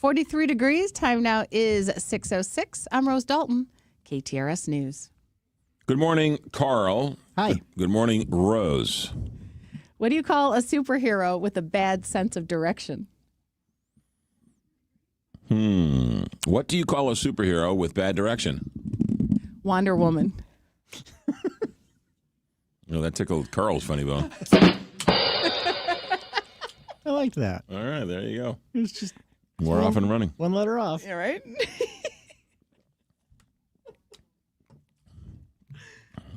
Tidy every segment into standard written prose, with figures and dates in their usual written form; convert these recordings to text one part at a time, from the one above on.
43 degrees. Time now is 6:06. I'm Rose Dalton, KTRS News. Good morning, Carl. Hi. Good morning, Rose. What do you call a superhero with a bad sense of direction? What do you call a superhero with bad direction? Wonder Woman. That tickled Carl's funny bone. I like that. All right, there you go. It was just We're off and running. one letter off. Yeah, right?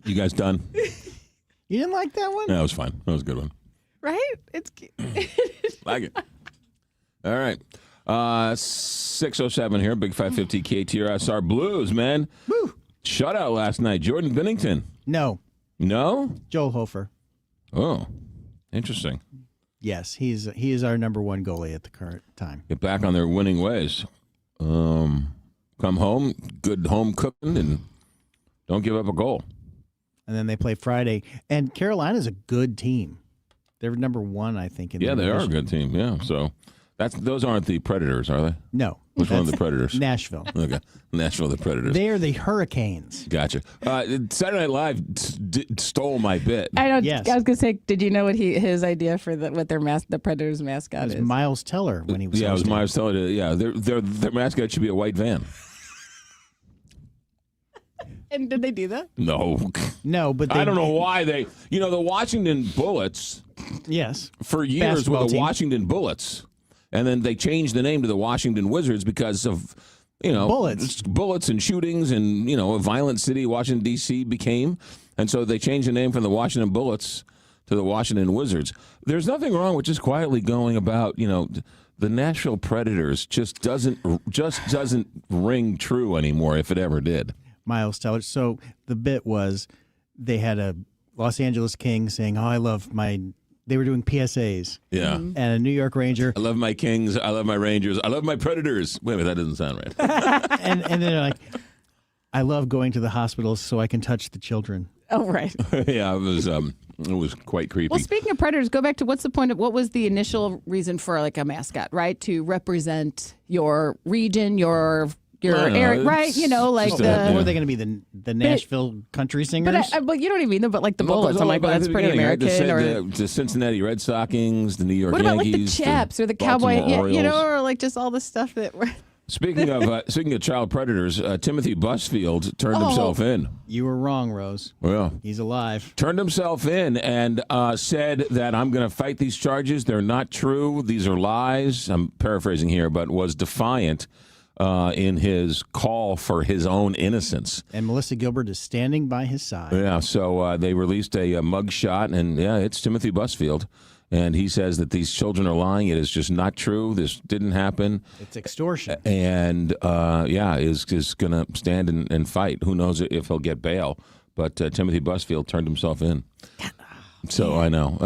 You guys done? You didn't like that one? Yeah, that was fine. That was a good one. Right? It's cute. Like it. All right. 6:07 here, Big 550 KTRS. Our Blues, man. Woo. Shutout last night. Jordan Binnington. No. No? Joel Hofer. Oh, interesting. Yes, he is our number one goalie at the current time. Get back on their winning ways. Come home, good home cooking, and don't give up a goal. And then they play Friday. And Carolina's a good team. They're number one, I think. Yeah, they are a good team. Yeah, so those aren't the Predators, are they? No. Which one are the Predators? Nashville. Okay, Nashville, the Predators. They are the Hurricanes. Gotcha. Saturday Night Live stole my bit. I know. Yes. I was gonna say, did you know what his idea for what the Predators mascot It was is? Miles Teller when he was Yeah, it was hosting. Miles Teller. Yeah, their mascot should be a white van. And did they do that? No. No, but I don't know why the Washington Bullets Yes. for years Basketball were the team. Washington Bullets, and then they changed the name to the Washington Wizards because of bullets and shootings and a violent city Washington D.C. became, and so they changed the name from the Washington Bullets to the Washington Wizards. There's nothing wrong with just quietly going about the Nashville Predators just doesn't ring true anymore if it ever did. Miles Teller. So the bit was they had a Los Angeles King saying, "Oh, I love my." They were doing PSAs. Yeah. And a New York Ranger. I love my Kings. I love my Rangers. I love my Predators. Wait a minute, that doesn't sound right. and then they're like, "I love going to the hospitals so I can touch the children." Oh, right. Yeah, it was quite creepy. Well, speaking of Predators, go back to what was the initial reason for like a mascot, right? To represent your region, your area, right? Or are they going to be the Nashville country singers? But you don't even mean them, but like the Bullets. I'm like, well, that's pretty American. Right? The Cincinnati Red Stockings, the New York what about Yankees, like the Chaps or the Cowboy, or like just all the stuff that we're. Speaking of child predators, Timothy Busfield turned himself in. You were wrong, Rose. Well, he's alive. Turned himself in and said that I'm going to fight these charges. They're not true. These are lies. I'm paraphrasing here, but was defiant in his call for his own innocence. And Melissa Gilbert is standing by his side. Yeah, so they released a mug shot, and it's Timothy Busfield. And he says that these children are lying. It is just not true. This didn't happen. It's extortion. And, is going to stand and fight. Who knows if he'll get bail. But Timothy Busfield turned himself in. So I know.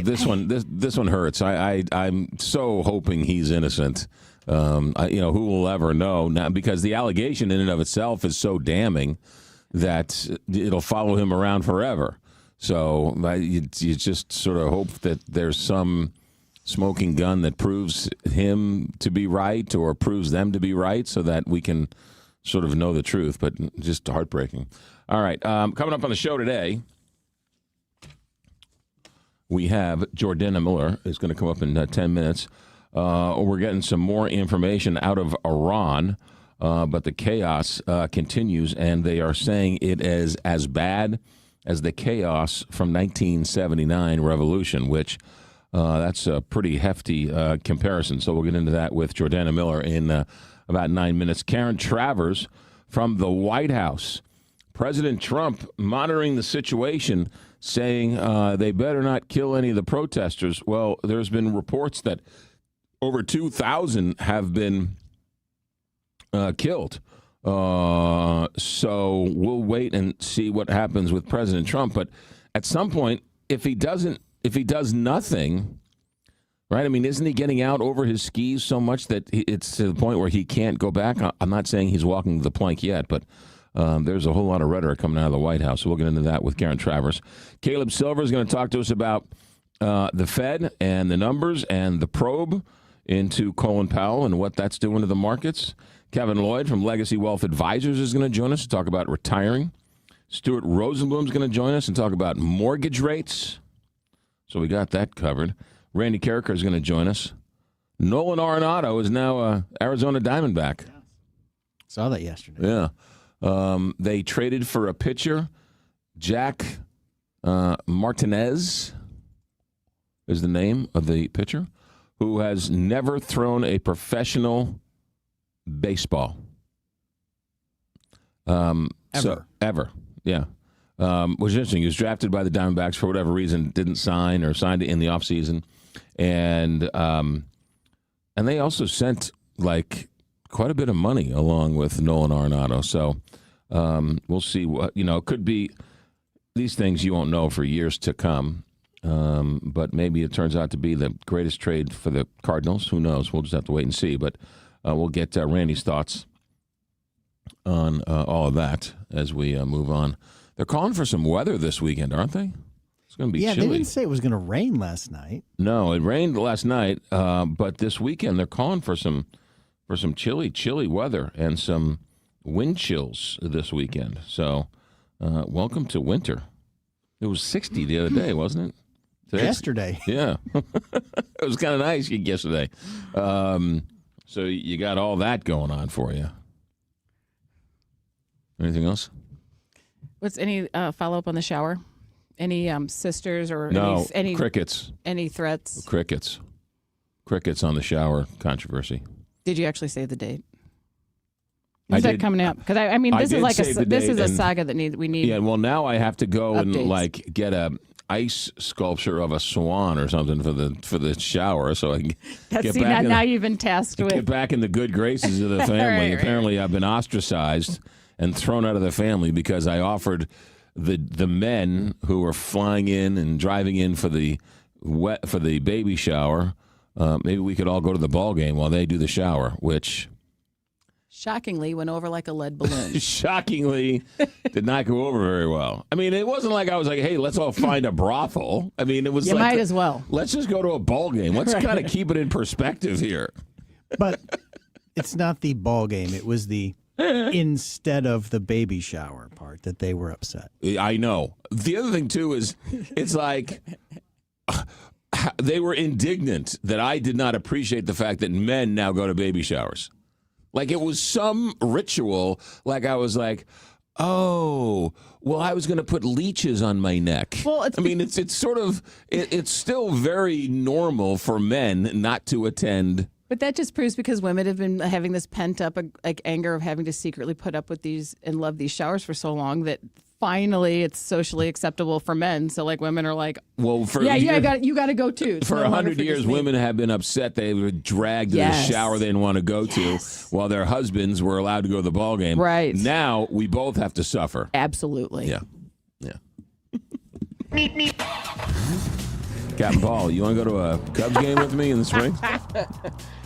This one hurts. I'm so hoping he's innocent. Who will ever know? Now, because the allegation in and of itself is so damning that it'll follow him around forever. So you just sort of hope that there's some smoking gun that proves him to be right or proves them to be right so that we can sort of know the truth, but just heartbreaking. All right, coming up on the show today, we have Jordana Miller is going to come up in 10 minutes. We're getting some more information out of Iran, but the chaos continues, and they are saying it is as bad as the chaos from 1979 revolution, which that's a pretty hefty comparison. So we'll get into that with Jordana Miller in about 9 minutes. Karen Travers from the White House. President Trump monitoring the situation, saying they better not kill any of the protesters. Well, there's been reports that over 2,000 have been killed. So we'll wait and see what happens with President Trump. But at some point, if he does nothing, right? I mean, isn't he getting out over his skis so much that it's to the point where he can't go back? I'm not saying he's walking the plank yet, but there's a whole lot of rhetoric coming out of the White House. So we'll get into that with Karen Travers. Caleb Silver is going to talk to us about the Fed and the numbers and the probe into Colin Powell and what that's doing to the markets. Kevin Lloyd from Legacy Wealth Advisors is going to join us to talk about retiring. Stuart Rosenblum is going to join us and talk about mortgage rates. So we got that covered. Randy Carricker is going to join us. Nolan Arenado is now Arizona Diamondback. Saw that yesterday. Yeah. They traded for a pitcher, Jack Martinez is the name of the pitcher, who has never thrown a professional baseball. Ever. Yeah. Which is interesting. He was drafted by the Diamondbacks for whatever reason, didn't sign or signed in the offseason. And they also sent, quite a bit of money along with Nolan Arenado. So we'll see what, it could be these things you won't know for years to come. But maybe it turns out to be the greatest trade for the Cardinals. Who knows? We'll just have to wait and see. But we'll get Randy's thoughts on all of that as we move on. They're calling for some weather this weekend, aren't they? It's going to be chilly. Yeah, they didn't say it was going to rain last night. No, it rained last night, but this weekend they're calling for some chilly weather and some wind chills this weekend. So welcome to winter. It was 60 the other day, wasn't it? Yesterday. Yeah. It was kind of nice yesterday. So you got all that going on for you. Anything else? What's any follow-up on the shower? Any sisters or any crickets? Any threats? Crickets on the shower controversy. Did you actually say the date? When's that coming up? Because this is a saga that we need. Yeah, well now I have to go updates. and get a ice sculpture of a swan or something for the shower, so I can get back. Now you've been tasked with get back in the good graces of the family. Right. Apparently, I've been ostracized and thrown out of the family because I offered the men who were flying in and driving in for the baby shower. Maybe we could all go to the ball game while they do the shower, which shockingly went over like a lead balloon. Shockingly did not go over very well. I mean, it wasn't like I was like, hey, let's all find a brothel. I mean, it was might as well. Let's just go to a ball game. Let's kind of keep it in perspective here. But it's not the ball game. It was the instead of the baby shower part that they were upset. I know. The other thing, too, is it's like they were indignant that I did not appreciate the fact that men now go to baby showers. Like it was some ritual. Like I was like, oh, well, I was going to put leeches on my neck. Well, it's sort of, it's still very normal for men not to attend. But that just proves because women have been having this pent up anger of having to secretly put up with these and love these showers for so long that finally it's socially acceptable for men. So women are like, well, you got to go too. It's for 100 years, women have been upset they were dragged to the shower they didn't want to go to, while their husbands were allowed to go to the ball game. Right. Now we both have to suffer. Absolutely. Yeah. Captain Paul, you want to go to a Cubs game with me in the spring?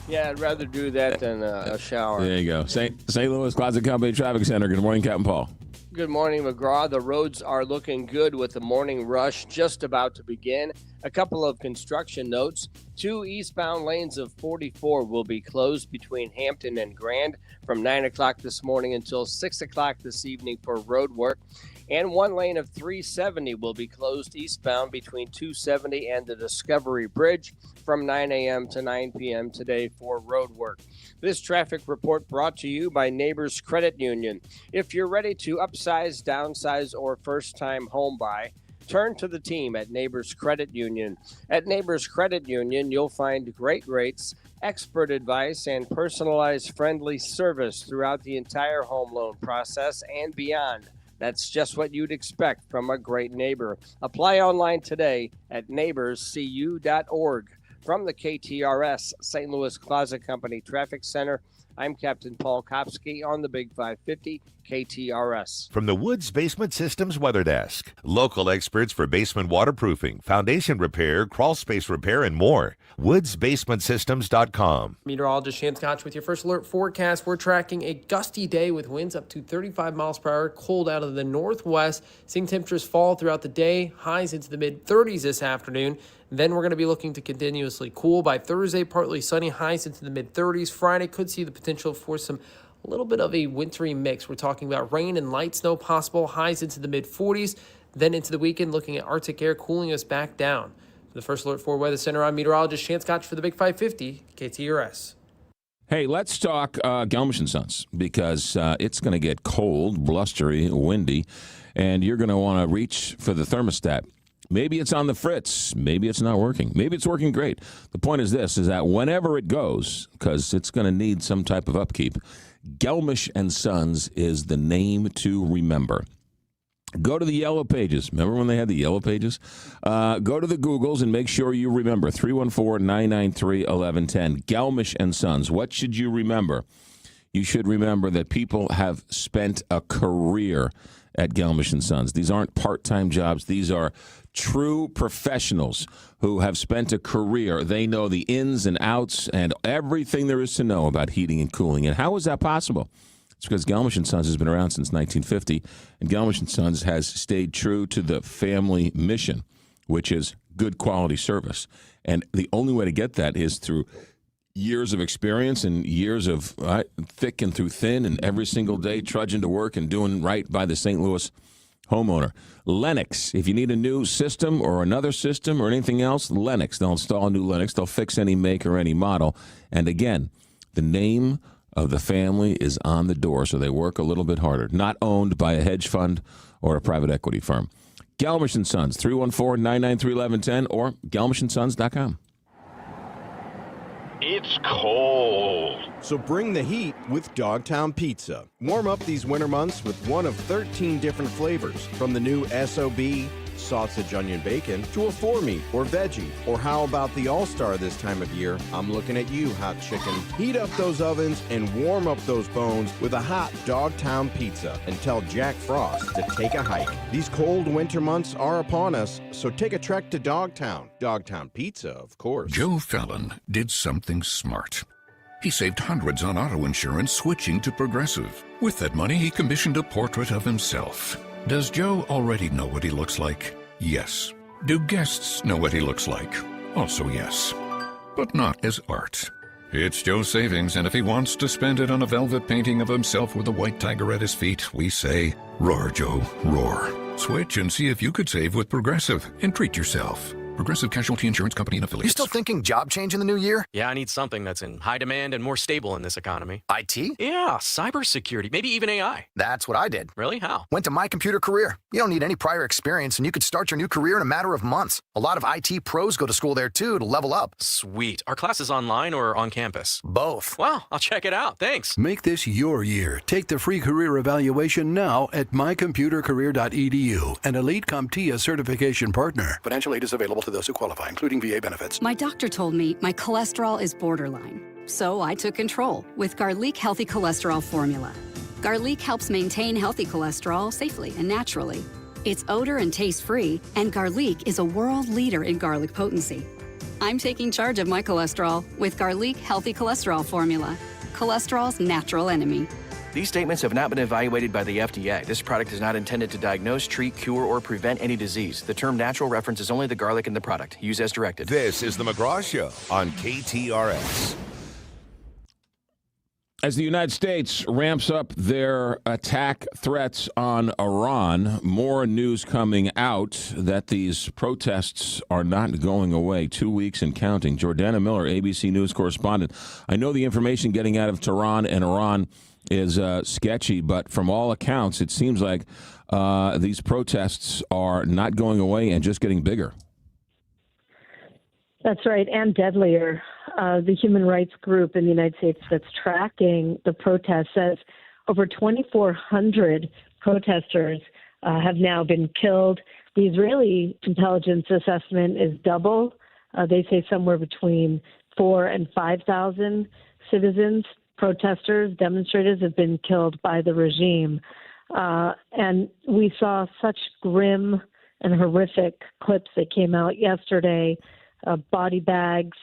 Yeah, I'd rather do that than a shower. There you go. St. Louis Closet Company Traffic Center. Good morning, Captain Paul. Good morning, McGraw. The roads are looking good with the morning rush just about to begin. A couple of construction notes. 2 eastbound lanes of 44 will be closed between Hampton and Grand from 9 o'clock this morning until 6 o'clock this evening for road work. And 1 lane of 370 will be closed eastbound between 270 and the Discovery Bridge from 9 a.m. to 9 p.m. today for road work. This traffic report brought to you by Neighbors Credit Union. If you're ready to upsize, downsize, or first-time home buy, turn to the team at Neighbors Credit Union. At Neighbors Credit Union, you'll find great rates, expert advice, and personalized friendly service throughout the entire home loan process and beyond. That's just what you'd expect from a great neighbor. Apply online today at neighborscu.org. From the KTRS St. Louis Closet Company Traffic Center, I'm Captain Paul Kopsky on the Big 550 KTRS. From the Woods Basement Systems Weather Desk, local experts for basement waterproofing, foundation repair, crawl space repair, and more. WoodsBasementSystems.com. Meteorologist Shane Scotch with your first alert forecast. We're tracking a gusty day with winds up to 35 miles per hour, cold out of the northwest. Seeing temperatures fall throughout the day, highs into the mid-30s this afternoon. Then we're going to be looking to continuously cool. By Thursday, partly sunny, highs into the mid-30s. Friday could see the potential for a little bit of a wintry mix. We're talking about rain and light snow possible, highs into the mid-40s. Then into the weekend, looking at Arctic air cooling us back down. For the First Alert 4 Weather Center, I'm meteorologist Chance Scotch for the Big 550, KTRS. Hey, let's talk Gelmish & Sons, because it's going to get cold, blustery, windy, and you're going to want to reach for the thermostat. Maybe it's on the fritz. Maybe it's not working. Maybe it's working great. The point is this, is that whenever it goes, because it's going to need some type of upkeep, Gelmish & Sons is the name to remember. Go to the Yellow Pages. Remember when they had the Yellow Pages? Go to the Googles and make sure you remember 314-993-1110. Gelmish & Sons. What should you remember? You should remember that people have spent a career at Gelmish & Sons. These aren't part-time jobs. These are true professionals who have spent a career. They know the ins and outs and everything there is to know about heating and cooling. And how is that possible? It's because Gelmish & Sons has been around since 1950, and Gelmish & Sons has stayed true to the family mission, which is good quality service. And the only way to get that is through years of experience and years of thick and through thin, and every single day trudging to work and doing right by the St. Louis homeowner. Lennox, if you need a new system or another system or anything else, Lennox. They'll install a new Lennox. They'll fix any make or any model. And again, the name of the family is on the door, so they work a little bit harder. Not owned by a hedge fund or a private equity firm. Gelmish & Sons, 314-993-1110 or gelmishandsons.com. It's cold. So bring the heat with Dogtown Pizza. Warm up these winter months with one of 13 different flavors, from the new SOB, sausage, onion, bacon, to a 4-meat or veggie. Or how about the all-star this time of year? I'm looking at you, hot chicken. Heat up those ovens and warm up those bones with a hot Dogtown Pizza, and tell Jack Frost to take a hike. These cold winter months are upon us, so take a trek to Dogtown. Dogtown Pizza, of course. Joe Fallon did something smart. He saved hundreds on auto insurance switching to Progressive. With that money, he commissioned a portrait of himself. Does Joe already know what he looks like? Yes. Do guests know what he looks like? Also yes. But not as art. It's Joe's savings, and if he wants to spend it on a velvet painting of himself with a white tiger at his feet, we say, roar, Joe, roar. Switch and see if you could save with Progressive and treat yourself. Progressive Casualty Insurance Company and Affiliates. You still thinking job change in the new year? Yeah, I need something that's in high demand and more stable in this economy. IT? Yeah, cybersecurity, maybe even AI. That's what I did. Really? How? Went to My Computer Career. You don't need any prior experience, and you could start your new career in a matter of months. A lot of IT pros go to school there, too, to level up. Sweet. Are classes online or on campus? Both. Wow, I'll check it out. Thanks. Make this your year. Take the free career evaluation now at mycomputercareer.edu, an Elite CompTIA certification partner. Financial aid is available to those who qualify, including VA benefits. My doctor told me my cholesterol is borderline, so I took control with Garlic Healthy Cholesterol Formula. Garlic helps maintain healthy cholesterol safely and naturally. It's odor and taste-free, and Garlic is a world leader in garlic potency. I'm taking charge of my cholesterol with Garlic Healthy Cholesterol Formula, cholesterol's natural enemy. These statements have not been evaluated by the FDA. This product is not intended to diagnose, treat, cure, or prevent any disease. The term natural references only the garlic in the product. Use as directed. This is the McGraw Show on KTRS. As the United States ramps up their attack threats on Iran, more news coming out that these protests are not going away. 2 weeks and counting. Jordana Miller, ABC News correspondent. I know the information getting out of Tehran and Iran is sketchy, but from all accounts, it seems like these protests are not going away and just getting bigger. That's right, and deadlier. The human rights group in the United States that's tracking the protests says over 2,400 protesters have now been killed. The Israeli intelligence assessment is double. They say somewhere between 4,000 and 5,000 citizens, protesters, demonstrators have been killed by the regime. And we saw such grim and horrific clips that came out yesterday, body bags,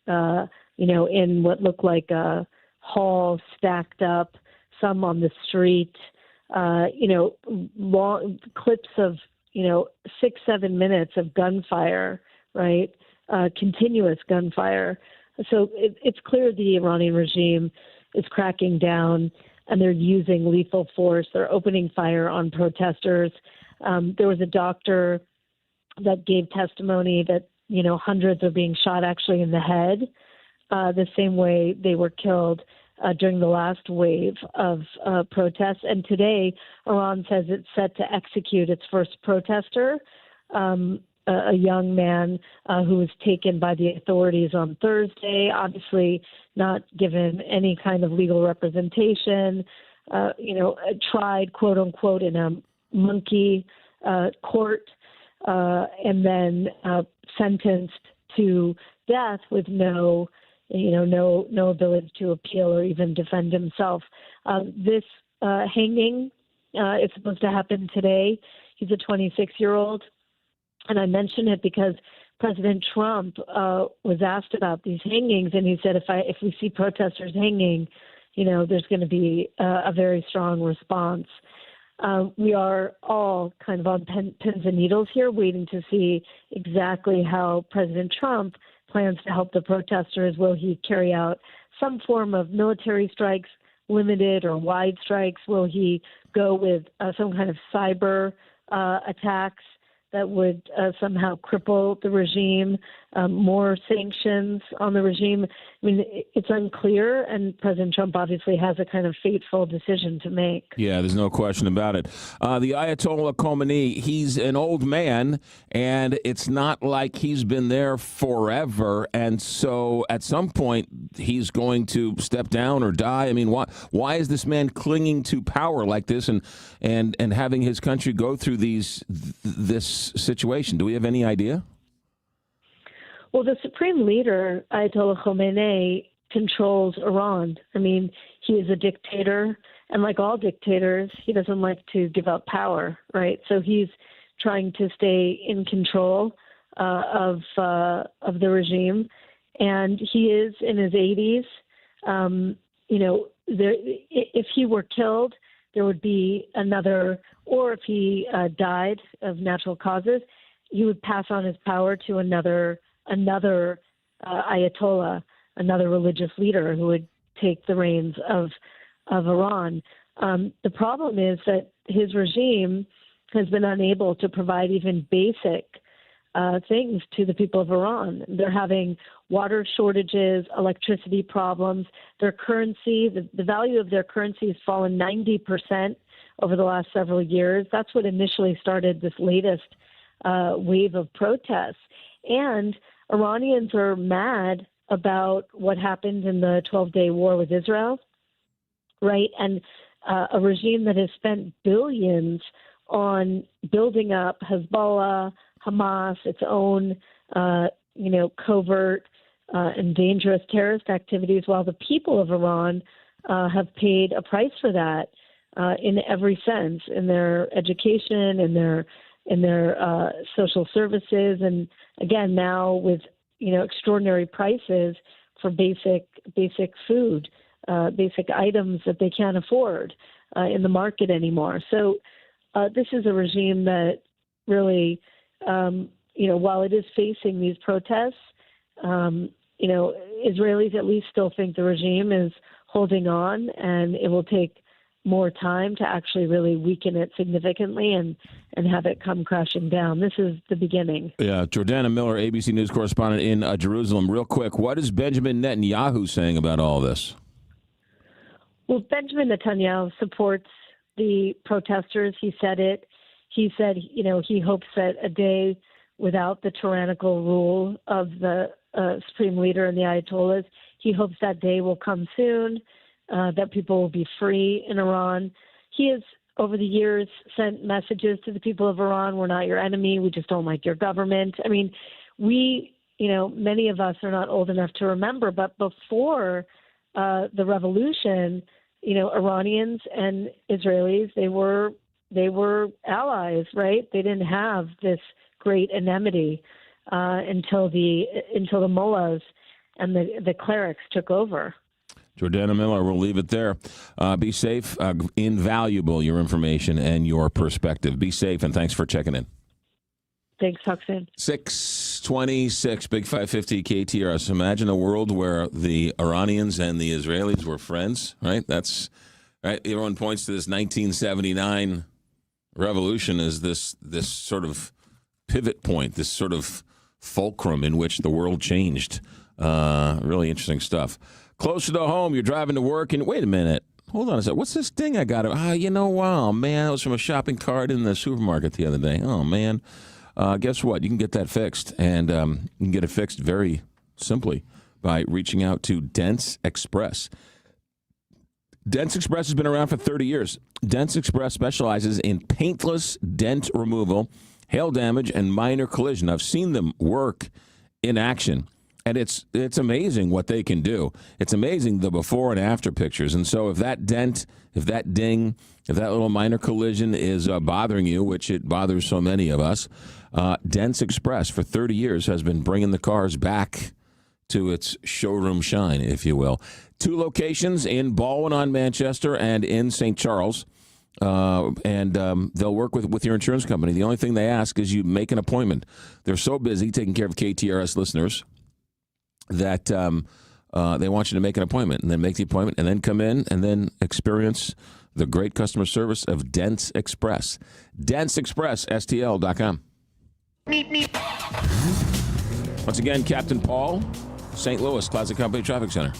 in what looked like a hall stacked up, some on the street, long clips of, 6-7 minutes of gunfire, right? continuous gunfire. So it's clear the Iranian regime is cracking down, and they're using lethal force. They're opening fire on protesters. There was a doctor that gave testimony that, hundreds are being shot actually in the head, the same way they were killed during the last wave of protests. And today, Iran says it's set to execute its first protester, a young man who was taken by the authorities on Thursday, obviously not given any kind of legal representation, tried, quote unquote, in a monkey court, and then sentenced to death with no ability to appeal or even defend himself. This hanging is supposed to happen today. He's a 26-year-old. And I mention it because President Trump was asked about these hangings, and he said, if we see protesters hanging, there's going to be a very strong response. We are all kind of on pins and needles here, waiting to see exactly how President Trump plans to help the protesters. Will he carry out some form of military strikes, limited or wide strikes? Will he go with some kind of cyber attacks that would somehow cripple the regime, more sanctions on the regime? I mean, it's unclear, and President Trump obviously has a kind of fateful decision to make. Yeah, there's no question about it. The Ayatollah Khomeini, he's an old man, and it's not like he's been there forever, and so at some point he's going to step down or die. I mean, why is this man clinging to power like this and having his country go through this situation? Do we have any idea? Well, the supreme leader, Ayatollah Khomeini, controls Iran. I mean, he is a dictator, and like all dictators, he doesn't like to give up power, right? So he's trying to stay in control of the regime, and he is in his 80s. If he were killed, there would be another, or if he died of natural causes, he would pass on his power to another Ayatollah, another religious leader who would take the reins of Iran. The problem is that his regime has been unable to provide even basic things to the people of Iran. They're having water shortages, electricity problems. Their currency, the value of their currency has fallen 90% over the last several years. That's what initially started this latest wave of protests. And Iranians are mad about what happened in the 12-day war with Israel, right? And a regime that has spent billions on building up Hezbollah, Hamas, its own, covert and dangerous terrorist activities, while the people of Iran have paid a price for that in every sense, in their education, in their social services, and again now with extraordinary prices for basic food, basic items that they can't afford in the market anymore. So this is a regime that really, while it is facing these protests, Israelis at least still think the regime is holding on, and it will take more time to actually really weaken it significantly and have it come crashing down. This is the beginning. Yeah, Jordana Miller, ABC News correspondent in Jerusalem. Real quick, what is Benjamin Netanyahu saying about all this? Well, Benjamin Netanyahu supports the protesters. He said it. He said, he hopes that a day without the tyrannical rule of the supreme leader and the Ayatollahs, he hopes that day will come soon, that people will be free in Iran. He has, over the years, sent messages to the people of Iran: we're not your enemy, we just don't like your government. I mean, many of us are not old enough to remember, but before the revolution, Iranians and Israelis, they were allies, right? They didn't have this great enmity until the mullahs and the clerics took over. Jordana Miller, we'll leave it there. Be safe. Invaluable, your information and your perspective. Be safe, and thanks for checking in. Thanks. Talk soon. 6 626, Big 550 KTRS. Imagine a world where the Iranians and the Israelis were friends, right? That's right. Everyone points to this 1979 revolution as this sort of pivot point, this sort of fulcrum in which the world changed. Really interesting stuff. Closer to home, you're driving to work, and wait a minute. Hold on a second. What's this thing I got? Wow, man, that was from a shopping cart in the supermarket the other day. Oh, man. Guess what? You can get that fixed, and you can get it fixed very simply by reaching out to Dents Express. Dents Express has been around for 30 years. Dents Express specializes in paintless dent removal, hail damage, and minor collision. I've seen them work in action. And it's amazing what they can do. It's amazing the before and after pictures. And so if that dent, if that ding, if that little minor collision is bothering you, which it bothers so many of us, Dents Express for 30 years has been bringing the cars back to its showroom shine, if you will. 2 locations in Baldwin-on-Manchester and in St. Charles. And they'll work with your insurance company. The only thing they ask is you make an appointment. They're so busy taking care of KTRS listeners that they want you to make an appointment, and then make the appointment, and then come in and then experience the great customer service of Dents Express. Dents Express, STL.com. Once again, Captain Paul, St. Louis, Classic Company Traffic Center.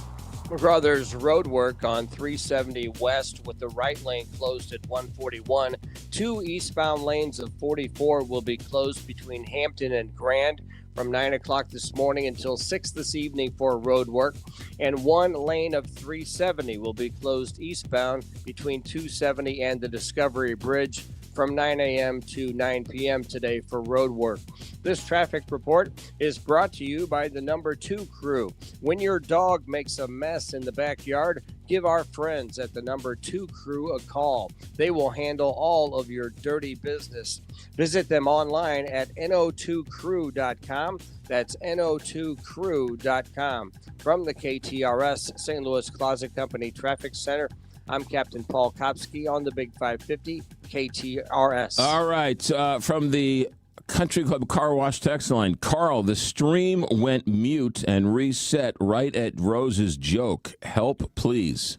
McGraw, there's road work on 370 West with the right lane closed at 141. 2 eastbound lanes of 44 will be closed between Hampton and Grand from 9 o'clock this morning until 6 this evening for road work. And 1 lane of 370 will be closed eastbound between 270 and the Discovery Bridge from 9 a.m. to 9 p.m. today for road work. This traffic report is brought to you by the Number 2 crew. When your dog makes a mess in the backyard, give our friends at the Number 2 crew a call. They will handle all of your dirty business. Visit them online at no2crew.com. That's no2crew.com. From the KTRS St. Louis Closet Company Traffic Center, I'm Captain Paul Kopsky on the Big 550 KTRS. All right. From the Country Club Car Wash text line, Carl, the stream went mute and reset right at Rose's joke. Help, please.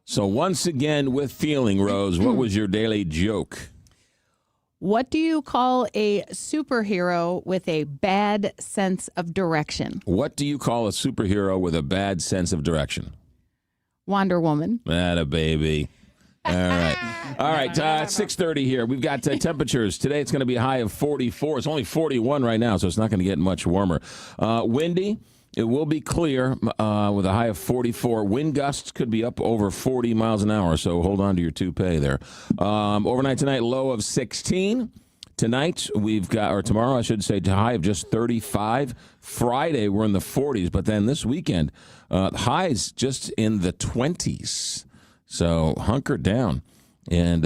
So once again, with feeling, Rose, what was your daily joke? What do you call a superhero with a bad sense of direction? What do you call a superhero with a bad sense of direction? Wonder Woman. Atta baby. All right. 6:30 here. We've got temperatures. Today it's going to be a high of 44. It's only 41 right now, so it's not going to get much warmer. Windy. It will be clear with a high of 44. Wind gusts could be up over 40 miles an hour, so hold on to your toupee there. Overnight tonight, low of 16. Tonight, tomorrow, I should say, a high of just 35. Friday, we're in the 40s, but then this weekend, highs just in the 20s. So hunker down and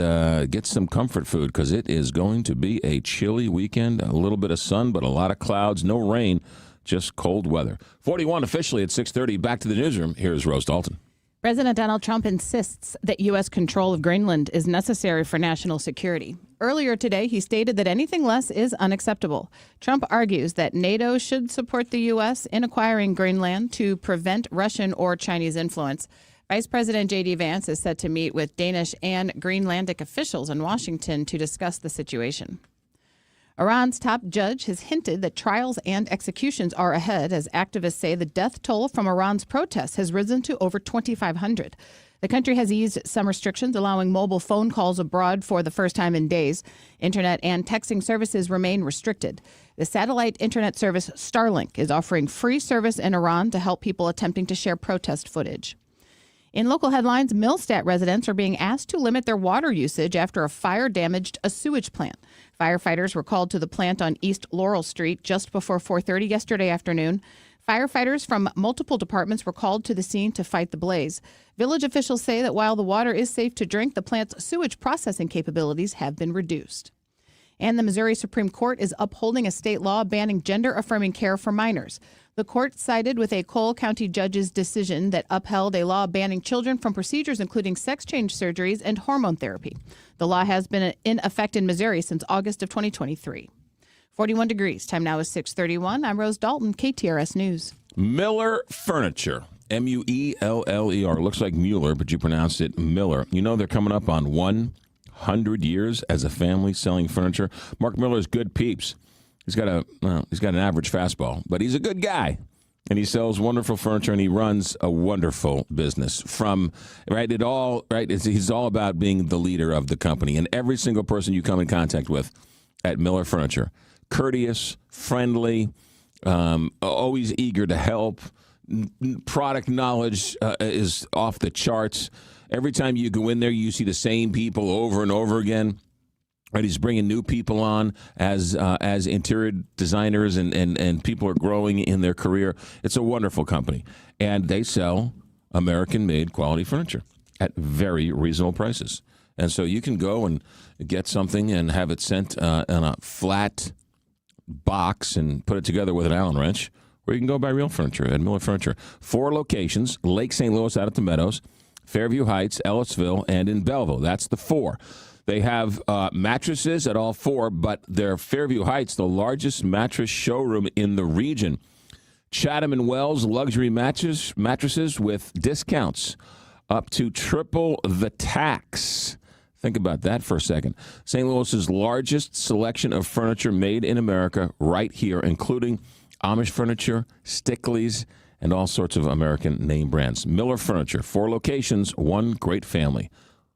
get some comfort food because it is going to be a chilly weekend. A little bit of sun, but a lot of clouds. No rain, just cold weather. 41 officially at 6:30. Back to the newsroom. Here's Rose Dalton. President Donald Trump insists that U.S. control of Greenland is necessary for national security. Earlier today, he stated that anything less is unacceptable. Trump argues that NATO should support the U.S. in acquiring Greenland to prevent Russian or Chinese influence. Vice President J.D. Vance is set to meet with Danish and Greenlandic officials in Washington to discuss the situation. Iran's top judge has hinted that trials and executions are ahead as activists say the death toll from Iran's protests has risen to over 2,500. The country has eased some restrictions, allowing mobile phone calls abroad for the first time in days. Internet and texting services remain restricted. The satellite internet service Starlink is offering free service in Iran to help people attempting to share protest footage. In local headlines, Millstat residents are being asked to limit their water usage after a fire damaged a sewage plant. Firefighters were called to the plant on East Laurel Street just before 4:30 yesterday afternoon. Firefighters from multiple departments were called to the scene to fight the blaze. Village officials say that while the water is safe to drink, the plant's sewage processing capabilities have been reduced. And the Missouri Supreme Court is upholding a state law banning gender-affirming care for minors. The court sided with a Cole County judge's decision that upheld a law banning children from procedures including sex change surgeries and hormone therapy. The law has been in effect in Missouri since August of 2023. 41 degrees. Time now is 6:31. I'm Rose Dalton, KTRS News. Miller Furniture. Mueller. Looks like Mueller, but you pronounce it Miller. You know they're coming up on 100 years as a family selling furniture. Mark Miller's good peeps. He's got an average fastball, but he's a good guy. And he sells wonderful furniture, and he runs a wonderful business. He's all about being the leader of the company. And every single person you come in contact with at Miller Furniture, courteous, friendly, always eager to help. Product knowledge is off the charts. Every time you go in there, you see the same people over and over again. Right, he's bringing new people on as interior designers, and people are growing in their career. It's a wonderful company, and they sell American-made quality furniture at very reasonable prices. And so you can go and get something and have it sent in a flat box and put it together with an Allen wrench, or you can go buy real furniture at Miller Furniture. 4 locations: Lake St. Louis out at the Meadows, Fairview Heights, Ellisville, and in Belleville. That's the 4. They have mattresses at all 4, but their Fairview Heights, the largest mattress showroom in the region. Chatham and Wells luxury mattresses with discounts up to triple the tax. Think about that for a second. St. Louis's largest selection of furniture made in America right here, including Amish furniture, Stickley's, and all sorts of American name brands. Miller Furniture, 4 locations, 1 great family.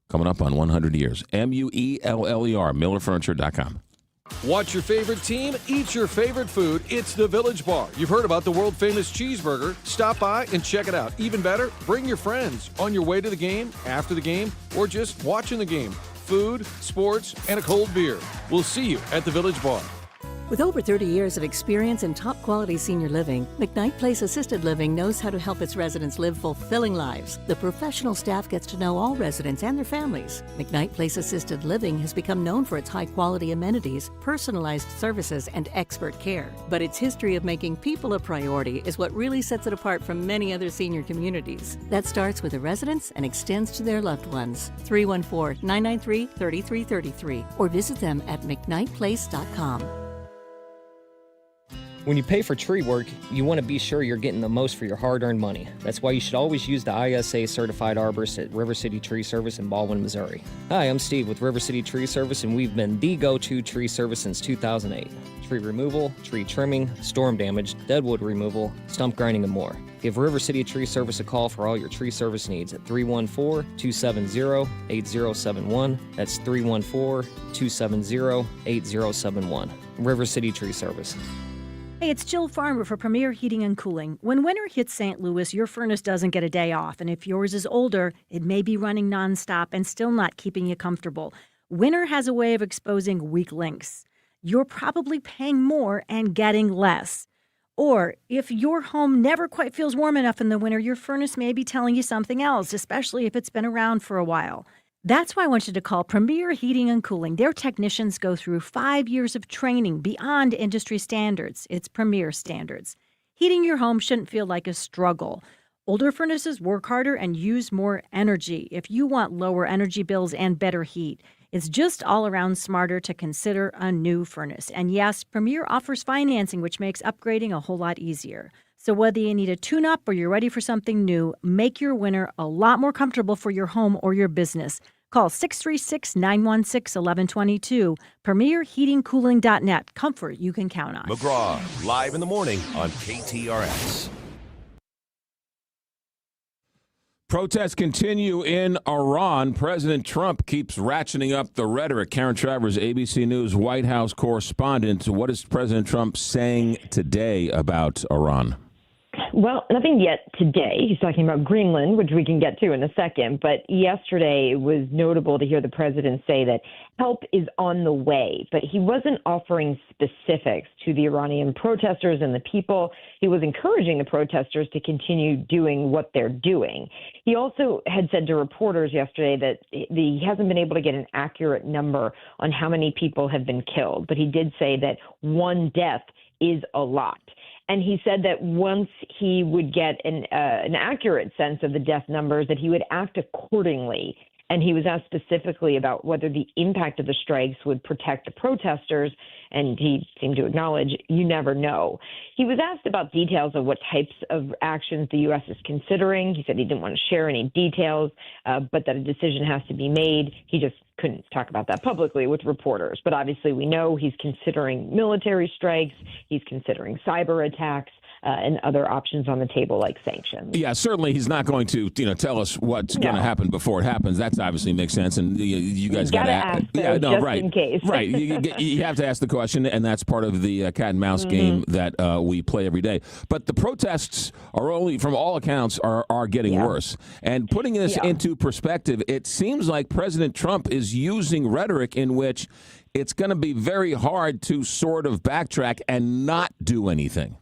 Coming up on 100 years. Mueller, MillerFurniture.com. Watch your favorite team, eat your favorite food. It's the Village Bar. You've heard about the world-famous cheeseburger. Stop by and check it out. Even better, bring your friends on your way to the game, after the game, or just watching the game. Food, sports, and a cold beer. We'll see you at the Village Bar. With over 30 years of experience in top-quality senior living, McKnight Place Assisted Living knows how to help its residents live fulfilling lives. The professional staff gets to know all residents and their families. McKnight Place Assisted Living has become known for its high-quality amenities, personalized services, and expert care. But its history of making people a priority is what really sets it apart from many other senior communities. That starts with the residents and extends to their loved ones. 314-993-3333 or visit them at mcknightplace.com. When you pay for tree work, you want to be sure you're getting the most for your hard-earned money. That's why you should always use the ISA certified arborist at River City Tree Service in Baldwin, Missouri. Hi, I'm Steve with River City Tree Service, and we've been the go-to tree service since 2008. Tree removal, tree trimming, storm damage, deadwood removal, stump grinding, and more. Give River City Tree Service a call for all your tree service needs at 314-270-8071. That's 314-270-8071. River City Tree Service. Hey, it's Jill Farmer for Premier Heating and Cooling. When winter hits St. Louis, your furnace doesn't get a day off. And if yours is older, it may be running nonstop and still not keeping you comfortable. Winter has a way of exposing weak links. You're probably paying more and getting less. Or if your home never quite feels warm enough in the winter, your furnace may be telling you something else, especially if it's been around for a while. That's why I want you to call Premier Heating and Cooling. Their technicians go through 5 years of training beyond industry standards. It's Premier standards. Heating your home shouldn't feel like a struggle. Older furnaces work harder and use more energy. If you want lower energy bills and better heat, it's just all around smarter to consider a new furnace. And yes, Premier offers financing, which makes upgrading a whole lot easier. So whether you need a tune-up or you're ready for something new, make your winter a lot more comfortable for your home or your business. Call 636-916-1122. PremierHeatingCooling.net. Comfort you can count on. McGraw, live in the morning on KTRS. Protests continue in Iran. President Trump keeps ratcheting up the rhetoric. Karen Travers, ABC News White House correspondent. What is President Trump saying today about Iran? Well, nothing yet today. He's talking about Greenland, which we can get to in a second. But yesterday it was notable to hear the president say that help is on the way. But he wasn't offering specifics to the Iranian protesters and the people. He was encouraging the protesters to continue doing what they're doing. He also had said to reporters yesterday that he hasn't been able to get an accurate number on how many people have been killed. But he did say that one death is a lot. And he said that once he would get an accurate sense of the death numbers, that he would act accordingly. And he was asked specifically about whether the impact of the strikes would protect the protesters, and he seemed to acknowledge, you never know. He was asked about details of what types of actions the U.S. is considering. He said he didn't want to share any details, but that a decision has to be made. He just couldn't talk about that publicly with reporters. But obviously we know he's considering military strikes. He's considering cyber attacks. And other options on the table like sanctions. Yeah, certainly he's not going to tell us what's going to happen before it happens. That obviously makes sense, and you guys got to ask. Just in case. Right, you have to ask the question, and that's part of the cat and mouse game that we play every day. But the protests are only, from all accounts, are getting worse. And putting this into perspective, it seems like President Trump is using rhetoric in which it's going to be very hard to sort of backtrack and not do anything.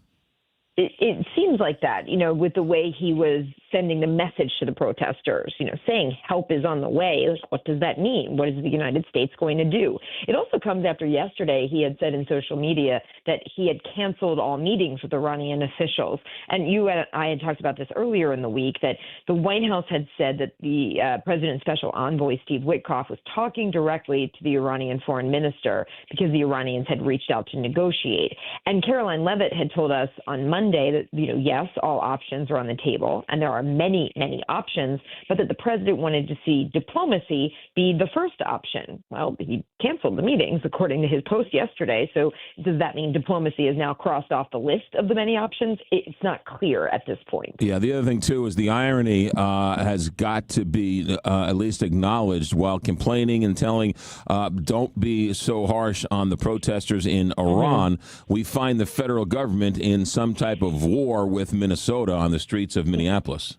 It seems like that, with the way he was sending the message to the protesters, saying help is on the way. Like, what does that mean? What is the United States going to do? It also comes after yesterday he had said in social media that he had canceled all meetings with Iranian officials. And you and I had talked about this earlier in the week, that the White House had said that the president's special envoy, Steve Witkoff, was talking directly to the Iranian foreign minister because the Iranians had reached out to negotiate. And Caroline Leavitt had told us on Monday that, yes, all options are on the table, and there are many, many options, but that the president wanted to see diplomacy be the first option. Well, he canceled the meetings, according to his post yesterday. So does that mean diplomacy is now crossed off the list of the many options? It's not clear at this point. Yeah, the other thing, too, is the irony has got to be at least acknowledged while complaining and telling, don't be so harsh on the protesters in Iran. We find the federal government in some type of war with Minnesota on the streets of Minneapolis.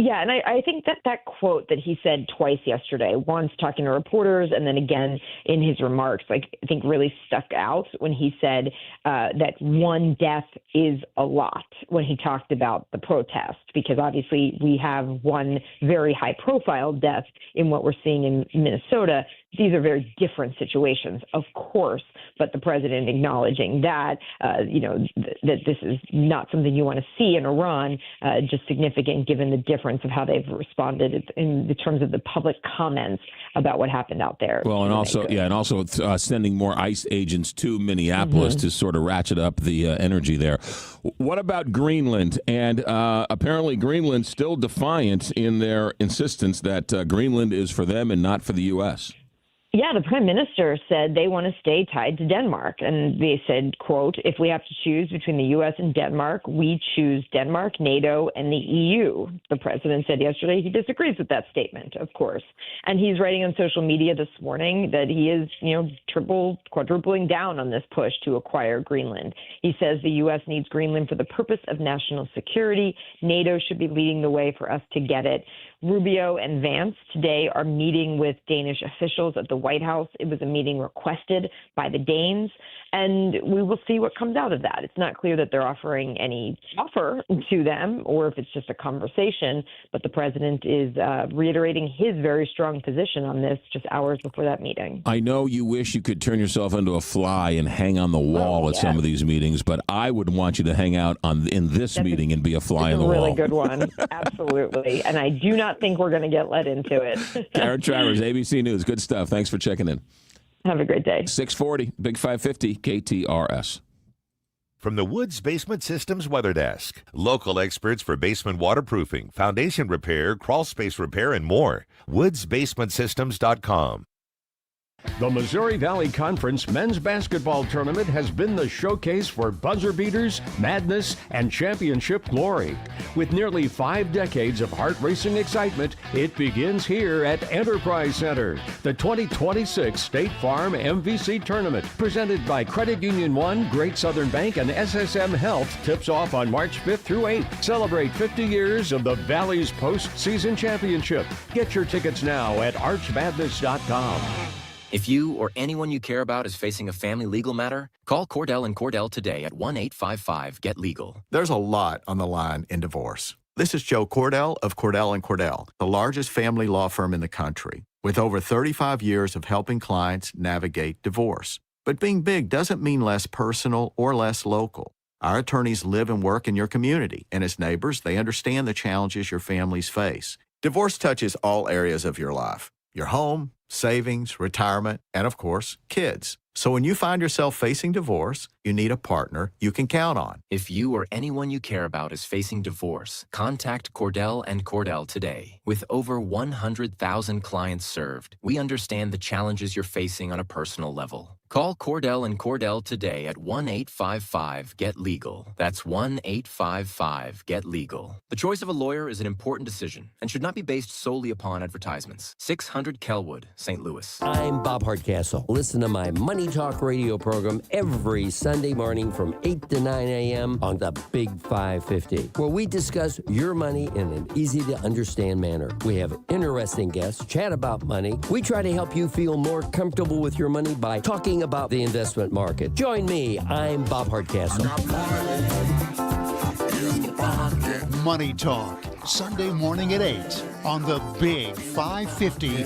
Yeah, and I think that quote that he said twice yesterday, once talking to reporters and then again in his remarks, I think really stuck out when he said that one death is a lot when he talked about the protest, because obviously we have one very high-profile death in what we're seeing in Minnesota. These are very different situations, of course, but the president acknowledging that, that this is not something you want to see in Iran, just significant given the difference of how they've responded in the terms of the public comments about what happened out there. Well, and also sending more ICE agents to Minneapolis to sort of ratchet up the energy there. What about Greenland? And apparently Greenland's still defiant in their insistence that Greenland is for them and not for the U.S. Yeah, the prime minister said they want to stay tied to Denmark. And they said, quote, if we have to choose between the U.S. and Denmark, we choose Denmark, NATO, and the EU. The president said yesterday he disagrees with that statement, of course. And he's writing on social media this morning that he is, quadrupling down on this push to acquire Greenland. He says the U.S. needs Greenland for the purpose of national security. NATO should be leading the way for us to get it. Rubio and Vance today are meeting with Danish officials at the White House. It was a meeting requested by the Danes, and we will see what comes out of that. It's not clear that they're offering any offer to them or if it's just a conversation, but the president is reiterating his very strong position on this just hours before that meeting. I know you wish you could turn yourself into a fly and hang on the wall at some of these meetings, but I would want you to hang out in this meeting and be a fly on the wall. It's a really good one. Absolutely. And I do not think we're going to get let into it. Karen Travers, ABC News. Good stuff. Thanks for checking in. Have a great day. 640, Big 550, KTRS. From the Woods Basement Systems Weather Desk, local experts for basement waterproofing, foundation repair, crawl space repair, and more. woodsbasementsystems.com. The Missouri Valley Conference Men's Basketball Tournament has been the showcase for buzzer beaters, madness, and championship glory. With nearly 5 decades of heart-racing excitement, it begins here at Enterprise Center. The 2026 State Farm MVC Tournament, presented by Credit Union One, Great Southern Bank, and SSM Health, tips off on March 5th through 8th. Celebrate 50 years of the Valley's postseason championship. Get your tickets now at archmadness.com. If you or anyone you care about is facing a family legal matter, call Cordell & Cordell today at 1-855-GET-LEGAL. There's a lot on the line in divorce. This is Joe Cordell of Cordell & Cordell, the largest family law firm in the country, with over 35 years of helping clients navigate divorce. But being big doesn't mean less personal or less local. Our attorneys live and work in your community, and as neighbors, they understand the challenges your families face. Divorce touches all areas of your life: your home, savings, retirement, and of course, kids. So when you find yourself facing divorce, you need a partner you can count on. If you or anyone you care about is facing divorce, contact Cordell and Cordell today. With over 100,000 clients served, we understand the challenges you're facing on a personal level. Call Cordell and Cordell today at 1-855-GET-LEGAL. That's 1-855-GET-LEGAL. The choice of a lawyer is an important decision and should not be based solely upon advertisements. 600 Kelwood, St. Louis. I'm Bob Hardcastle. Listen to my Money Talk radio program every Sunday morning from 8 to 9 a.m. on the Big 550, where we discuss your money in an easy-to-understand manner. We have interesting guests, chat about money. We try to help you feel more comfortable with your money by talking about the investment market. Join me. I'm Bob Hardcastle. Money Talk, Sunday morning at 8 on the Big 550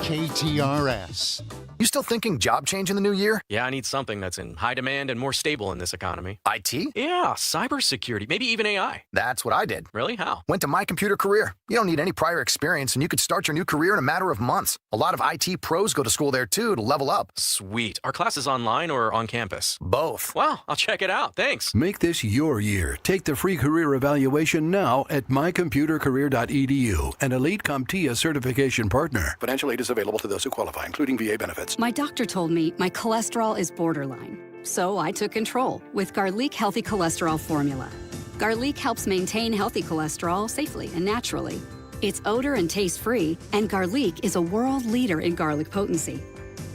KTRS. You still thinking job change in the new year? Yeah, I need something that's in high demand and more stable in this economy. IT? Yeah, cybersecurity, maybe even AI. That's what I did. Really? How? Went to My Computer Career. You don't need any prior experience, and you could start your new career in a matter of months. A lot of IT pros go to school there, too, to level up. Sweet. Are classes online or on campus? Both. Wow, I'll check it out. Thanks. Make this your year. Take the free career evaluation now at mycomputercareer.edu, an elite CompTIA certification partner. Financial aid is available to those who qualify, including VA benefits. My doctor told me my cholesterol is borderline. So I took control with Garlic Healthy Cholesterol Formula. Garlic helps maintain healthy cholesterol safely and naturally. It's odor and taste-free, and Garlic is a world leader in garlic potency.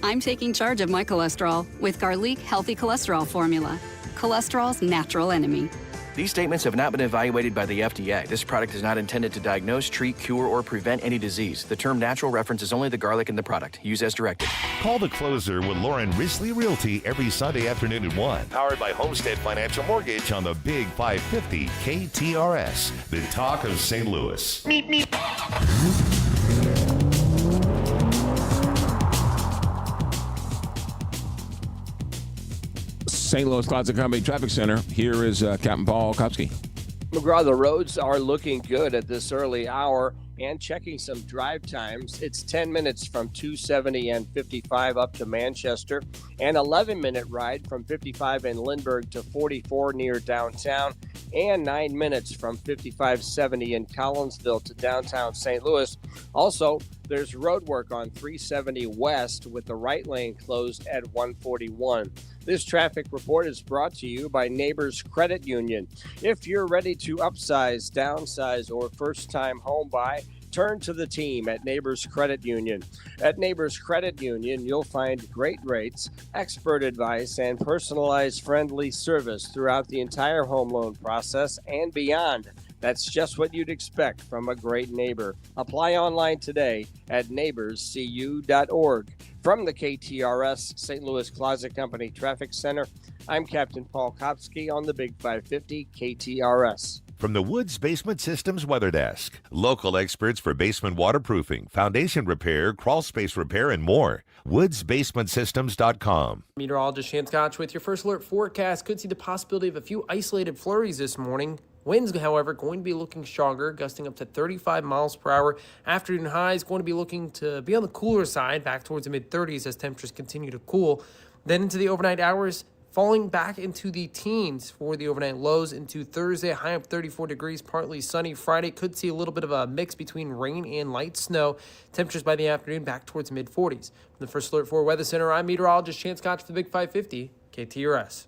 I'm taking charge of my cholesterol with Garlic Healthy Cholesterol Formula, cholesterol's natural enemy. These statements have not been evaluated by the FDA. This product is not intended to diagnose, treat, cure, or prevent any disease. The term natural references only the garlic in the product. Use as directed. Call the closer with Lauren Risley Realty every Sunday afternoon at 1. Powered by Homestead Financial Mortgage on the Big 550 KTRS, the talk of St. Louis. St. Louis Closet Company Traffic Center. Here is Captain Paul Kopsky. McGraw, the roads are looking good at this early hour. And checking some drive times, it's 10 minutes from 270 and 55 up to Manchester, and 11-minute ride from 55 in Lindbergh to 44 near downtown, and 9 minutes from 5570 in Collinsville to downtown St. Louis. Also, there's road work on 370 West with the right lane closed at 141. This traffic report is brought to you by Neighbors Credit Union. If you're ready to upsize, downsize, or first-time home buy, turn to the team at Neighbors Credit Union. At Neighbors Credit Union, you'll find great rates, expert advice, and personalized friendly service throughout the entire home loan process and beyond. That's just what you'd expect from a great neighbor. Apply online today at neighborscu.org. From the KTRS St. Louis Closet Company Traffic Center, I'm Captain Paul Kopsky on the Big 550 KTRS. From the Woods Basement Systems Weather Desk, local experts for basement waterproofing, foundation repair, crawl space repair, and more. woodsbasementsystems.com. Meteorologist Shane Scotch with your first alert forecast. Could see the possibility of a few isolated flurries this morning. Winds, however, going to be looking stronger, gusting up to 35 miles per hour. Afternoon highs going to be looking to be on the cooler side, back towards the mid-30s as temperatures continue to cool. Then into the overnight hours, falling back into the teens for the overnight lows into Thursday, high of 34 degrees, partly sunny. Friday could see a little bit of a mix between rain and light snow. Temperatures by the afternoon back towards mid-40s. From the First Alert 4 Weather Center, I'm meteorologist Shane Scotch for the Big 550 KTRS.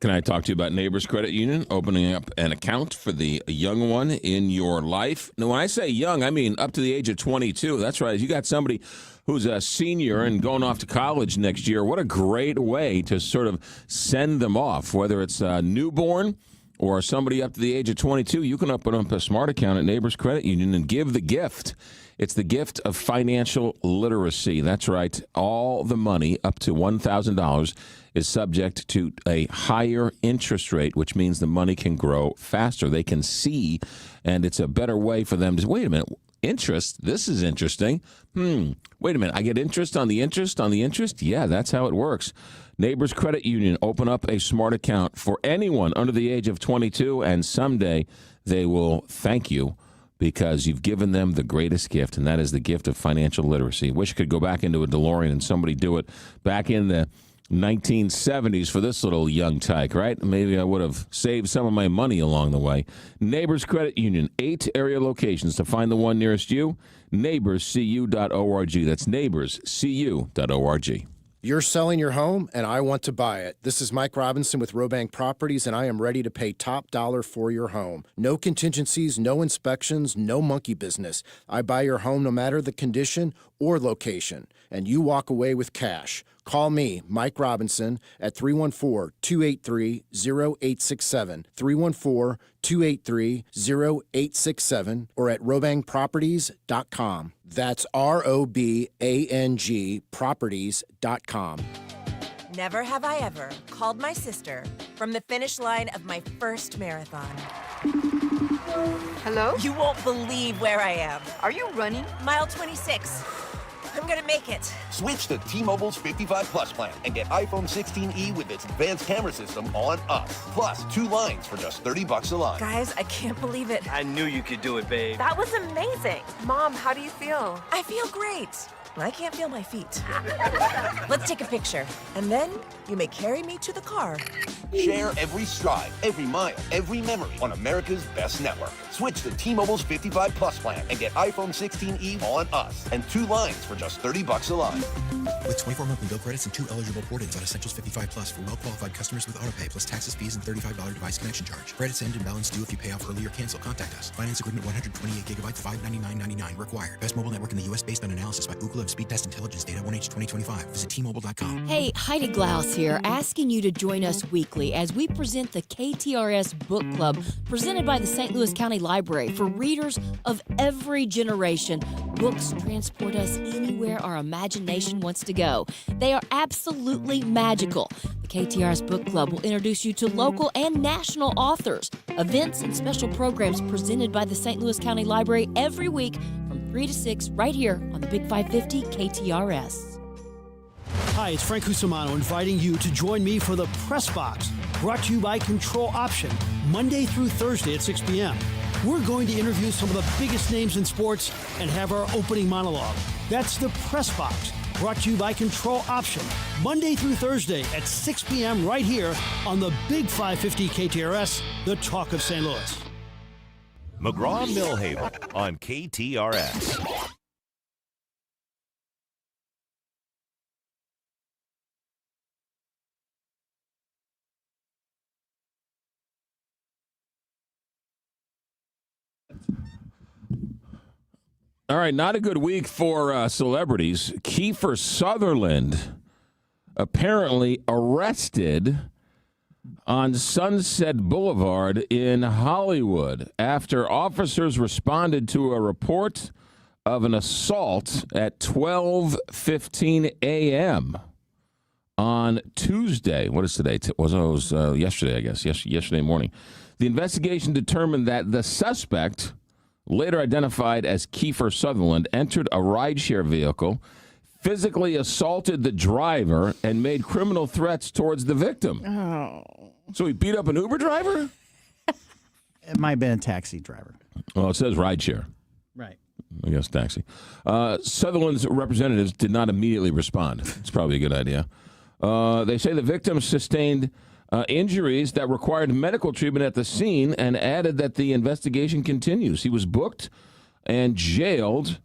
Can I talk to you about Neighbors Credit Union opening up an account for the young one in your life? Now, when I say young, I mean up to the age of 22. That's right. You got somebody who's a senior and going off to college next year. What a great way to sort of send them off, whether it's a newborn or somebody up to the age of 22. You can open up a smart account at Neighbors Credit Union and give the gift. It's the gift of financial literacy. That's right. All the money up to $1,000 is subject to a higher interest rate, which means the money can grow faster. They can see, and it's a better way for them to, wait a minute, interest? This is interesting. Wait a minute, I get interest on the interest on the interest? Yeah, that's how it works. Neighbors Credit Union, open up a smart account for anyone under the age of 22, and someday they will thank you because you've given them the greatest gift, and that is the gift of financial literacy. Wish I could go back into a DeLorean and somebody do it back in the 1970s for this little young tyke, right? Maybe I would have saved some of my money along the way. Neighbors Credit Union, 8 area locations. To find the one nearest you, neighborscu.org. That's neighborscu.org. You're selling your home, and I want to buy it. This is Mike Robinson with Robank Properties, and I am ready to pay top dollar for your home. No contingencies, no inspections, no monkey business. I buy your home no matter the condition or location, and you walk away with cash. Call me, Mike Robinson, at 314-283-0867, 314-283-0867, or at robankproperties.com. That's ROBANG properties.com. Never have I ever called my sister from the finish line of my first marathon. Hello? You won't believe where I am. Are you running? Mile 26. I'm gonna make it. Switch to T-Mobile's 55 Plus plan and get iPhone 16e with its advanced camera system on us. Plus, 2 lines for just $30 a line. Guys, I can't believe it. I knew you could do it, babe. That was amazing. Mom, how do you feel? I feel great. I can't feel my feet. Let's take a picture, and then you may carry me to the car. Share every stride, every mile, every memory on America's best network. Switch to T-Mobile's 55 Plus plan and get iPhone 16e on us and 2 lines for just $30 a line. With 24 monthly bill credits and 2 eligible port-ins on Essentials 55 Plus for well-qualified customers with autopay plus taxes, fees, and $35 device connection charge. Credits end and balance due if you pay off early or cancel. Contact us. Finance agreement 128 gigabytes, $599.99 required. Best mobile network in the U.S. based on analysis by Ookla of Speed Test Intelligence data 1H 2025. Visit T-Mobile.com. Hey, Heidi Glaus here, asking you to join us weekly as we present the KTRS Book Club, presented by the St. Louis County Library for readers of every generation. Books transport us anywhere our imagination wants to go. They are absolutely magical. The KTRS Book Club will introduce you to local and national authors, events, and special programs presented by the St. Louis County Library every week from 3 to 6 right here on the Big 550 KTRS. Hi, it's Frank Cusimano inviting you to join me for the Press Box, brought to you by Control Option, Monday through Thursday at 6 p.m. We're going to interview some of the biggest names in sports and have our opening monologue. That's the Press Box, brought to you by Control Option, Monday through Thursday at 6 p.m. right here on the Big 550 KTRS, the talk of St. Louis. McGraw Millhaven on KTRS. All right, not a good week for celebrities. Kiefer Sutherland apparently arrested on Sunset Boulevard in Hollywood after officers responded to a report of an assault at 12:15 a.m. on Tuesday. What is today? It was yesterday, I guess. Yesterday morning. The investigation determined that the suspect, later identified as Kiefer Sutherland, entered a rideshare vehicle, physically assaulted the driver, and made criminal threats towards the victim. Oh. So he beat up an Uber driver? It might have been a taxi driver. Well, it says rideshare. Right. I guess taxi. Sutherland's representatives did not immediately respond. It's probably a good idea. They say the victim sustained injuries that required medical treatment at the scene, and added that the investigation continues. He was booked and jailed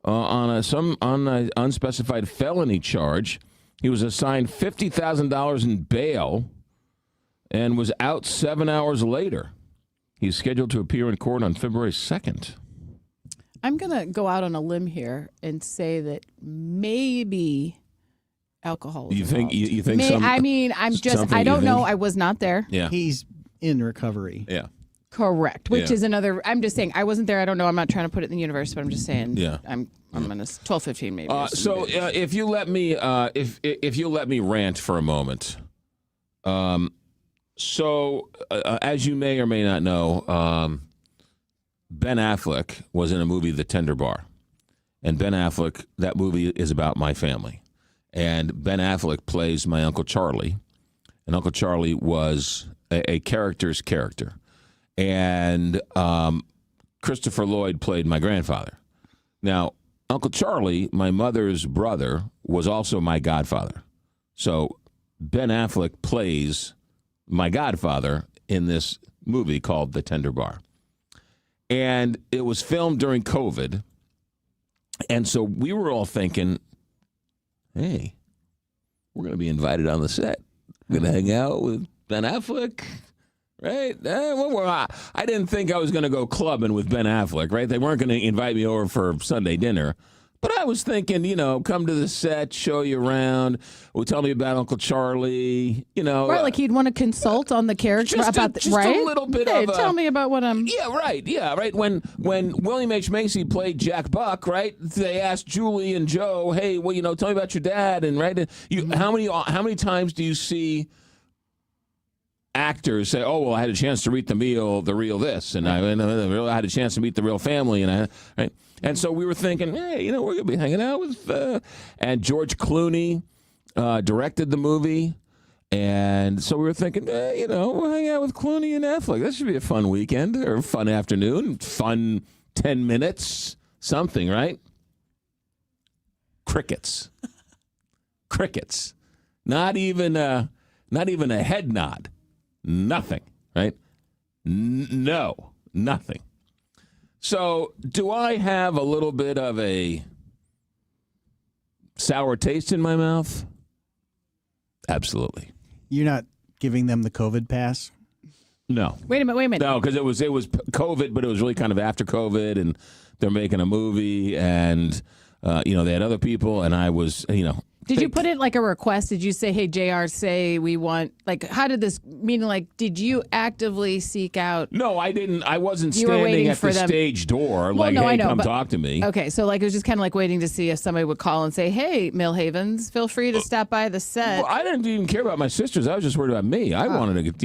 on an unspecified felony charge. He was assigned $50,000 in bail and was out 7 hours later. He's scheduled to appear in court on February 2nd. I'm going to go out on a limb here and say that maybe alcohol. You think? You think? I don't know. I was not there. Yeah, he's in recovery. Yeah, correct. Which Yeah. is another. I'm just saying. I wasn't there. I don't know. I'm not trying to put it in the universe, but I'm just saying. Yeah. I'm gonna 12:15 maybe. If you let me, if you let me rant for a moment. As you may or may not know, Ben Affleck was in a movie, The Tender Bar, and Ben Affleck. That movie is about my family. And Ben Affleck plays my Uncle Charlie. And Uncle Charlie was a character's character. and Christopher Lloyd played my grandfather. Now, Uncle Charlie, my mother's brother, was also my godfather. So Ben Affleck plays my godfather in this movie called The Tender Bar. And it was filmed during COVID. And so we were all thinking, hey, we're going to be invited on the set. We're going to hang out with Ben Affleck, right? I didn't think I was going to go clubbing with Ben Affleck, right? They weren't going to invite me over for Sunday dinner. But I was thinking, come to the set, show you around, tell me about Uncle Charlie, Right, like he'd want to consult on the character just about just right? a little bit hey, of tell me about what I'm... Yeah, right. When William H. Macy played Jack Buck, right, they asked Julie and Joe, hey, well, tell me about your dad, and right, how many times do you see actors say, oh, well, I had a chance to meet the real this, and I had a chance to meet the real family, and right? And so we were thinking, hey, we're going to be hanging out with, and George Clooney directed the movie. And so we were thinking, we'll hang out with Clooney and Affleck. That should be a fun weekend or a fun afternoon, fun 10 minutes, something, right? Crickets. Crickets. Not even a head nod. Nothing, right? No, nothing. So, do I have a little bit of a sour taste in my mouth? Absolutely. You're not giving them the COVID pass? No. Wait a minute. No, because it was COVID, but it was really kind of after COVID, and they're making a movie, and they had other people, and I was, Did you put it like a request? Did you say, hey, JR, say we want, how did this, meaning did you actively seek out? No, I didn't. I wasn't You were standing waiting at for the them. stage door, Well, no, I hey, know, come but- talk to me. Okay, so it was just kind of like waiting to see if somebody would call and say, hey, Millhavens, feel free to stop by the set. Well, I didn't even care about my sisters. I was just worried about me. I wanted to get,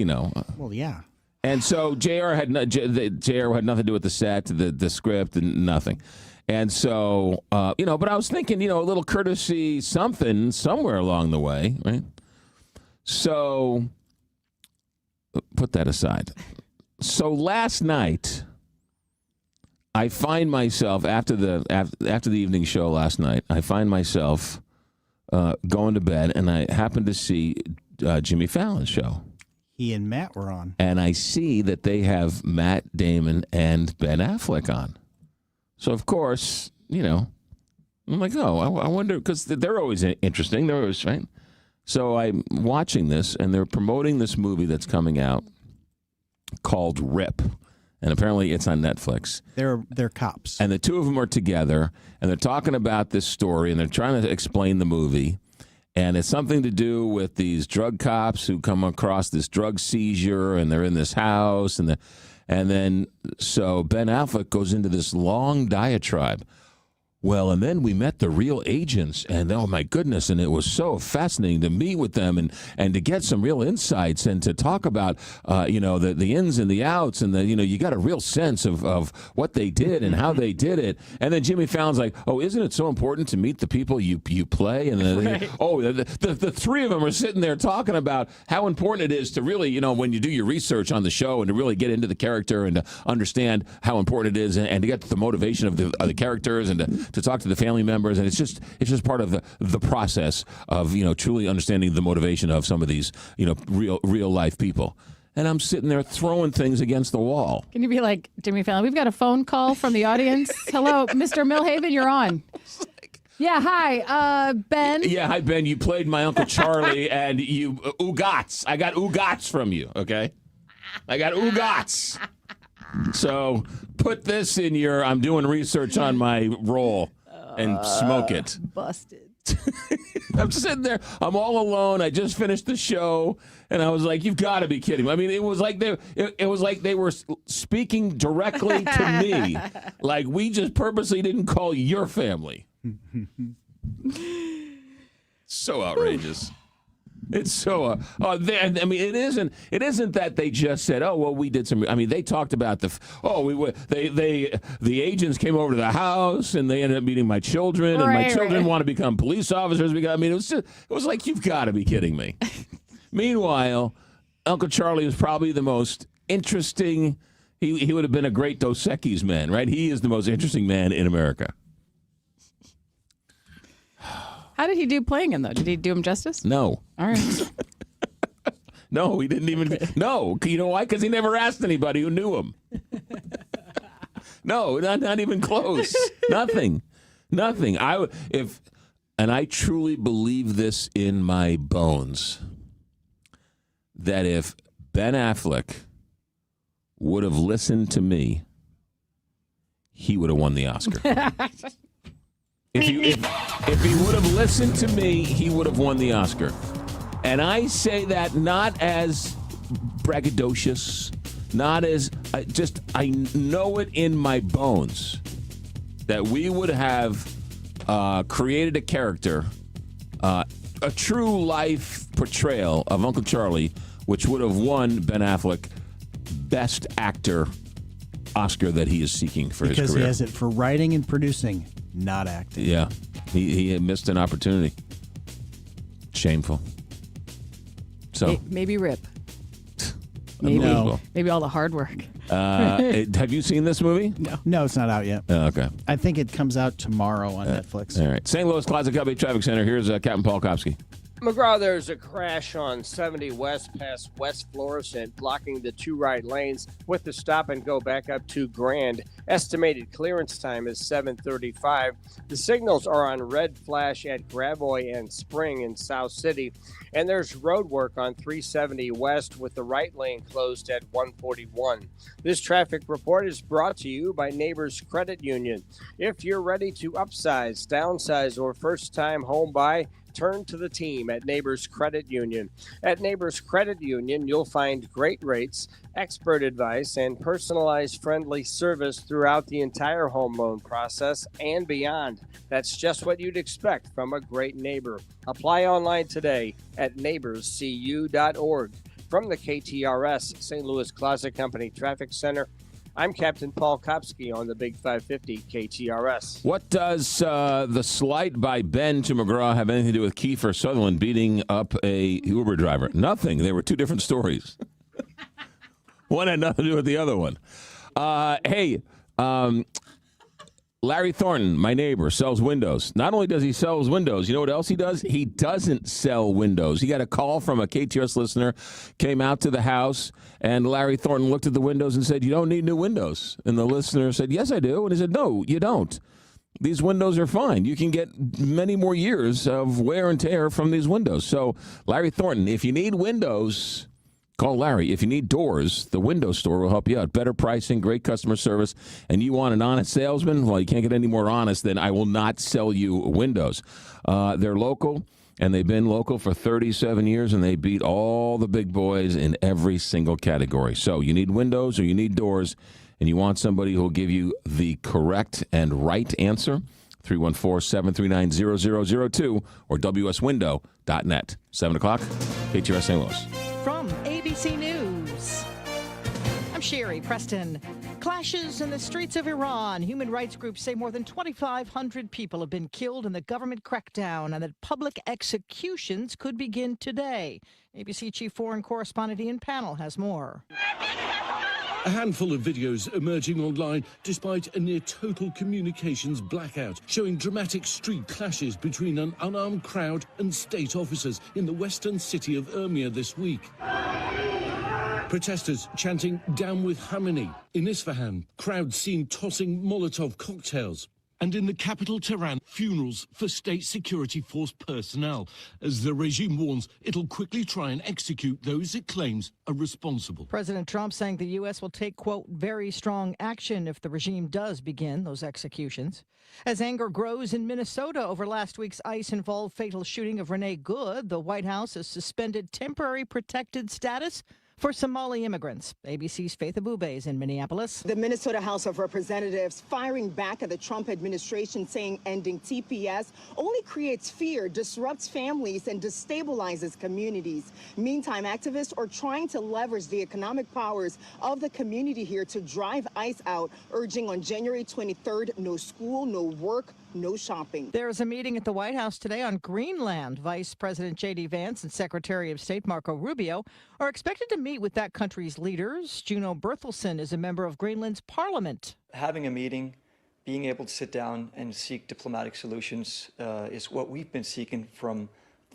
Well, yeah. And so JR had nothing to do with the set, the script, and nothing. And so, but I was thinking, a little courtesy something somewhere along the way, right? So, put that aside. So last night, I find myself, after the evening show last night, I find myself going to bed, and I happen to see Jimmy Fallon's show. He and Matt were on. And I see that they have Matt Damon and Ben Affleck on. So, of course, I'm like, oh, I wonder, because they're always interesting. They're always, right? So I'm watching this, and they're promoting this movie that's coming out called Rip. And apparently it's on Netflix. They're cops. And the two of them are together, and they're talking about this story, and they're trying to explain the movie. And it's something to do with these drug cops who come across this drug seizure, and they're in this house, and then so Ben Affleck goes into this long diatribe. Well, and then we met the real agents, and oh my goodness, and it was so fascinating to meet with them and to get some real insights and to talk about the ins and the outs, and you got a real sense of what they did and how they did it. And then Jimmy Fallon's like, oh, isn't it so important to meet the people you play? And the three of them are sitting there talking about how important it is to really, when you do your research on the show and to really get into the character and to understand how important it is and to get the motivation of the characters and to talk to the family members, and it's just part of the process of truly understanding the motivation of some of these real life people. And I'm sitting there throwing things against the wall. Can you be like, Jimmy Fallon, we've got a phone call from the audience. Hello, Mr. Millhaven, you're on. Yeah, hi, Ben. Yeah, hi, Ben. You played my Uncle Charlie, and you oogats. I got oogats from you, okay? I got oogats. So put this in your, I'm doing research on my roll and smoke it. Busted. I'm sitting there. I'm all alone. I just finished the show, and I was like, "You've got to be kidding me!" I mean, it was like they were speaking directly to me, like we just purposely didn't call your family. So outrageous. It's so. I mean, it isn't that they just said, "Oh, well, we did some." I mean, they talked about the agents came over to the house and they ended up meeting my children, and my children want to become police officers. I mean, it was like, you've got to be kidding me. Meanwhile, Uncle Charlie was probably the most interesting He would have been a great Dos Equis man, right? He is the most interesting man in America. How did he do playing him, though? Did he do him justice? No. All right. No, he didn't even. No, you know why? Because he never asked anybody who knew him. No, not even close. Nothing. And I truly believe this in my bones, that if Ben Affleck would have listened to me, he would have won the Oscar. If he would have listened to me, he would have won the Oscar. And I say that not as braggadocious, not as I know it in my bones that we would have created a character, a true life portrayal of Uncle Charlie, which would have won Ben Affleck Best Actor Oscar that he is seeking for his career. Because he has it for writing and producing, not acting. Yeah, he had missed an opportunity. Shameful. So maybe Rip. Unbelievable. Maybe all the hard work. Have you seen this movie? No, it's not out yet. Okay. I think it comes out tomorrow on Netflix. All right. St. Louis Closet Company Traffic Center. Here's Captain Paul Kopsky. McGraw, there's a crash on 70 West past West Florissant, blocking the two right lanes with the stop and go back up to Grand. Estimated clearance time is 7:35. The signals are on red flash at Gravois and Spring in South City. And there's road work on 370 West with the right lane closed at 141. This traffic report is brought to you by Neighbors Credit Union. If you're ready to upsize, downsize, or first-time home buy, turn to the team at Neighbors Credit Union. At Neighbors Credit Union, you'll find great rates, expert advice, and personalized friendly service throughout the entire home loan process and beyond. That's just what you'd expect from a great neighbor. Apply online today at neighborscu.org. From the KTRS St. Louis Closet Company Traffic Center, I'm Captain Paul Kopsky on the Big 550 KTRS. What does the slight by Ben to McGraw have anything to do with Kiefer Sutherland beating up a Uber driver? Nothing. They were two different stories. One had nothing to do with the other one. Larry Thornton, my neighbor, sells windows. Not only does he sell his windows, you know what else he does? He doesn't sell windows. He got a call from a KTRS listener, came out to the house, and Larry Thornton looked at the windows and said, "You don't need new windows." And the listener said, "Yes, I do." And he said, "No, you don't. These windows are fine. You can get many more years of wear and tear from these windows." So, Larry Thornton, if you need windows, call Larry. If you need doors, the window store will help you out. Better pricing, great customer service, and you want an honest salesman? Well, you can't get any more honest than I will not sell you windows. They're local, and they've been local for 37 years, and they beat all the big boys in every single category. So you need windows or you need doors, and you want somebody who will give you the correct and right answer, 314-739-0002 or WSWindow.net. 7 o'clock, KTRS St. Louis. From ABC News, I'm Sherry Preston. Clashes in the streets of Iran. Human rights groups say more than 2,500 people have been killed in the government crackdown and that public executions could begin today. ABC Chief Foreign Correspondent Ian Pannell has more. A handful of videos emerging online despite a near-total communications blackout, showing dramatic street clashes between an unarmed crowd and state officers in the western city of Urmia this week. Protesters chanting, "Down with Khamenei." In Isfahan, crowds seen tossing Molotov cocktails. And in the capital, Tehran, funerals for state security force personnel, as the regime warns it'll quickly try and execute those it claims are responsible. President Trump saying the U.S. will take, quote, very strong action if the regime does begin those executions. As anger grows in Minnesota over last week's ICE-involved fatal shooting of Renee Good, the White House has suspended temporary protected status for Somali immigrants. ABC's Faith Abube is in Minneapolis. The Minnesota House of Representatives firing back at the Trump administration, saying ending TPS only creates fear, disrupts families, and destabilizes communities. Meantime, activists are trying to leverage the economic powers of the community here to drive ICE out, urging on January 23rd, no school, no work, no shopping. There is a meeting at the White House today on Greenland. Vice President J.D. Vance and Secretary of State Marco Rubio are expected to meet meet with that country's leaders. Juno Berthelsen is a member of Greenland's parliament. Having a meeting, being able to sit down and seek diplomatic solutions is what we've been seeking from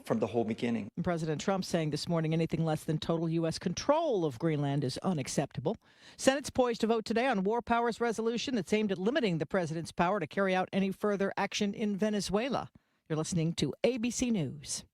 the whole beginning. President Trump saying this morning anything less than total U.S. control of Greenland is unacceptable. Senate's poised to vote today on war powers resolution that's aimed at limiting the president's power to carry out any further action in Venezuela. You're listening to ABC News.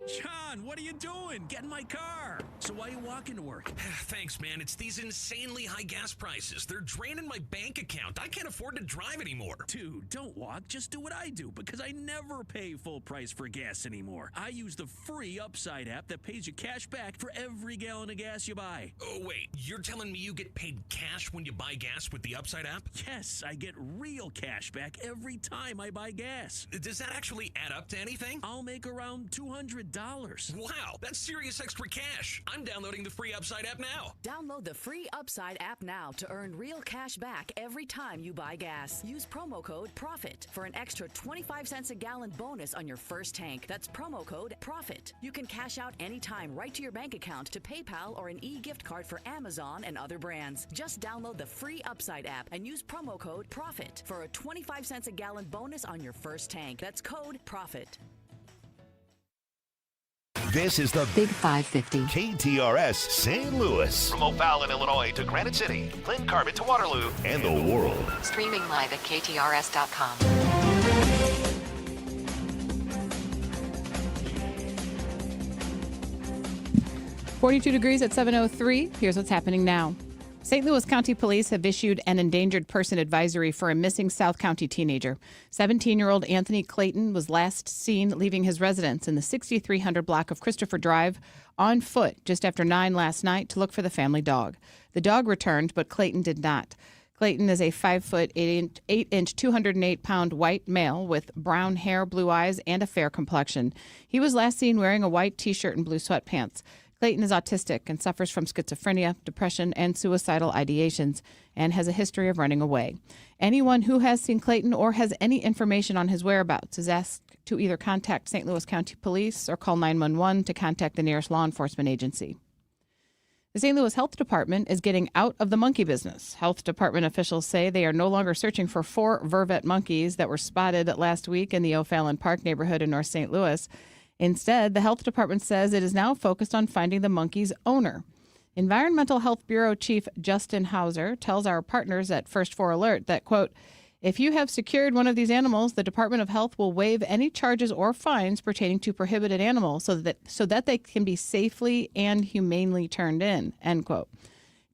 John, what are you doing? Get in my car. So why are you walking to work? Thanks, man. It's these insanely high gas prices. They're draining my bank account. I can't afford to drive anymore. Dude, don't walk. Just do what I do, because I never pay full price for gas anymore. I use the free Upside app that pays you cash back for every gallon of gas you buy. Oh, wait. You're telling me you get paid cash when you buy gas with the Upside app? Yes, I get real cash back every time I buy gas. Does that actually add up to anything? I'll make around $200. Wow, that's serious extra cash. I'm downloading the free Upside app now. Download the free Upside app now to earn real cash back every time you buy gas. Use promo code PROFIT for an extra 25 cents a gallon bonus on your first tank. That's promo code PROFIT. You can cash out anytime right to your bank account, to PayPal, or an e-gift card for Amazon and other brands. Just download the free Upside app and use promo code PROFIT for a 25 cents a gallon bonus on your first tank. That's code PROFIT. This is the Big 550. KTRS St. Louis. From O'Fallon, Illinois to Granite City, Glen Carbon to Waterloo, and the world. Streaming live at KTRS.com. 42 degrees at 7:03. Here's what's happening now. St. Louis County Police have issued an endangered person advisory for a missing South County teenager. 17-year-old Anthony Clayton was last seen leaving his residence in the 6300 block of Christopher Drive on foot just after 9 last night to look for the family dog. The dog returned, but Clayton did not. Clayton is a 5'8", 208-pound white male with brown hair, blue eyes, and a fair complexion. He was last seen wearing a white T-shirt and blue sweatpants. Clayton is autistic and suffers from schizophrenia, depression, and suicidal ideations, and has a history of running away. Anyone who has seen Clayton or has any information on his whereabouts is asked to either contact St. Louis County Police or call 911 to contact the nearest law enforcement agency. The St. Louis Health Department is getting out of the monkey business. Health Department officials say they are no longer searching for 4 vervet monkeys that were spotted last week in the O'Fallon Park neighborhood in North St. Louis. Instead, the health department says it is now focused on finding the monkey's owner. Environmental Health Bureau Chief Justin Hauser tells our partners at First 4 Alert that, quote, if you have secured one of these animals, the Department of Health will waive any charges or fines pertaining to prohibited animals so that they can be safely and humanely turned in, end quote.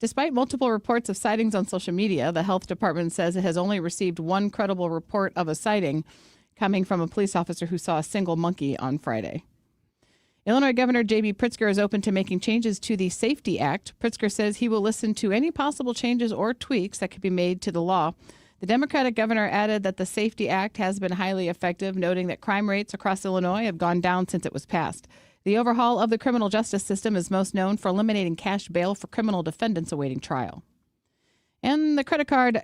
Despite multiple reports of sightings on social media, the health department says it has only received one credible report of a sighting, coming from a police officer who saw a single monkey on Friday. Illinois Governor J.B. Pritzker is open to making changes to the Safety Act. Pritzker says he will listen to any possible changes or tweaks that could be made to the law. The Democratic governor added that the Safety Act has been highly effective, noting that crime rates across Illinois have gone down since it was passed. The overhaul of the criminal justice system is most known for eliminating cash bail for criminal defendants awaiting trial. And the Credit Card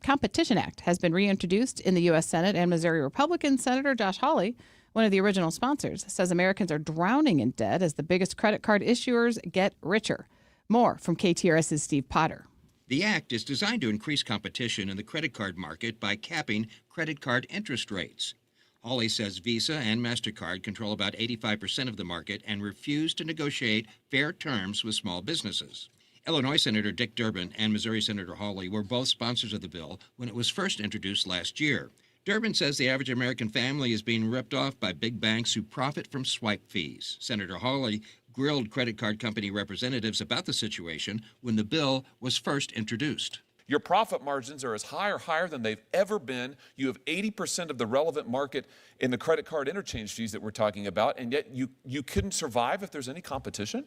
Competition Act has been reintroduced in the U.S. Senate, and Missouri Republican Senator Josh Hawley, one of the original sponsors, says Americans are drowning in debt as the biggest credit card issuers get richer. More from KTRS's Steve Potter. The act is designed to increase competition in the credit card market by capping credit card interest rates. Hawley says Visa and MasterCard control about 85% of the market and refuse to negotiate fair terms with small businesses. Illinois Senator Dick Durbin and Missouri Senator Hawley were both sponsors of the bill when it was first introduced last year. Durbin says the average American family is being ripped off by big banks who profit from swipe fees. Senator Hawley grilled credit card company representatives about the situation when the bill was first introduced. Your profit margins are as high or higher than they've ever been. You have 80% of the relevant market in the credit card interchange fees that we're talking about, and yet you couldn't survive if there's any competition?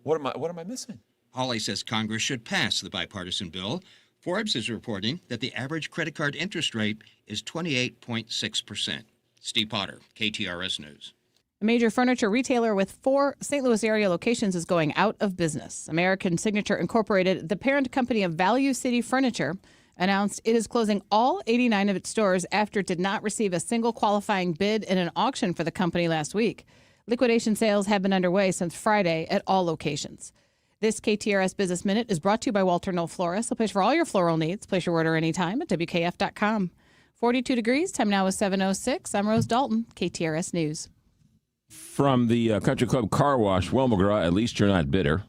What am I missing? Hawley says Congress should pass the bipartisan bill. Forbes is reporting that the average credit card interest rate is 28.6%. Steve Potter, KTRS News. A major furniture retailer with 4 St. Louis area locations is going out of business. American Signature Incorporated, the parent company of Value City Furniture, announced it is closing all 89 of its stores after it did not receive a single qualifying bid in an auction for the company last week. Liquidation sales have been underway since Friday at all locations. This KTRS Business Minute is brought to you by Walter Knoll Florist, a place for all your floral needs. Place your order anytime at WKF.com. 42 degrees. Time now is 7:06. I'm Rose Dalton, KTRS News. From the Country Club Car Wash, well, McGraw, at least you're not bitter.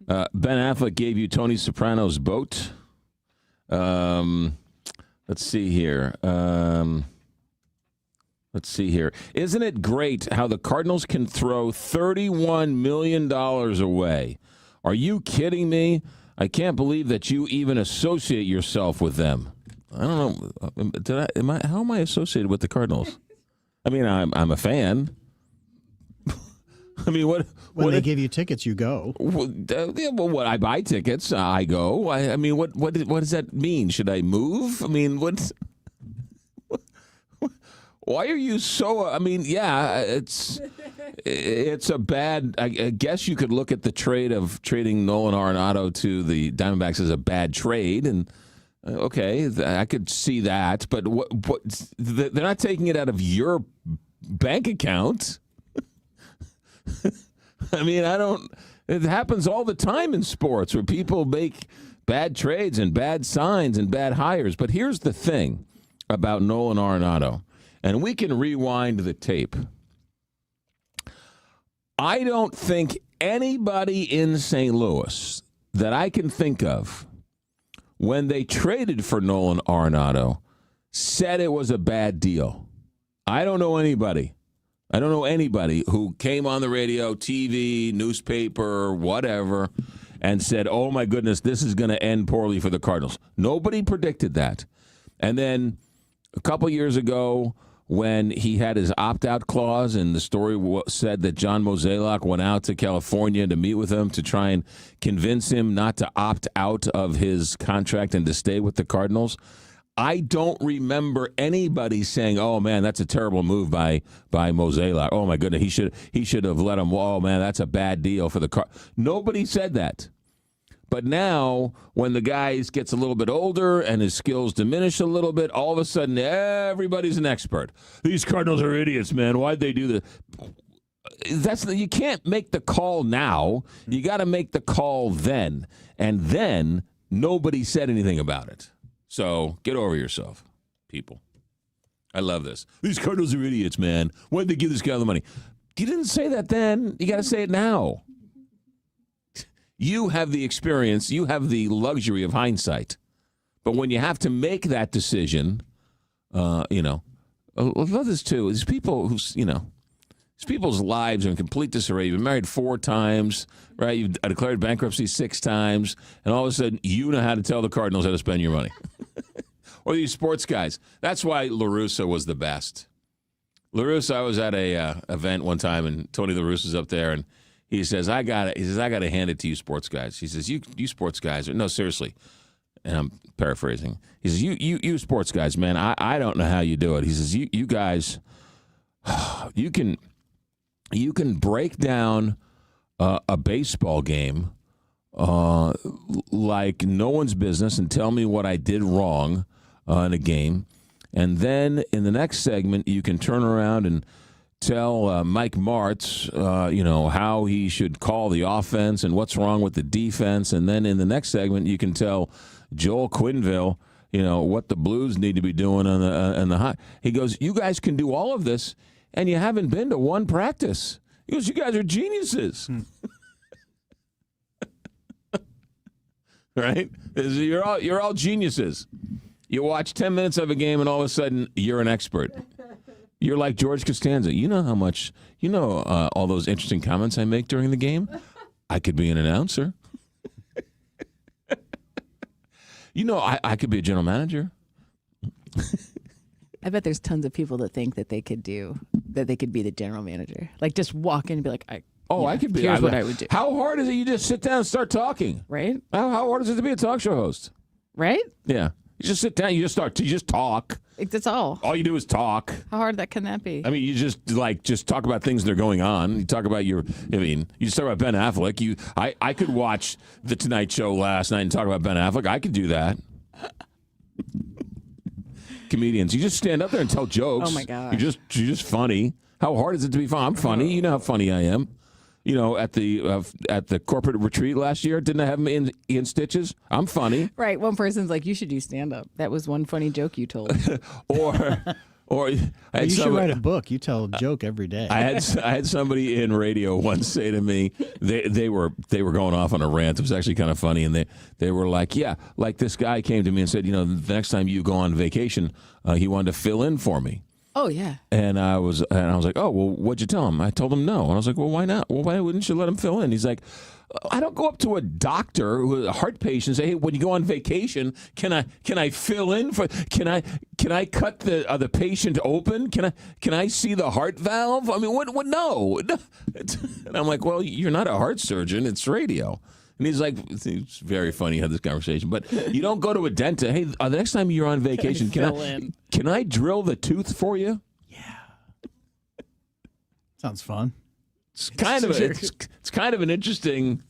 Ben Affleck gave you Tony Soprano's boat. Let's see here. Isn't it great how the Cardinals can throw $31 million away? Are you kidding me? I can't believe that you even associate yourself with them. I don't know. How am I associated with the Cardinals? I mean, I'm a fan. I mean, when they give you tickets, you go. Well, I buy tickets, I go. I mean, what does that mean? Should I move? I mean, why are you so? I mean, yeah, it's a bad. I guess you could look at the trade of trading Nolan Arenado to the Diamondbacks as a bad trade, and okay, I could see that. But they're not taking it out of your bank account. I mean, it happens all the time in sports where people make bad trades and bad signs and bad hires. But here's the thing about Nolan Arenado, and we can rewind the tape. I don't think anybody in St. Louis that I can think of when they traded for Nolan Arenado said it was a bad deal. I don't know anybody who came on the radio, TV, newspaper, whatever, and said, oh, my goodness, this is going to end poorly for the Cardinals. Nobody predicted that. And then a couple years ago, when he had his opt-out clause and the story said that John Mozeliak went out to California to meet with him to try and convince him not to opt out of his contract and to stay with the Cardinals, I don't remember anybody saying, "Oh man, that's a terrible move by Mozeliak. Oh my goodness, he should have let him. Oh man, that's a bad deal for the car." Nobody said that. But now, when the guy gets a little bit older and his skills diminish a little bit, all of a sudden everybody's an expert. These Cardinals are idiots, man. Why'd they do this? You can't make the call now. You got to make the call then, and then nobody said anything about it. So get over yourself, people. I love this. These Cardinals are idiots, man. Why'd they give this guy the money? You didn't say that then. You got to say it now. You have the experience. You have the luxury of hindsight. But when you have to make that decision, I love this too. These people these people's lives are in complete disarray. You've been married 4 times, right? You've declared bankruptcy 6 times, and all of a sudden you know how to tell the Cardinals how to spend your money. Or these sports guys. That's why La Russa was the best. La Russa, I was at a event one time, and Tony La Russa's up there, and he says, I got to hand it to you sports guys. He says, you sports guys, no, seriously. And I'm paraphrasing. He says, you sports guys, man, I don't know how you do it. He says, you guys, you can break down a baseball game like no one's business and tell me what I did wrong in a game. And then in the next segment, you can turn around and tell Mike Martz, how he should call the offense and what's wrong with the defense. And then in the next segment, you can tell Joel Quenneville, what the Blues need to be doing on the high. He goes, you guys can do all of this, and you haven't been to one practice. He goes, you guys are geniuses. Right? You're all geniuses. You watch 10 minutes of a game, and all of a sudden, you're an expert. You're like George Costanza. You know how much, all those interesting comments I make during the game? I could be an announcer. I could be a general manager. I bet there's tons of people that think that they could be the general manager. Like just walk in and be like, I could be. Here's what I would do. How hard is it? You just sit down and start talking. Right? How hard is it to be a talk show host? Right? Yeah. You just sit down. You just talk. That's all. All you do is talk. How hard can that be? I mean, you just talk about things that are going on. You talk about you just talk about Ben Affleck. I could watch The Tonight Show last night and talk about Ben Affleck. I could do that. Comedians, you just stand up there and tell jokes. Oh my gosh. You're just funny. How hard is it to be funny? I'm funny. You know how funny I am. At the corporate retreat last year, didn't I have him in stitches? I'm funny. Right. One person's like, you should do stand-up. That was one funny joke you told. Or you should write a book. You tell a joke every day. I had somebody in radio once say to me, they were going off on a rant. It was actually kind of funny, and they were like, yeah, like this guy came to me and said, the next time you go on vacation, he wanted to fill in for me. Oh, yeah. And I was like, oh, well, what'd you tell him? I told him no. And I was like, well, why not? Well, why wouldn't you let him fill in? He's like, I don't go up to a doctor, a heart patient, and say, hey, when you go on vacation, can I fill in for? Can I cut the patient open? Can I see the heart valve? I mean, what? No. And I'm like, well, you're not a heart surgeon. It's radio. And he's like, it's very funny. Had this conversation, but you don't go to a dentist. Hey, the next time you're on vacation, can I drill the tooth for you? Yeah, sounds fun. It's kind of an interesting.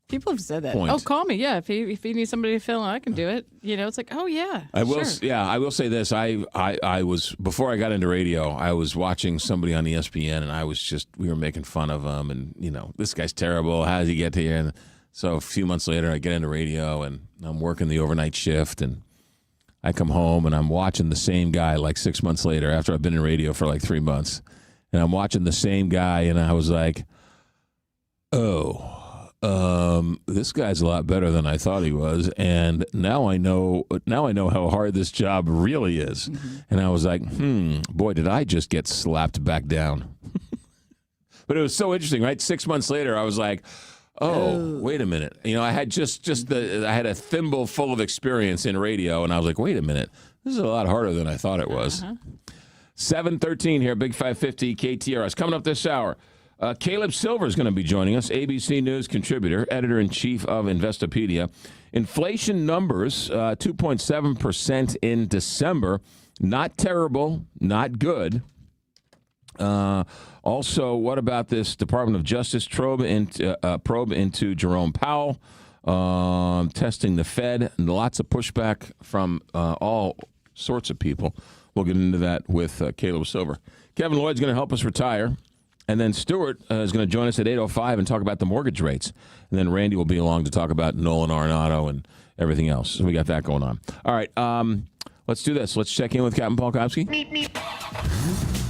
People have said that. Point. Oh, call me. Yeah, if you need somebody to fill in, I can do it. It's like, oh yeah. I will. Sure. Yeah, I will say this. I was, before I got into radio, I was watching somebody on ESPN, and we were making fun of him, and this guy's terrible. How did he get here? And so a few months later, I get into radio, and I'm working the overnight shift, and I come home, and I'm watching the same guy like 6 months later after I've been in radio for like 3 months, and I'm watching the same guy, and I was like, oh. This guy's a lot better than I thought he was, and now I know how hard this job really is. Mm-hmm. And I was like, boy, did I just get slapped back down. But it was so interesting, right? 6 months later, I was like, oh, wait a minute. I had I had a thimble full of experience in radio, and I was like, wait a minute, this is a lot harder than I thought it was. 7:13 here, Big 550 KTRS. Coming up this hour. Caleb Silver is going to be joining us, ABC News contributor, editor-in-chief of Investopedia. Inflation numbers, 2.7% in December. Not terrible, not good. Also, what about this Department of Justice probe into Jerome Powell, testing the Fed, and lots of pushback from all sorts of people. We'll get into that with Caleb Silver. Kevin Lloyd's going to help us retire. And then Stuart is going to join us at 8:05 and talk about the mortgage rates. And then Randy will be along to talk about Nolan Arenado and everything else. So we got that going on. All right, let's do this. Let's check in with Captain Paul Kopsky,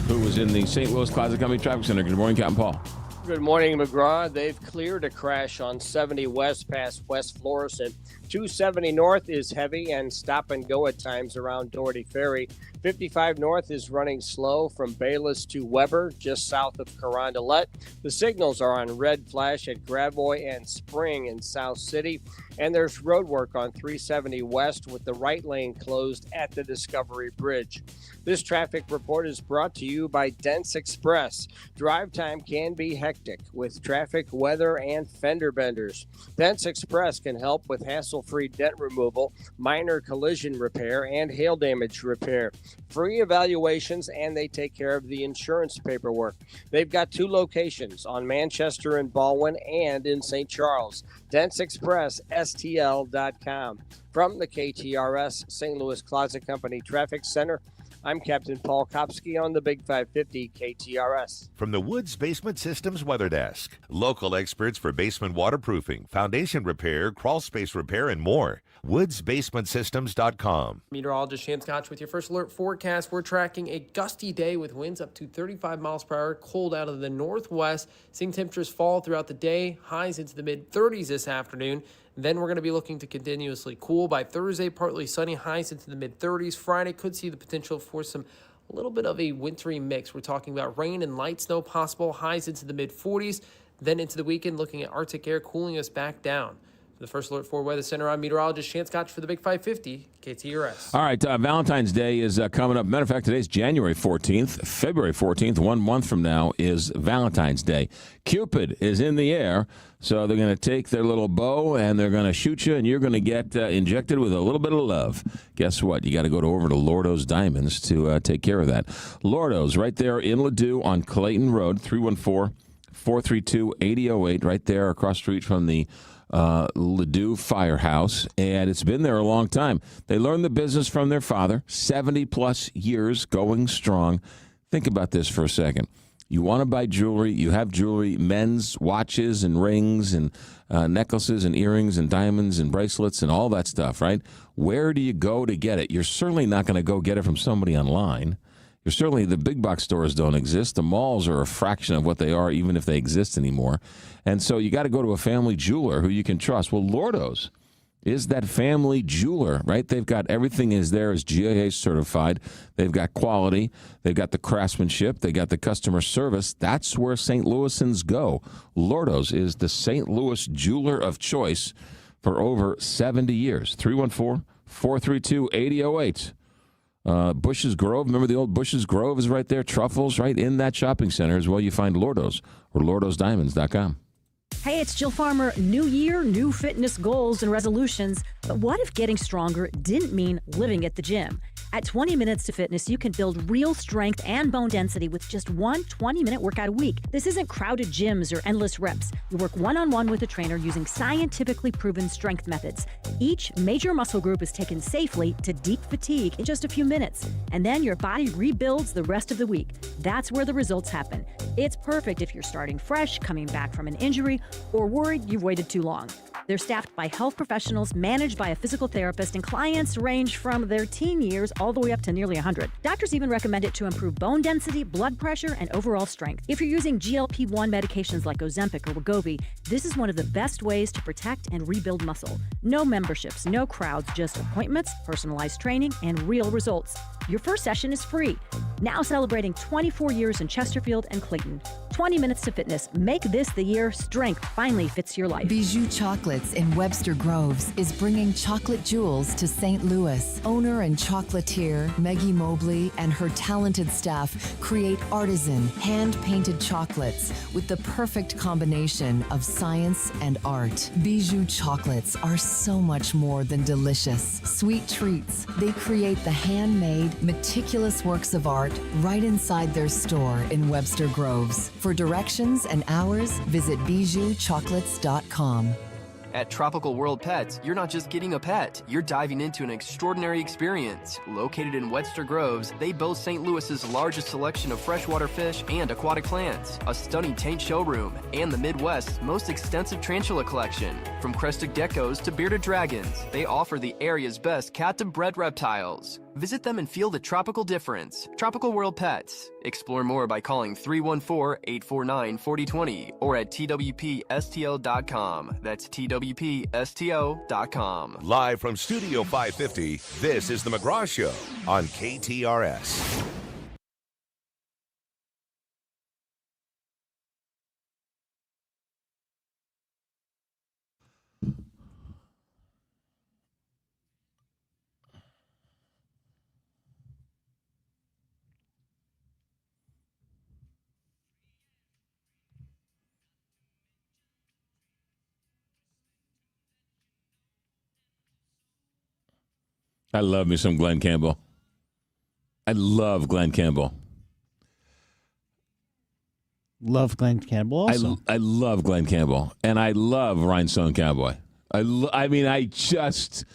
who was in the St. Louis Closet Company Traffic Center. Good morning, Captain Paul. Good morning, McGraw. They've cleared a crash on 70 West past West Florissant. 270 North is heavy and stop and go at times around Doherty Ferry. 55 North is running slow from Bayless to Weber, just south of Carondelet. The signals are on red flash at Gravois and Spring in South City. And there's road work on 370 West with the right lane closed at the Discovery Bridge. This traffic report is brought to you by Dents Express. Drive time can be hectic with traffic, weather, and fender benders. Dents Express can help with hassle-free dent removal, minor collision repair, and hail damage repair. Free evaluations, and they take care of the insurance paperwork. They've got 2 locations on Manchester and Baldwin and in St. Charles. Dents Express, STL.com. From the KTRS St. Louis Closet Company Traffic Center, I'm Captain Paul Kopsky on the Big 550 KTRS. From the Woods Basement Systems Weather Desk, local experts for basement waterproofing, foundation repair, crawl space repair, and more. WoodsBasementSystems.com. Meteorologist Shan Scotch with your first alert forecast. We're tracking a gusty day with winds up to 35 miles per hour, cold out of the northwest. Seeing temperatures fall throughout the day, highs into the mid-30s this afternoon. Then we're going to be looking to continuously cool by Thursday, partly sunny, highs into the mid-30s. Friday could see the potential for a little bit of a wintry mix. We're talking about rain and light snow possible, highs into the mid-40s. Then into the weekend, looking at Arctic air cooling us back down. For the First Alert 4 Weather Center, I'm meteorologist Shan Scotch for the Big 550 KTRS. All right, Valentine's Day is coming up. Matter of fact, today's January 14th. February 14th, 1 month from now, is Valentine's Day. Cupid is in the air, so they're going to take their little bow and they're going to shoot you, and you're going to get injected with a little bit of love. Guess what? You got to go over to Lordo's Diamonds to take care of that. Lordo's, right there in Ladue on Clayton Road, 314-432-8008, right there across the street from the Ladue Firehouse, and it's been there a long time. They learned the business from their father, 70-plus years going strong. Think about this for a second. You want to buy jewelry, you have jewelry, men's watches and rings and necklaces and earrings and diamonds and bracelets and all that stuff, right? Where do you go to get it? You're certainly not going to go get it from somebody online. Certainly the big box stores don't exist. The malls are a fraction of what they are, even if they exist anymore. And so you got to go to a family jeweler who you can trust. Well, Lordo's is that family jeweler, right? They've got everything is GIA certified. They've got quality. They've got the craftsmanship. They got the customer service. That's where St. Louisans go. Lordo's is the St. Louis jeweler of choice for over 70 years. 314-432-8008. Bush's Grove, remember the old Bush's Grove is right there. Truffles right in that shopping center is where you find Lordo's or lordosdiamonds.com. Hey, it's Jill Farmer. New year, new fitness goals and resolutions. But what if getting stronger didn't mean living at the gym? At 20 Minutes to Fitness, you can build real strength and bone density with just one 20-minute workout a week. This isn't crowded gyms or endless reps. You work one-on-one with a trainer using scientifically proven strength methods. Each major muscle group is taken safely to deep fatigue in just a few minutes, and then your body rebuilds the rest of the week. That's where the results happen. It's perfect if you're starting fresh, coming back from an injury, or worried you've waited too long. They're staffed by health professionals, managed by a physical therapist, and clients range from their teen years all the way up to nearly 100. Doctors even recommend it to improve bone density, blood pressure, and overall strength. If you're using GLP-1 medications like Ozempic or Wegovy, this is one of the best ways to protect and rebuild muscle. No memberships, no crowds, just appointments, personalized training, and real results. Your first session is free. Now celebrating 24 years in Chesterfield and Clayton. 20 Minutes to Fitness. Make this the year strength finally fits your life. Bijou Chocolates in Webster Groves is bringing chocolate jewels to St. Louis. Owner and chocolatier Maggie Mobley and her talented staff create artisan, hand-painted chocolates with the perfect combination of science and art. Bijou Chocolates are so much more than delicious. Sweet treats. They create the handmade, meticulous works of art right inside their store in Webster Groves. For directions and hours, visit bijouchocolates.com. At Tropical World Pets, you're not just getting a pet, you're diving into an extraordinary experience. Located in Webster Groves, they boast St. Louis's largest selection of freshwater fish and aquatic plants, a stunning tank showroom, and the Midwest's most extensive tarantula collection. From crested geckos to bearded dragons, they offer the area's best captive-bred reptiles. Visit them and feel the tropical difference. Tropical World Pets. Explore more by calling 314-849-4020 or at twpstl.com. That's twpstl.com. Live from Studio 550, this is The McGraw Show on KTRS. I love me some Glenn Campbell. I love Glenn Campbell. Love Glenn Campbell also. I love Glenn Campbell. And I love Rhinestone Cowboy. I mean, I just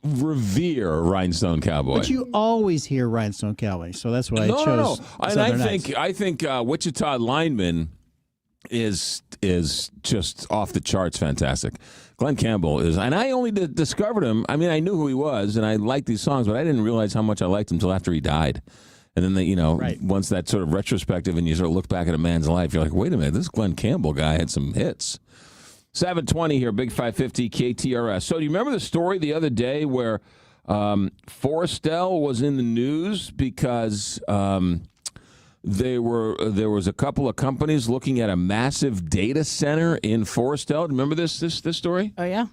revere Rhinestone Cowboy. But you always hear Rhinestone Cowboy, so that's why I chose. No. And I think Wichita Lineman is just off the charts fantastic. Glenn Campbell is, and I only discovered him. I mean, I knew who he was, and I liked these songs, but I didn't realize how much I liked him until after he died. And then, right. Once that sort of retrospective and you sort of look back at a man's life, you're like, wait a minute, this Glenn Campbell guy had some hits. 720 here, Big 550 KTRS. So do you remember the story the other day where Forestel was in the news because there was a couple of companies looking at a massive data center in Forestel. Remember this story? Oh, yeah.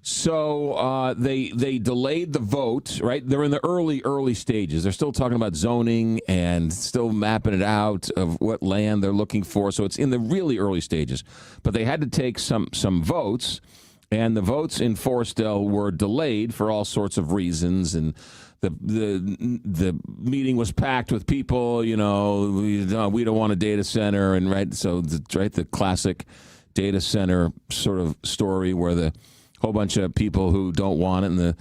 So they delayed the vote, right? They're in the early stages. They're still talking about zoning and still mapping it out of what land they're looking for. So it's in the really early stages. But they had to take some votes, and the votes in Forestel were delayed for all sorts of reasons. And the meeting was packed with people. We don't want a data center, and right. So the classic data center sort of story where the whole bunch of people who don't want it, and the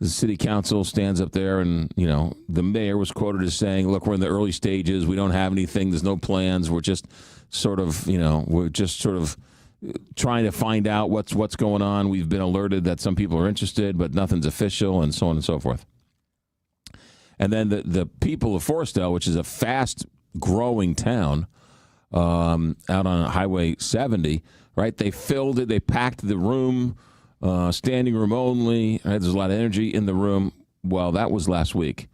city council stands up there, and the mayor was quoted as saying, "Look, we're in the early stages. We don't have anything. There's no plans. We're just sort of trying to find out what's going on. We've been alerted that some people are interested, but nothing's official," and so on and so forth. And then the people of Forestell, which is a fast-growing town out on Highway 70, right? They filled it. They packed the room, standing room only. Right? There's a lot of energy in the room. Well, that was last week.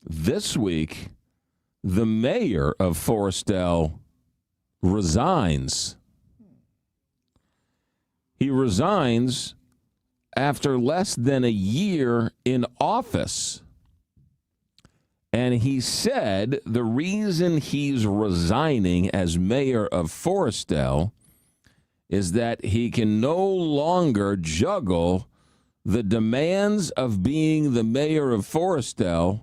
This week, the mayor of Forestell resigns. He resigns after less than a year in office. And he said the reason he's resigning as mayor of Forestell is that he can no longer juggle the demands of being the mayor of Forestell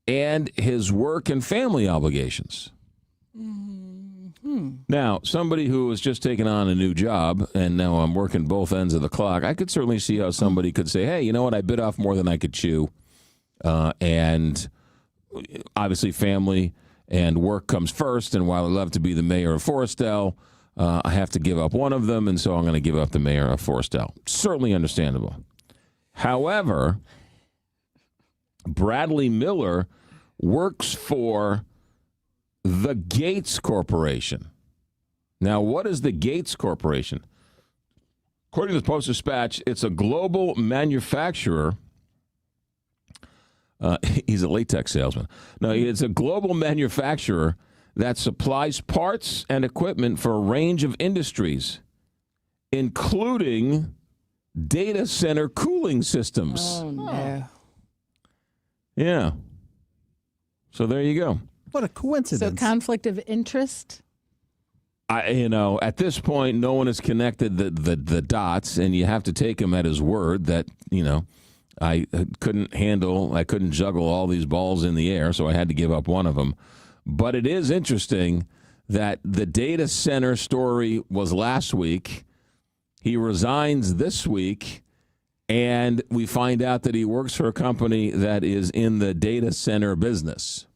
and his work and family obligations. Now, somebody who has just taken on a new job and now I'm working both ends of the clock, I could certainly see how somebody could say, hey, you know what, I bit off more than I could chew. And obviously family and work comes first, and while I love to be the mayor of Forestell, I have to give up one of them, and so I'm going to give up the mayor of Forestell. Certainly understandable. However, Bradley Miller works for the Gates Corporation. Now, what is the Gates Corporation? According to the Post-Dispatch, it's a global manufacturer. He's a latex salesman. No, it's a global manufacturer that supplies parts and equipment for a range of industries, including data center cooling systems. Oh, no. Yeah. So there you go. What a coincidence. So conflict of interest? At this point, no one has connected the dots, and you have to take him at his word that, I couldn't juggle all these balls in the air, so I had to give up one of them. But it is interesting that the data center story was last week. He resigns this week, and we find out that he works for a company that is in the data center business.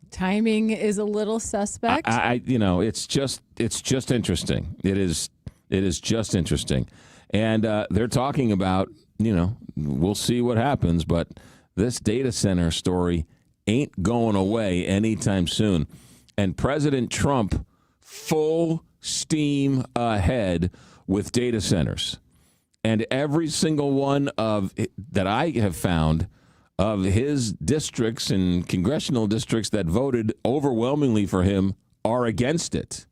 Timing is a little suspect. It's just interesting. It is just interesting. And they're talking about, we'll see what happens, but this data center story ain't going away anytime soon. And President Trump, full steam ahead with data centers. And every single one that I have found of his districts and congressional districts that voted overwhelmingly for him are against it.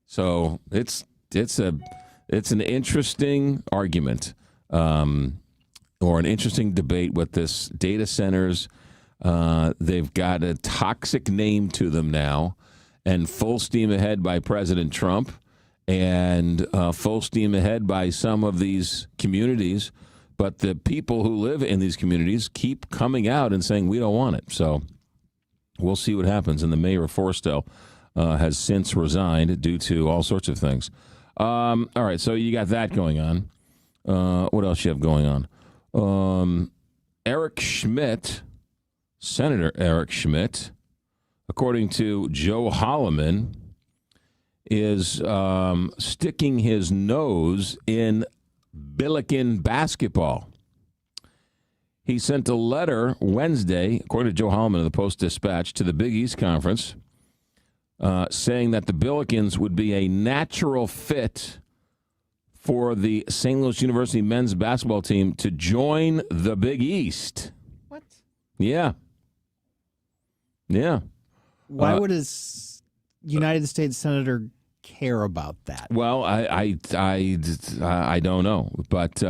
So it's an interesting argument or an interesting debate with this data centers. They've got a toxic name to them now, and full steam ahead by President Trump, and full steam ahead by some of these communities. But the people who live in these communities keep coming out and saying, we don't want it. So we'll see what happens. And the mayor of Forestell has since resigned due to all sorts of things. All right, so you got that going on. What else you have going on? Eric Schmidt, Senator Eric Schmidt, according to Joe Holloman, is sticking his nose in Billiken basketball. He sent a letter Wednesday, according to Joe Holloman of the Post-Dispatch, to the Big East Conference, saying that the Billikens would be a natural fit for the St. Louis University men's basketball team to join the Big East. What? Yeah. Yeah. Why would a United States senator care about that? Well, I don't know. But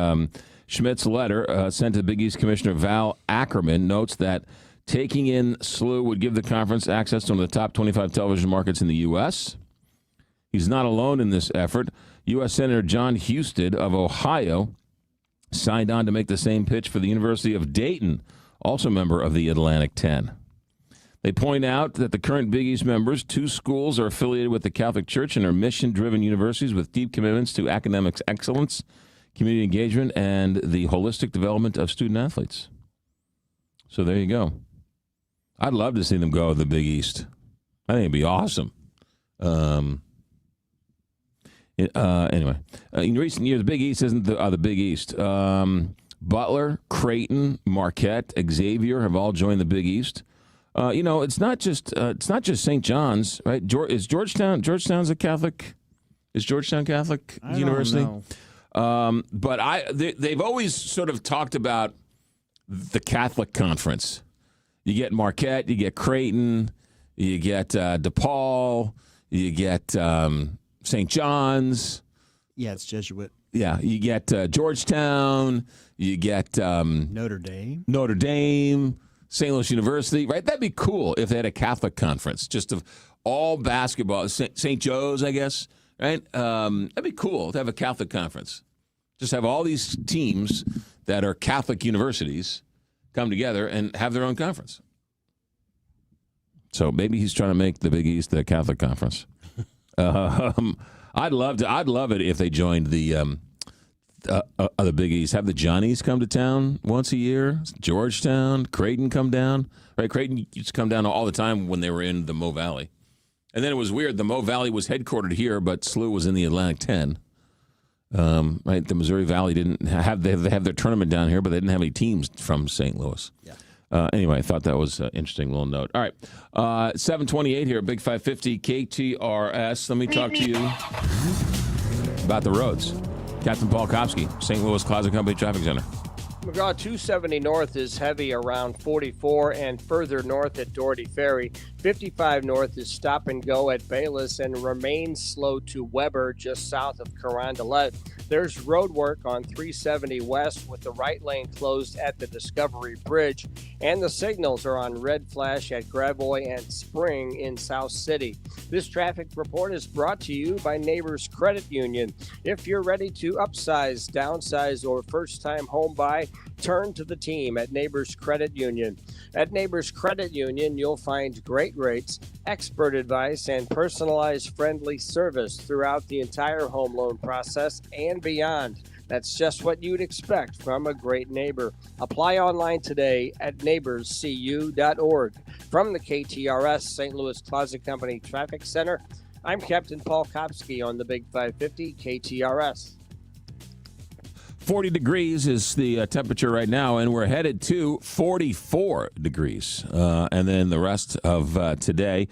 Schmidt's letter sent to Big East Commissioner Val Ackerman notes that taking in SLU would give the conference access to one of the top 25 television markets in the U.S. He's not alone in this effort. U.S. Senator John Husted of Ohio signed on to make the same pitch for the University of Dayton, also a member of the Atlantic 10. They point out that the current Big East members, 2 schools, are affiliated with the Catholic Church and are mission-driven universities with deep commitments to academic excellence, community engagement, and the holistic development of student-athletes. So there you go. I'd love to see them go to the Big East. I think it'd be awesome. Anyway, in recent years, the Big East isn't the Big East. Butler, Creighton, Marquette, Xavier have all joined the Big East. It's not just St. John's, right? Is Georgetown's a Catholic? Is Georgetown Catholic University? Don't know. But they've always sort of talked about the Catholic Conference. You get Marquette, you get Creighton, you get DePaul, you get St. John's. Yeah, it's Jesuit. Yeah, you get Georgetown, you get Notre Dame, St. Louis University, right? That'd be cool if they had a Catholic conference, just of all basketball. St. Joe's, I guess, right? That'd be cool to have a Catholic conference. Just have all these teams that are Catholic universities come together and have their own conference. So maybe he's trying to make the Big East the Catholic conference. I'd love it if they joined the Big East. Have the Johnnies come to town once a year. Georgetown, Creighton come down. Right, Creighton used to come down all the time when they were in the Mo Valley. And then it was weird. The Mo Valley was headquartered here, but SLU was in the Atlantic 10. Right, the Missouri Valley didn't have they have their tournament down here, but they didn't have any teams from St. Louis. Yeah. Anyway, I thought that was an interesting little note. All right, 7:28 here, Big 550 KTRS. Let me talk to you about the roads. Captain Paul Kopsky, St. Louis Closet Company Traffic Center. McGraw 270 north is heavy around 44 and further north at Doherty Ferry. 55 north is stop and go at Bayless and remains slow to Weber just south of Carondelet. There's road work on 370 west with the right lane closed at the Discovery Bridge, and the signals are on red flash at Gravois and Spring in South City. This traffic report is brought to you by Neighbors Credit Union. If you're ready to upsize, downsize, or first-time home buy, turn to the team at Neighbors Credit Union. At Neighbors Credit Union, you'll find great rates, expert advice, and personalized friendly service throughout the entire home loan process and beyond. That's just what you'd expect from a great neighbor. Apply online today at neighborscu.org. From the KTRS St. Louis Closet Company Traffic Center, I'm Captain Paul Kopsky on the Big 550 KTRS. 40 degrees is the temperature right now, and we're headed to 44 degrees. And then the rest of today,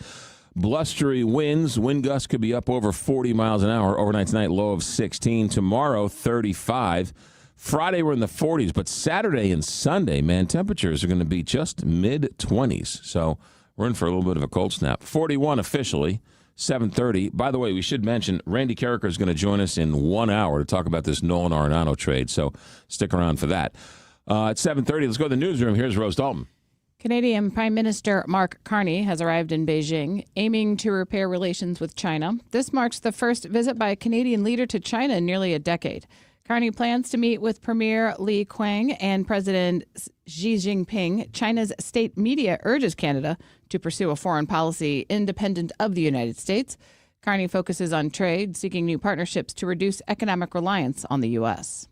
blustery winds. Wind gusts could be up over 40 miles an hour. Overnight tonight, low of 16. Tomorrow, 35. Friday, we're in the 40s. But Saturday and Sunday, man, temperatures are going to be just mid-20s. So we're in for a little bit of a cold snap. 41 officially. 7:30. By the way, we should mention Randy Carricker is going to join us in 1 hour to talk about this Nolan Arenado trade, so stick around for that. At 7:30, let's go to the newsroom. Here's Rose Dalton. Canadian Prime Minister Mark Carney has arrived in Beijing, aiming to repair relations with China. This marks the first visit by a Canadian leader to China in nearly a decade. Carney plans to meet with Premier Li Qiang and President Xi Jinping. China's state media urges Canada to pursue a foreign policy independent of the United States. Carney focuses on trade, seeking new partnerships to reduce economic reliance on the U.S.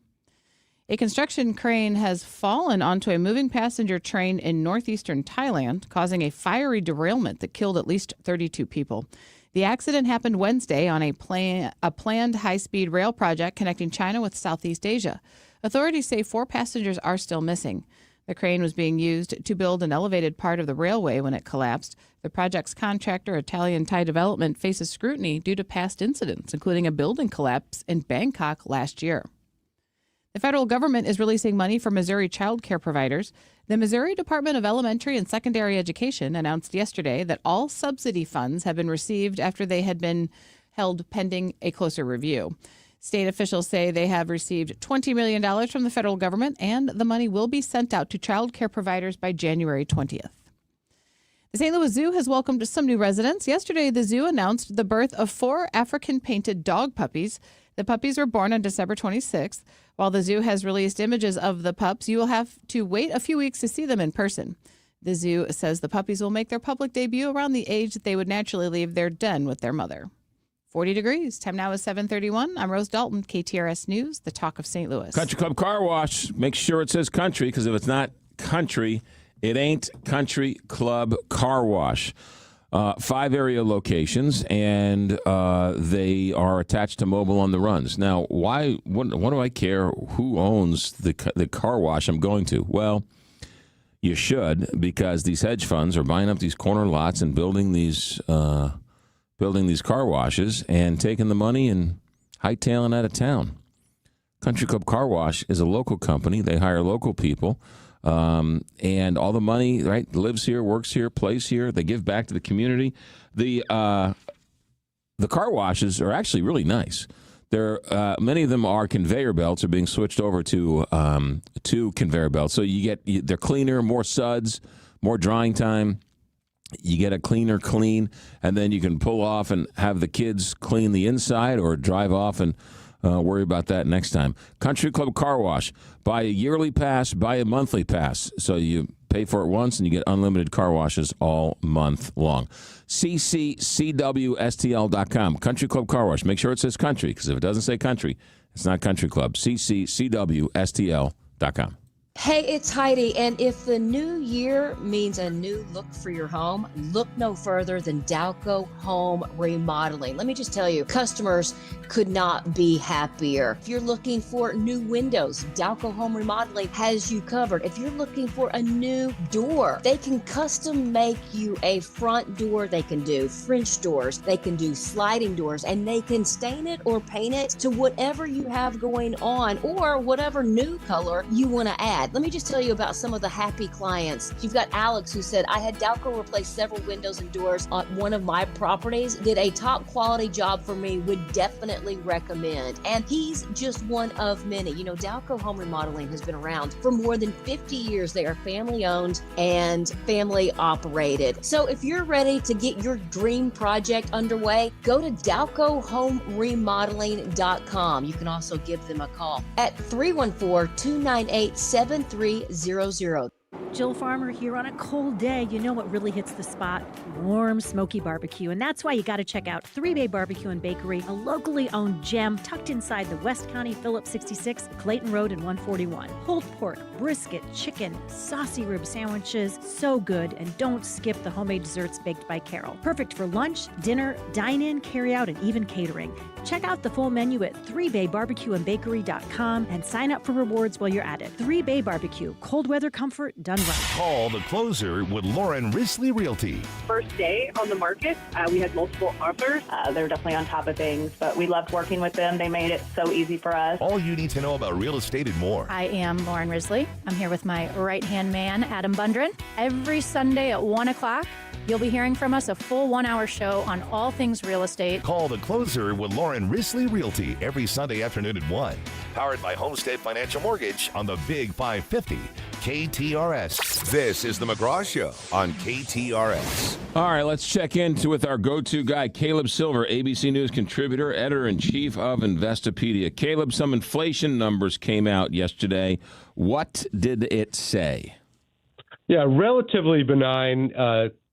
A construction crane has fallen onto a moving passenger train in northeastern Thailand, causing a fiery derailment that killed at least 32 people. The accident happened Wednesday on a planned high-speed rail project connecting China with Southeast Asia. Authorities say 4 passengers are still missing. The crane was being used to build an elevated part of the railway when it collapsed. The project's contractor, Italian Thai Development, faces scrutiny due to past incidents, including a building collapse in Bangkok last year. The federal government is releasing money for Missouri child care providers. The Missouri Department of Elementary and Secondary Education announced yesterday that all subsidy funds have been received after they had been held pending a closer review. State officials say they have received $20 million from the federal government, and the money will be sent out to child care providers by January 20th. The St. Louis Zoo has welcomed some new residents. Yesterday, the zoo announced the birth of 4 African-painted dog puppies. The puppies were born on December 26th. While the zoo has released images of the pups, you will have to wait a few weeks to see them in person. The zoo says the puppies will make their public debut around the age that they would naturally leave their den with their mother. 40 degrees. Time now is 7:31. I'm Rose Dalton, KTRS News, the talk of St. Louis. Country Club Car Wash. Make sure it says country, because if it's not country, it ain't Country Club Car Wash. 5 area locations, and they are attached to Mobile on the Runs. Now, what do I care who owns the car wash I'm going to? Well, you should, because these hedge funds are buying up these corner lots and building these car washes and taking the money and hightailing out of town. Country Club Car Wash is a local company. They hire local people. And all the money, right, lives here, works here, plays here. They give back to the community. The car washes are actually really nice. Many of them are conveyor belts are being switched over to conveyor belts. So they're cleaner, more suds, more drying time. You get a cleaner clean, and then you can pull off and have the kids clean the inside or drive off and worry about that next time. Country Club Car Wash. Buy a yearly pass, buy a monthly pass. So you pay for it once and you get unlimited car washes all month long. CCCWSTL.com. Country Club Car Wash. Make sure it says country, because if it doesn't say country, it's not Country Club. CCCWSTL.com. Hey, it's Heidi, and if the new year means a new look for your home, look no further than Dalco Home Remodeling. Let me just tell you, customers could not be happier. If you're looking for new windows, Dalco Home Remodeling has you covered. If you're looking for a new door, they can custom make you a front door. They can do French doors, they can do sliding doors, and they can stain it or paint it to whatever you have going on or whatever new color you want to add. Let me just tell you about some of the happy clients. You've got Alex, who said, I had Dalco replace several windows and doors on one of my properties, did a top quality job for me, would definitely recommend. And he's just one of many. You know, Dalco Home Remodeling has been around for more than 50 years. They are family owned and family operated. So if you're ready to get your dream project underway, go to DalcoHomeRemodeling.com. You can also give them a call at 314-298-7300. Jill Farmer here on a cold day. You know what really hits the spot? Warm, smoky barbecue. And that's why you got to check out 3 Bay Barbecue and Bakery, a locally owned gem tucked inside the West County Phillips 66, Clayton Road and 141. Pulled pork, brisket, chicken, saucy rib sandwiches. So good. And don't skip the homemade desserts baked by Carol. Perfect for lunch, dinner, dine-in, carry-out, and even catering. Check out the full menu at 3baybarbecueandbakery.com and sign up for rewards while you're at it. 3 Bay Barbecue. Cold weather comfort done right. Call the closer with Lauren Risley Realty. First day on the market, we had multiple offers. They're definitely on top of things, but we loved working with them. They made it so easy for us. All you need to know about real estate and more. I am Lauren Risley. I'm here with my right-hand man, Adam Bundren. Every Sunday at 1 o'clock, you'll be hearing from us a full 1-hour show on all things real estate. Call the closer with Lauren Risley Realty every Sunday afternoon at 1. Powered by Homestead Financial Mortgage on the Big 550 KTRS. This is the McGraw Show on KTRS. All right, let's check in with our go-to guy, Caleb Silver, ABC News contributor, editor-in-chief of Investopedia. Caleb, some inflation numbers came out yesterday. What did it say? Yeah, relatively benign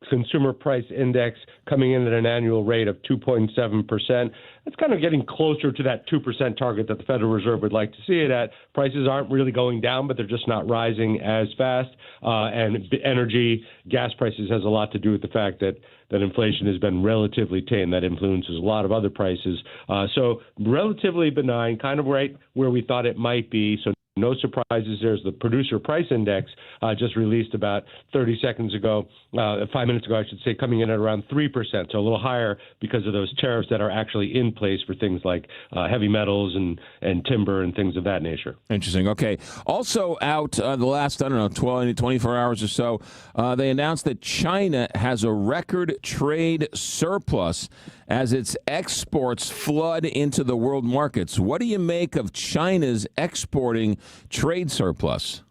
consumer price index coming in at an annual rate of 2.7%. It's kind of getting closer to that 2% target that the Federal Reserve would like to see it at. Prices aren't really going down, but they're just not rising as fast. And energy, gas prices has a lot to do with the fact that inflation has been relatively tame. That influences a lot of other prices. So relatively benign, kind of right where we thought it might be. So no surprises. There's the producer price index just released about 30 seconds ago, 5 minutes ago, I should say, coming in at around 3%, so a little higher because of those tariffs that are actually in place for things like heavy metals and timber and things of that nature. Interesting. Okay. Also out the last, 24 hours or so, they announced that China has a record trade surplus as its exports flood into the world markets. What do you make of China's exporting trade surplus?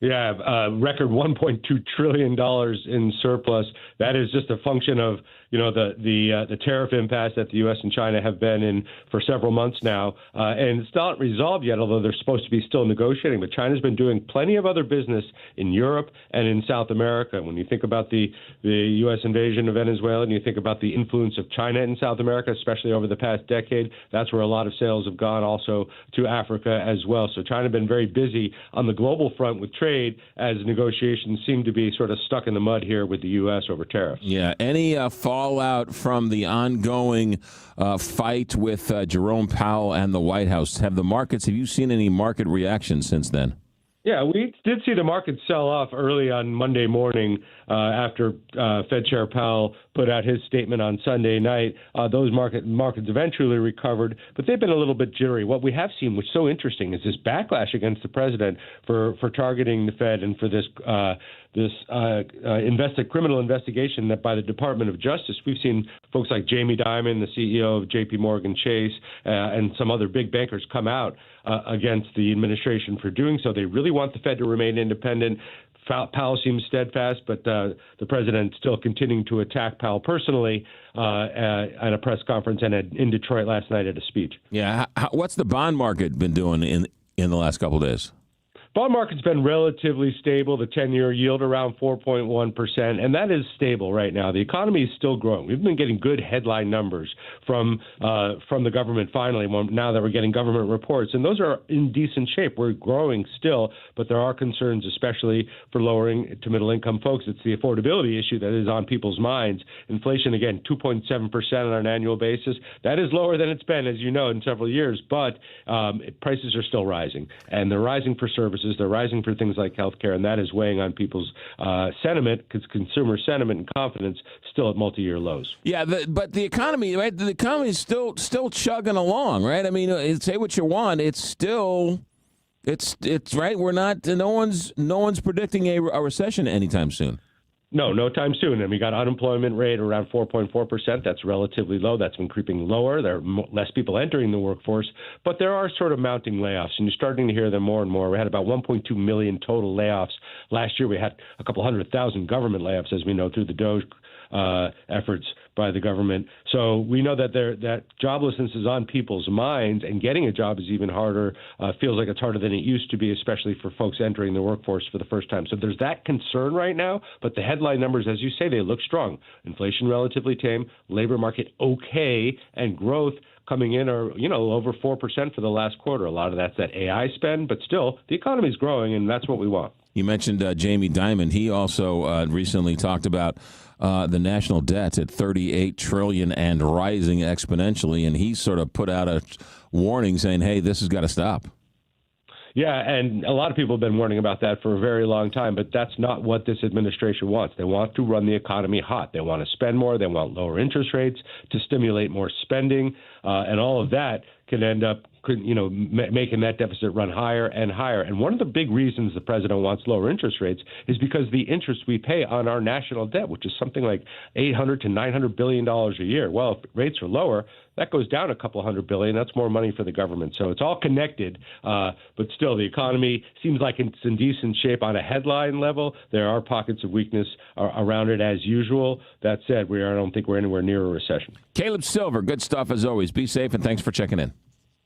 Yeah, record $1.2 trillion in surplus. That is just a function of the tariff impasse that the U.S. and China have been in for several months now, and it's not resolved yet, although they're supposed to be still negotiating. But China's been doing plenty of other business in Europe and in South America. When you think about the U.S. invasion of Venezuela, and you think about the influence of China in South America, especially over the past decade, that's where a lot of sales have gone, also to Africa as well. So China has been very busy on the global front with trade, as negotiations seem to be sort of stuck in the mud here with the U.S. over tariffs. Yeah. Any fallout from the ongoing fight with Jerome Powell and the White House? Have you seen any market reaction since then? Yeah, we did see the market sell off early on Monday morning after Fed Chair Powell put out his statement on Sunday night. Those markets eventually recovered, but they've been a little bit jittery. What we have seen, which is so interesting, is this backlash against the president for targeting the Fed and for this criminal investigation that by the Department of Justice. We've seen folks like Jamie Dimon, the CEO of J.P. Morgan Chase, and some other big bankers come out against the administration for doing so. They really want the Fed to remain independent. Powell seems steadfast, but the president still continuing to attack Powell personally at a press conference and in Detroit last night at a speech. Yeah, what's the bond market been doing in the last couple of days? Bond market's been relatively stable, the 10-year yield around 4.1%, and that is stable right now. The economy is still growing. We've been getting good headline numbers from the government finally, now that we're getting government reports, and those are in decent shape. We're growing still, but there are concerns, especially for lowering to middle-income folks. It's the affordability issue that is on people's minds. Inflation, again, 2.7% on an annual basis. That is lower than it's been, as you know, in several years, but prices are still rising, and they're rising for services. They're rising for things like healthcare, and that is weighing on people's sentiment, because consumer sentiment and confidence still at multi-year lows. Yeah, but the economy, right? The economy is still chugging along, right? I mean, say what you want, it's right. We're not. No one's predicting a recession anytime soon. No time soon. And we got unemployment rate around 4.4%. That's relatively low. That's been creeping lower. There are less people entering the workforce, but there are sort of mounting layoffs, and you're starting to hear them more and more. We had about 1.2 million total layoffs last year. We had a couple 100,000 government layoffs, as we know, through the DOGE efforts by the government. So we know that that joblessness is on people's minds, and getting a job is even harder. Feels like it's harder than it used to be, especially for folks entering the workforce for the first time. So there's that concern right now, but the headline numbers, as you say, they look strong. Inflation relatively tame, labor market okay, and growth coming in are, over 4% for the last quarter. A lot of that's that AI spend, but still the economy is growing, and that's what we want. You mentioned Jamie Dimon. He also recently talked about the national debt at $38 trillion and rising exponentially, and he sort of put out a warning saying, hey, this has got to stop. Yeah, and a lot of people have been warning about that for a very long time, but that's not what this administration wants. They want to run the economy hot. They want to spend more. They want lower interest rates to stimulate more spending, and all of that can end up making that deficit run higher and higher. And one of the big reasons the president wants lower interest rates is because the interest we pay on our national debt, which is something like $800 to $900 billion a year. Well, if rates are lower, that goes down a couple $100 billion. That's more money for the government. So it's all connected. But still, the economy seems like it's in decent shape on a headline level. There are pockets of weakness around it as usual. That said, I don't think we're anywhere near a recession. Caleb Silver, good stuff as always. Be safe, and thanks for checking in.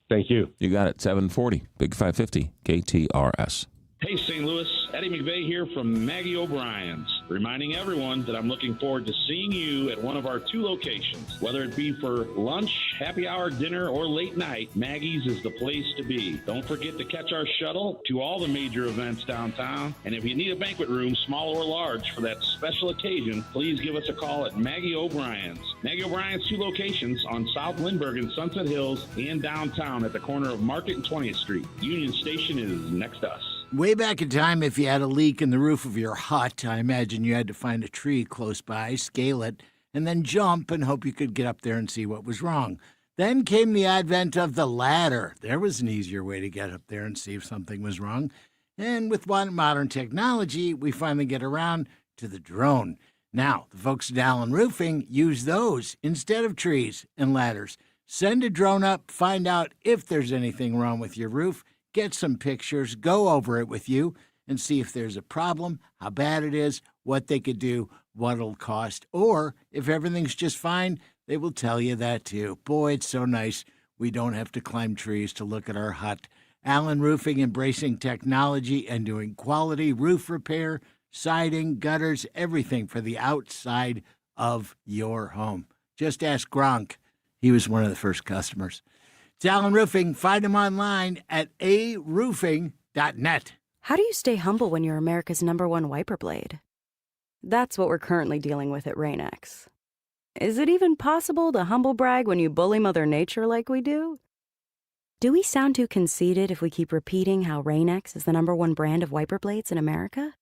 Thank you. You got it. 740, Big 550, KTRS. Hey, St. Louis. Eddie McVeigh here from Maggie O'Brien's, reminding everyone that I'm looking forward to seeing you at one of our 2 locations. Whether it be for lunch, happy hour, dinner, or late night, Maggie's is the place to be. Don't forget to catch our shuttle to all the major events downtown. And if you need a banquet room, small or large, for that special occasion, please give us a call at Maggie O'Brien's. Maggie O'Brien's 2 locations on South Lindbergh and Sunset Hills and downtown at the corner of Market and 20th Street. Union Station is next to us. Way back in time, if you had a leak in the roof of your hut, I imagine you had to find a tree close by, scale it, and then jump and hope you could get up there and see what was wrong. Then came the advent of the ladder. There was an easier way to get up there and see if something was wrong. And with modern technology, we finally get around to the drone. Now, the folks at Allen Roofing use those instead of trees and ladders. Send a drone up, find out if there's anything wrong with your roof, get some pictures, go over it with you, and see if there's a problem, how bad it is, what they could do, what it'll cost. Or if everything's just fine, they will tell you that too. Boy, it's so nice we don't have to climb trees to look at our hut. Allen Roofing, embracing technology and doing quality roof repair, siding, gutters, everything for the outside of your home. Just ask Gronk. He was one of the first customers. It's Allen Roofing. Find him online at aroofing.net. How do you stay humble when you're America's #1 wiper blade? That's what we're currently dealing with at Rain-X. Is it even possible to humble brag when you bully Mother Nature like we do? Do we sound too conceited if we keep repeating how Rain-X is the #1 brand of wiper blades in America?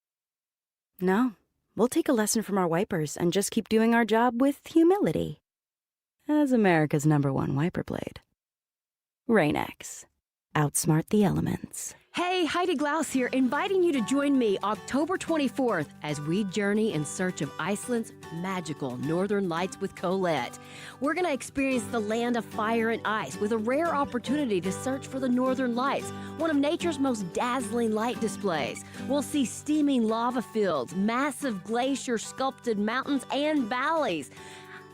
No, we'll take a lesson from our wipers and just keep doing our job with humility. As America's #1 wiper blade. Rain-X. Outsmart the elements. Hey, Heidi Glaus here, inviting you to join me October 24th as we journey in search of Iceland's magical Northern Lights with Colette. We're going to experience the land of fire and ice with a rare opportunity to search for the Northern Lights, one of nature's most dazzling light displays. We'll see steaming lava fields, massive glacier-sculpted mountains and valleys,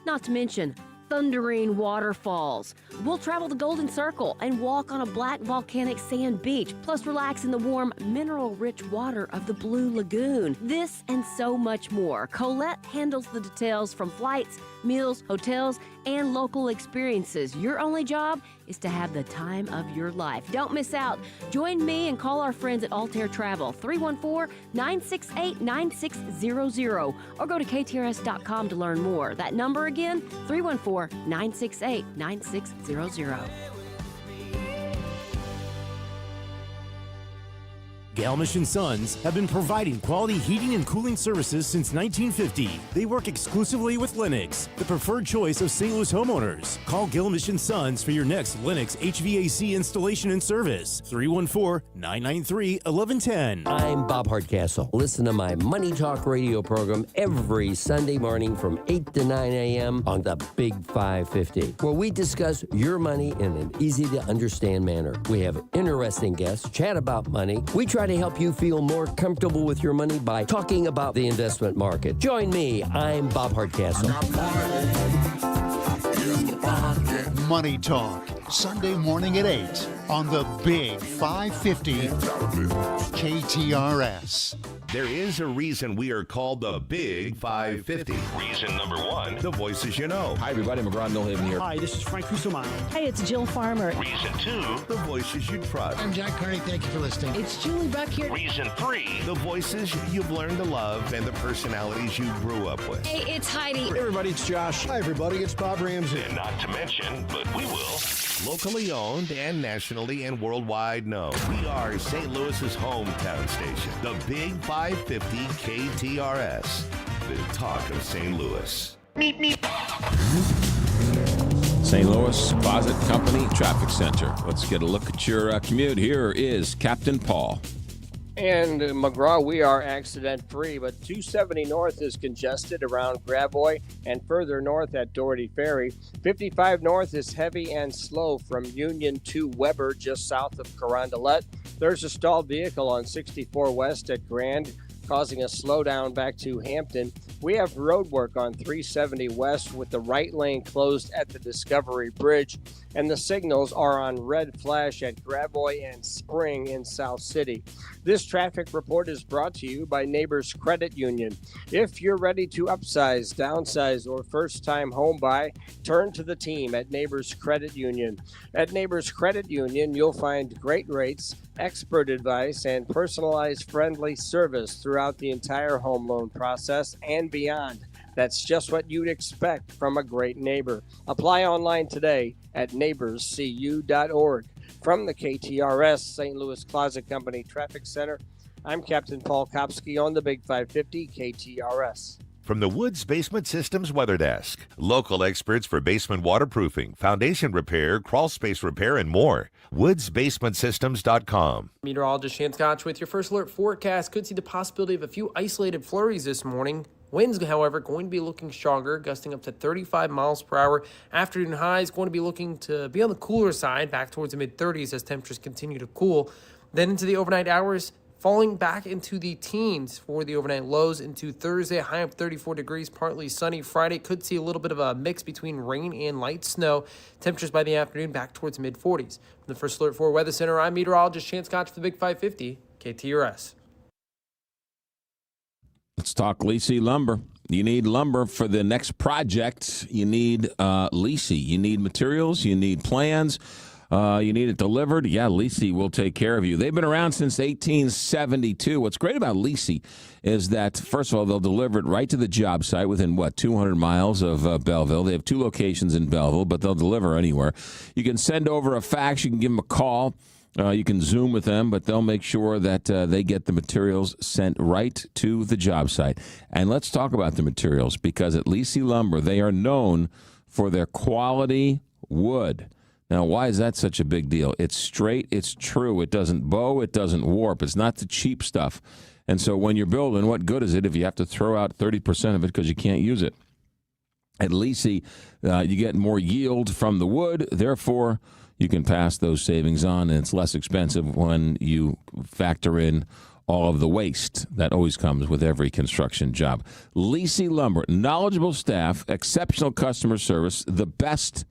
not to mention thundering waterfalls. We'll travel the Golden Circle and walk on a black volcanic sand beach, plus relax in the warm, mineral-rich water of the Blue Lagoon. This and so much more. Colette handles the details from flights, meals, hotels, and local experiences. Your only job is to have the time of your life. Don't miss out. Join me and call our friends at Altair Travel, 314-968-9600, or go to ktrs.com to learn more. That number again, 314-968-9600. Galmish & Sons have been providing quality heating and cooling services since 1950. They work exclusively with Lennox, the preferred choice of St. Louis homeowners. Call Galmish & Sons for your next Lennox HVAC installation and service. 314-993-1110. I'm Bob Hardcastle. Listen to my Money Talk radio program every Sunday morning from 8 to 9 a.m. on the Big 550, where we discuss your money in an easy-to-understand manner. We have interesting guests, chat about money. We try to help you feel more comfortable with your money by talking about the investment market. Join me. I'm Bob Hardcastle. Money Talk, Sunday morning at 8 on the Big 550 KTRS. There is a reason we are called the Big 550. Reason number one, the voices you know. Hi, everybody. McGraw Show here. Hi, this is Frank Cusimano. Hey, it's Jill Farmer. Reason two, the voices you trust. I'm Jack Carney. Thank you for listening. It's Julie Buck here. Reason three, the voices you've learned to love and the personalities you grew up with. Hey, it's Heidi. Hey, everybody. It's Josh. Hi, everybody. It's Bob Ramsey. And not to mention, but we will, locally owned and nationally and worldwide known. We are St. Louis's hometown station, the Big 550 KTRS, the talk of St. Louis. St. Louis Closet Company Traffic Center. Let's get a look at your commute. Here is Captain Paul. And McGraw, we are accident-free, but 270 north is congested around Gravois and further north at Doherty Ferry. 55 north is heavy and slow from Union to Weber, just south of Carondelet. There's a stalled vehicle on 64 west at Grand, causing a slowdown back to Hampton. We have road work on 370 west with the right lane closed at the Discovery Bridge, and the signals are on red flash at Gravois and Spring in South City. This traffic report is brought to you by Neighbors Credit Union. If you're ready to upsize, downsize, or first-time home buy, turn to the team at Neighbors Credit Union. At Neighbors Credit Union, you'll find great rates, expert advice, and personalized friendly service throughout the entire home loan process and beyond. That's just what you'd expect from a great neighbor. Apply online today at neighborscu.org. From the KTRS St. Louis Closet Company Traffic Center, I'm Captain Paul Kopsky on the Big 550 KTRS. From the Woods Basement Systems Weather Desk, local experts for basement waterproofing, foundation repair, crawl space repair, and more. woodsbasementsystems.com. Meteorologist Shan Scotch with your first alert forecast. Could see the possibility of a few isolated flurries this morning. Winds, however, going to be looking stronger, gusting up to 35 miles per hour. Afternoon highs going to be looking to be on the cooler side, back towards the mid-30s as temperatures continue to cool. Then into the overnight hours, falling back into the teens for the overnight lows into Thursday. High of 34 degrees, partly sunny. Friday could see a little bit of a mix between rain and light snow. Temperatures by the afternoon back towards mid-40s. From the First Alert 4 Weather Center, I'm meteorologist Chance Scott for the Big 550, KTRS. Let's talk Lisi Lumber. You need lumber for the next project. You need Lisi. You need materials. You need plans. You need it delivered. Yeah, Lisi will take care of you. They've been around since 1872. What's great about Lisi is that, first of all, they'll deliver it right to the job site within, 200 miles of Belleville. They have 2 locations in Belleville, but they'll deliver anywhere. You can send over a fax. You can give them a call. You can Zoom with them, but they'll make sure that they get the materials sent right to the job site. And let's talk about the materials, because at Lisi Lumber, they are known for their quality wood. Now, why is that such a big deal? It's straight, it's true, it doesn't bow, it doesn't warp, it's not the cheap stuff. And so when you're building, what good is it if you have to throw out 30% of it because you can't use it? At Lisi, you get more yield from the wood, therefore you can pass those savings on, and it's less expensive when you factor in all of the waste that always comes with every construction job. Lisi Lumber, knowledgeable staff, exceptional customer service, the best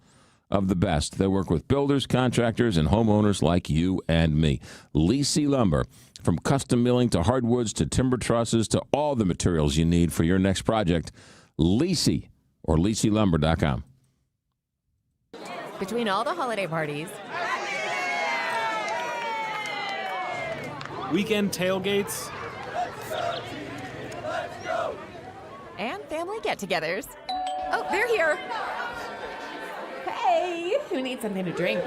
of the best. They work with builders, contractors, and homeowners like you and me. Lisi Lumber, from custom milling to hardwoods to timber trusses to all the materials you need for your next project. Lisi, or LisiLumber.com. Between all the holiday parties, weekend tailgates, and family get-togethers. Oh, they're here. Hey, who needs something to drink?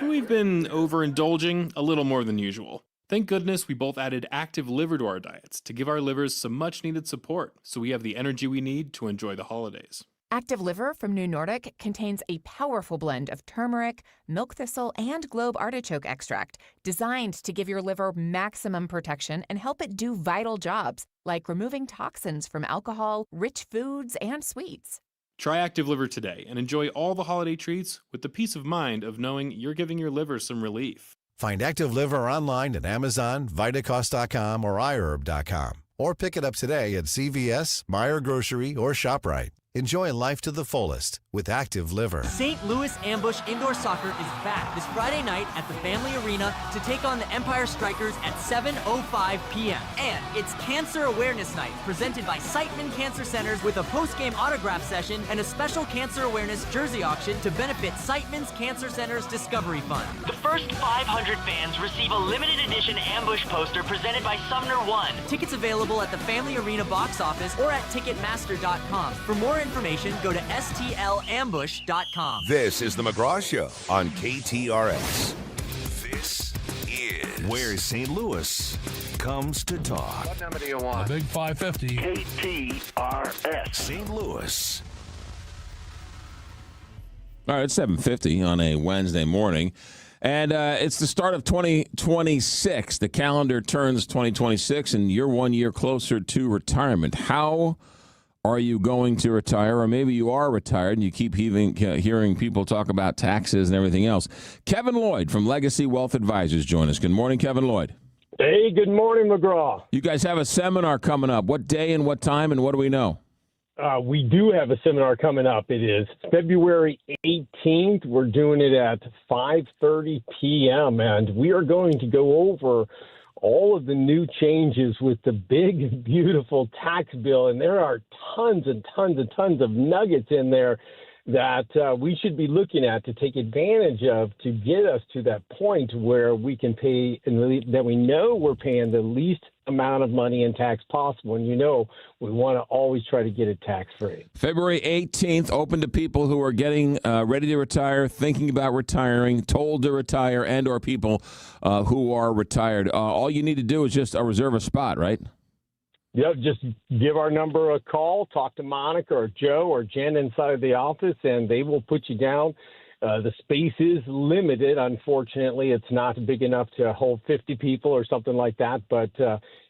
we've been overindulging a little more than usual. Thank goodness we both added active liver to our diets to give our livers some much-needed support so we have the energy we need to enjoy the holidays. Active Liver from New Nordic contains a powerful blend of turmeric, milk thistle, and globe artichoke extract designed to give your liver maximum protection and help it do vital jobs like removing toxins from alcohol, rich foods, and sweets. Try Active Liver today and enjoy all the holiday treats with the peace of mind of knowing you're giving your liver some relief. Find Active Liver online at Amazon, Vitacost.com, or iHerb.com. Or pick it up today at CVS, Meijer Grocery, or ShopRite. Enjoy life to the fullest with Active Liver. St. Louis Ambush Indoor Soccer is back this Friday night at the Family Arena to take on the Empire Strikers at 7:05 p.m. And it's Cancer Awareness Night, presented by Siteman Cancer Centers with a post-game autograph session and a special cancer awareness jersey auction to benefit Siteman's Cancer Centers Discovery Fund. The first 500 fans receive a limited edition ambush poster presented by Sumner One. Tickets available at the Family Arena box office or at Ticketmaster.com. For more information, go to STLambush.com. This is the McGraw Show on KTRS. This is where St. Louis comes to talk. What number do you want? The Big 550. KTRS. St. Louis. All right, it's 7:50 on a Wednesday morning. And it's the start of 2026. The calendar turns 2026, and you're 1 year closer to retirement. How are you going to retire? Or maybe you are retired and you keep hearing people talk about taxes and everything else. Kevin Lloyd from Legacy Wealth Advisors join us. Good morning, Kevin Lloyd. Hey, good morning, McGraw. You guys have a seminar coming up. What day and what time and what do we know? We do have a seminar coming up. It is February 18th. We're doing it at 5:30 p.m., and we are going to go over all of the new changes with the big, beautiful tax bill. And there are tons and tons and tons of nuggets in there that we should be looking at to take advantage of to get us to that point where we can pay, and that we know we're paying the least amount of money in tax possible. And, you know, we want to always try to get it tax-free. February 18th, open to people who are getting ready to retire, thinking about retiring, told to retire, and or people who are retired. All you need to do is just reserve a spot, right? Yep, just give our number a call, talk to Monica or Joe or Jen inside of the office, and they will put you down. The space is limited. Unfortunately, it's not big enough to hold 50 people or something like that, but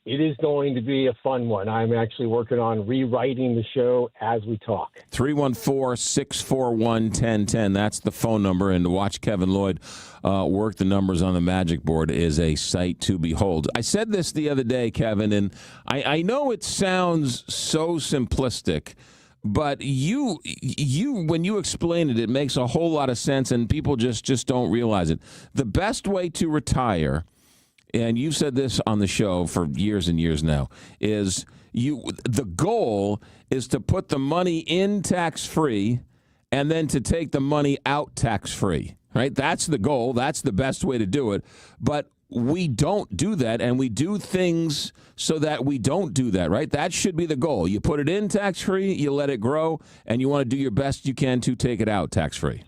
it is going to be a fun one. I'm actually working on rewriting the show as we talk. 314-641-1010. That's the phone number. And to watch Kevin Lloyd work the numbers on the magic board is a sight to behold. I said this the other day, Kevin, and I know it sounds so simplistic, but you, when you explain it, it makes a whole lot of sense, and people just don't realize it. The best way to retire, and you've said this on the show for years and years now, is the goal is to put the money in tax-free and then to take the money out tax-free, right? That's the goal. That's the best way to do it. But we don't do that, and we do things so that we don't do that, right? That should be the goal. You put it in tax-free, you let it grow, and you want to do your best you can to take it out tax-free.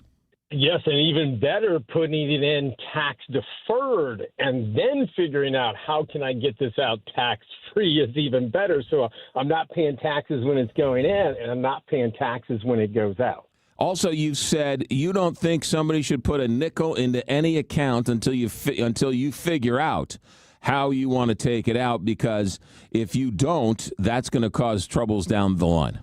Yes, and even better, putting it in tax-deferred and then figuring out how can I get this out tax-free is even better. So I'm not paying taxes when it's going in, and I'm not paying taxes when it goes out. Also, you've said you don't think somebody should put a nickel into any account until you figure out how you want to take it out, because if you don't, that's going to cause troubles down the line.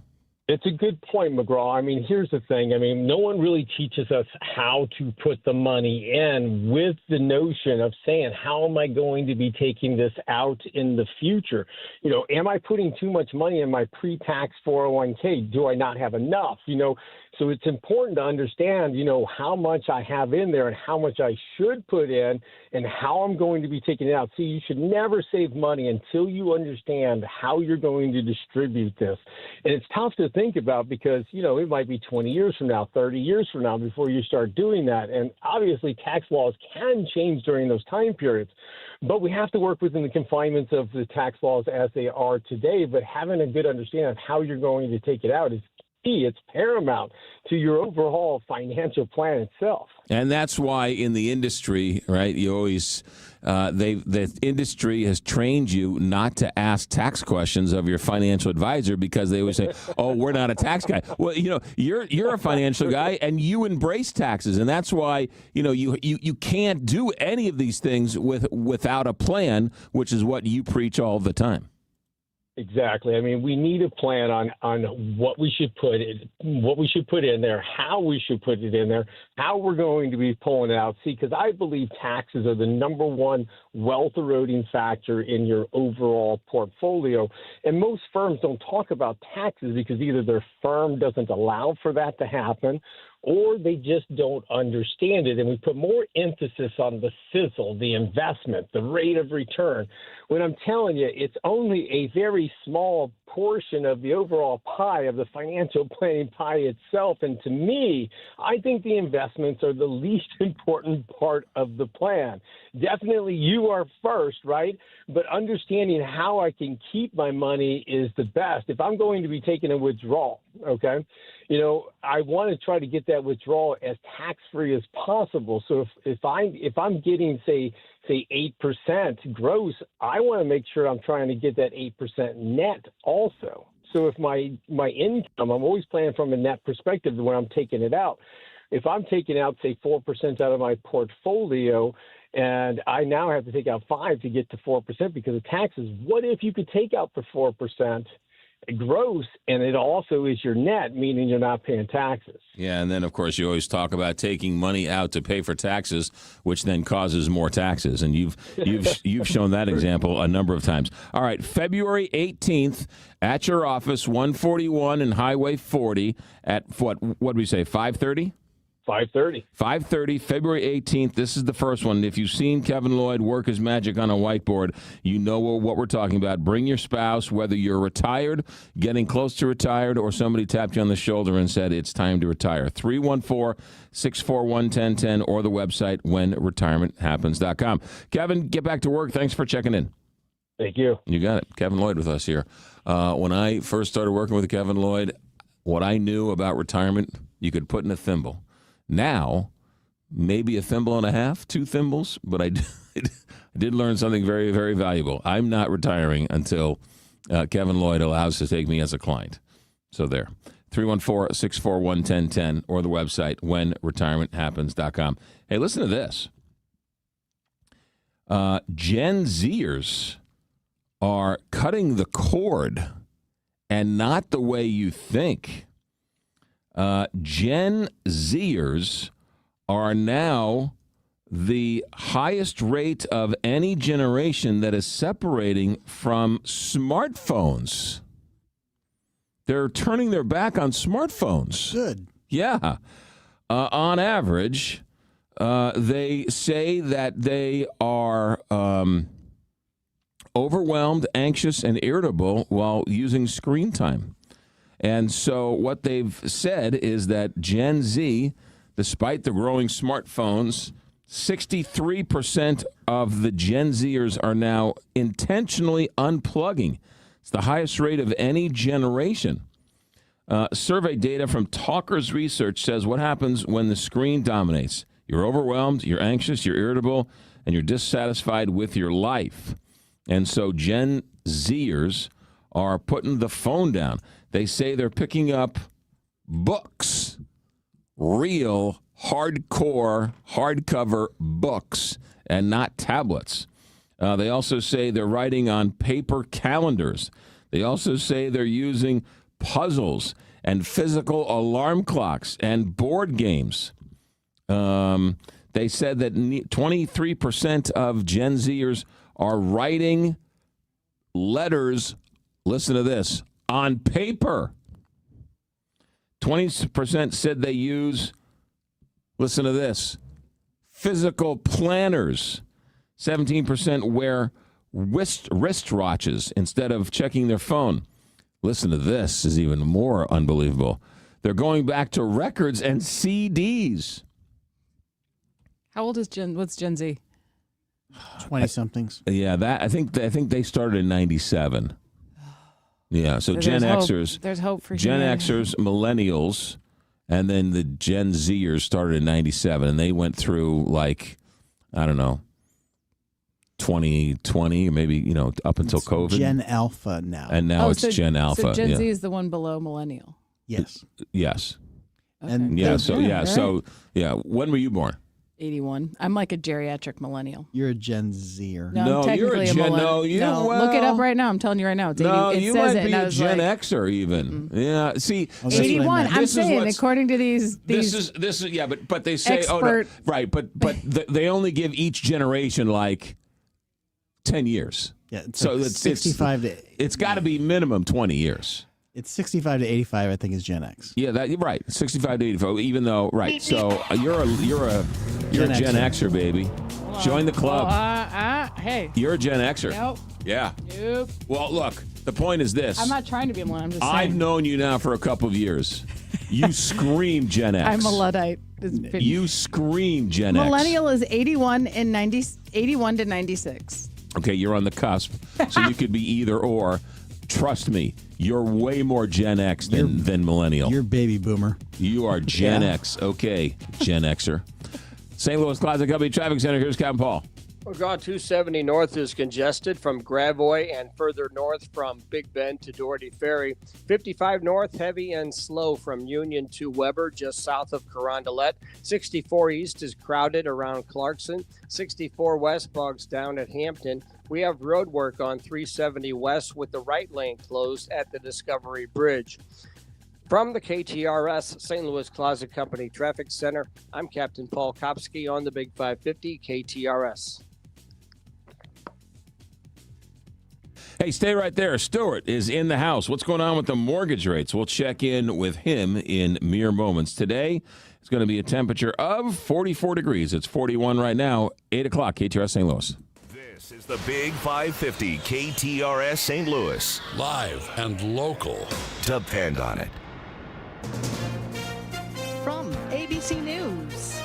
It's a good point, McGraw. I mean, here's the thing. I mean, no one really teaches us how to put the money in with the notion of saying, how am I going to be taking this out in the future? You know, am I putting too much money in my pre-tax 401k? Do I not have enough? You know, so it's important to understand, you know, how much I have in there and how much I should put in and how I'm going to be taking it out. See, you should never save money until you understand how you're going to distribute this. And it's tough to think about because, you know, it might be 20 years from now, 30 years from now before you start doing that. And obviously tax laws can change during those time periods. But we have to work within the confinements of the tax laws as they are today. But having a good understanding of how you're going to take it out is key. It's paramount to your overall financial plan itself. And that's why in the industry, right, you always, the industry has trained you not to ask tax questions of your financial advisor because they always say, oh, we're not a tax guy. Well, you know, you're a financial guy and you embrace taxes. And that's why, you know, you can't do any of these things without a plan, which is what you preach all the time. Exactly. I mean, we need a plan on what we should put in there, how we should put it in there, how we're going to be pulling it out. See, because I believe taxes are the number one wealth eroding factor in your overall portfolio. And most firms don't talk about taxes because either their firm doesn't allow for that to happen or they just don't understand it. And we put more emphasis on the sizzle, the investment, the rate of return. When I'm telling you, it's only a very small portion of the overall pie, of the financial planning pie itself. And to me, I think the investments are the least important part of the plan. Definitely you are first, right? But understanding how I can keep my money is the best. If I'm going to be taking a withdrawal, okay, you know, I want to try to get that withdrawal as tax-free as possible. So if I'm getting, say 8% gross, I want to make sure I'm trying to get that 8% net also. So if my income, I'm always planning from a net perspective when I'm taking it out. If I'm taking out, say, 4% out of my portfolio, and I now have to take out 5% to get to 4% because of taxes, what if you could take out the 4% gross, and it also is your net, meaning you're not paying taxes? Yeah, and then, of course, you always talk about taking money out to pay for taxes, which then causes more taxes, and you've shown that example a number of times. All right, February 18th at your office, 141 and Highway 40 at, what did we say, 5:30? 5:30, February 18th. This is the first one. If you've seen Kevin Lloyd work his magic on a whiteboard, you know what we're talking about. Bring your spouse, whether you're retired, getting close to retired, or somebody tapped you on the shoulder and said it's time to retire. 314-641-1010 or the website whenretirementhappens.com. Kevin, get back to work. Thanks for checking in. Thank you. You got it. Kevin Lloyd with us here. When I first started working with Kevin Lloyd, what I knew about retirement, you could put in a thimble. Now, maybe a thimble and a half, 2 thimbles, but I did learn something very, very valuable. I'm not retiring until Kevin Lloyd allows to take me as a client. So there. 314-641-1010 or the website whenretirementhappens.com. Hey, listen to this. Gen Zers are cutting the cord, and not the way you think. Gen Zers are now the highest rate of any generation that is separating from smartphones. They're turning their back on smartphones. Good. Yeah. On average, they say that they are overwhelmed, anxious, and irritable while using screen time. And so what they've said is that Gen Z, despite the growing smartphones, 63% of the Gen Zers are now intentionally unplugging. It's the highest rate of any generation. Survey data from Talkers Research says what happens when the screen dominates. You're overwhelmed, you're anxious, you're irritable, and you're dissatisfied with your life. And so Gen Zers are putting the phone down. They say they're picking up books, real, hardcore, hardcover books, and not tablets. They also say they're writing on paper calendars. They also say they're using puzzles and physical alarm clocks and board games. They said that 23% of Gen Zers are writing letters, listen to this, on paper. 20% said they use, listen to this, physical planners. 17% wear wrist watches instead of checking their phone. Listen to this, is even more unbelievable. They're going back to records and CDs. How old is what's Gen Z? 20-somethings. Yeah, I think they started in 97. Yeah, so Gen Xers. There's hope for Gen humanity. Xers, millennials, and then the Gen Zers started in 97, and they went through, like, I don't know, 2020, maybe, up until COVID. Gen Alpha now. And now it's Gen Alpha. So Gen yeah. Z is the one below millennial. Yes. Yes. Okay. And Yeah, Right. when were you born? 81. I'm like a geriatric millennial. You're a Gen Zer. No, I'm technically a millennial. Look it up right now. I'm telling you right now. It's 80, No, it you says might it, be and I a was Gen like, Xer even. Yeah, see, 81. I'm saying, according to these this is yeah, but they say expert, right, but they only give each generation like 10 years. Yeah, it's so like it's 65 it's got to be minimum 20 years. It's 65 to 85, I think, is Gen X. Yeah, you're right. 65 to 85. Even though, right? So you're a Gen Xer, baby. Join the club. Hey. You're a Gen Xer. Nope. Yeah. Nope. Well, look. The point is this. I'm not trying to be a millennial. I'm just saying. I've known you now for a couple of years. You scream Gen X. I'm a Luddite. You scream Gen X. Millennial is 81 to 96. Okay, you're on the cusp, so you could be either or. Trust me, you're way more Gen X than millennial. You're baby boomer. You are Gen X. Okay, Gen Xer. St. Louis Closet Company Traffic Center. Here's Captain Paul. McGraw 270 north is congested from Gravois and further north from Big Bend to Doherty Ferry. 55 north, heavy and slow from Union to Weber, just south of Carondelet. 64 east is crowded around Clarkson. 64 west bogs down at Hampton. We have road work on 370 west with the right lane closed at the Discovery Bridge. From the KTRS St. Louis Closet Company Traffic Center, I'm Captain Paul Kopsky on the Big 550 KTRS. Hey, stay right there. Stuart is in the house. What's going on with the mortgage rates? We'll check in with him in mere moments. Today, it's going to be a temperature of 44 degrees. It's 41 right now, 8 o'clock, KTRS St. Louis. This is the Big 550 KTRS St. Louis. Live and local. Depend on it. From ABC News,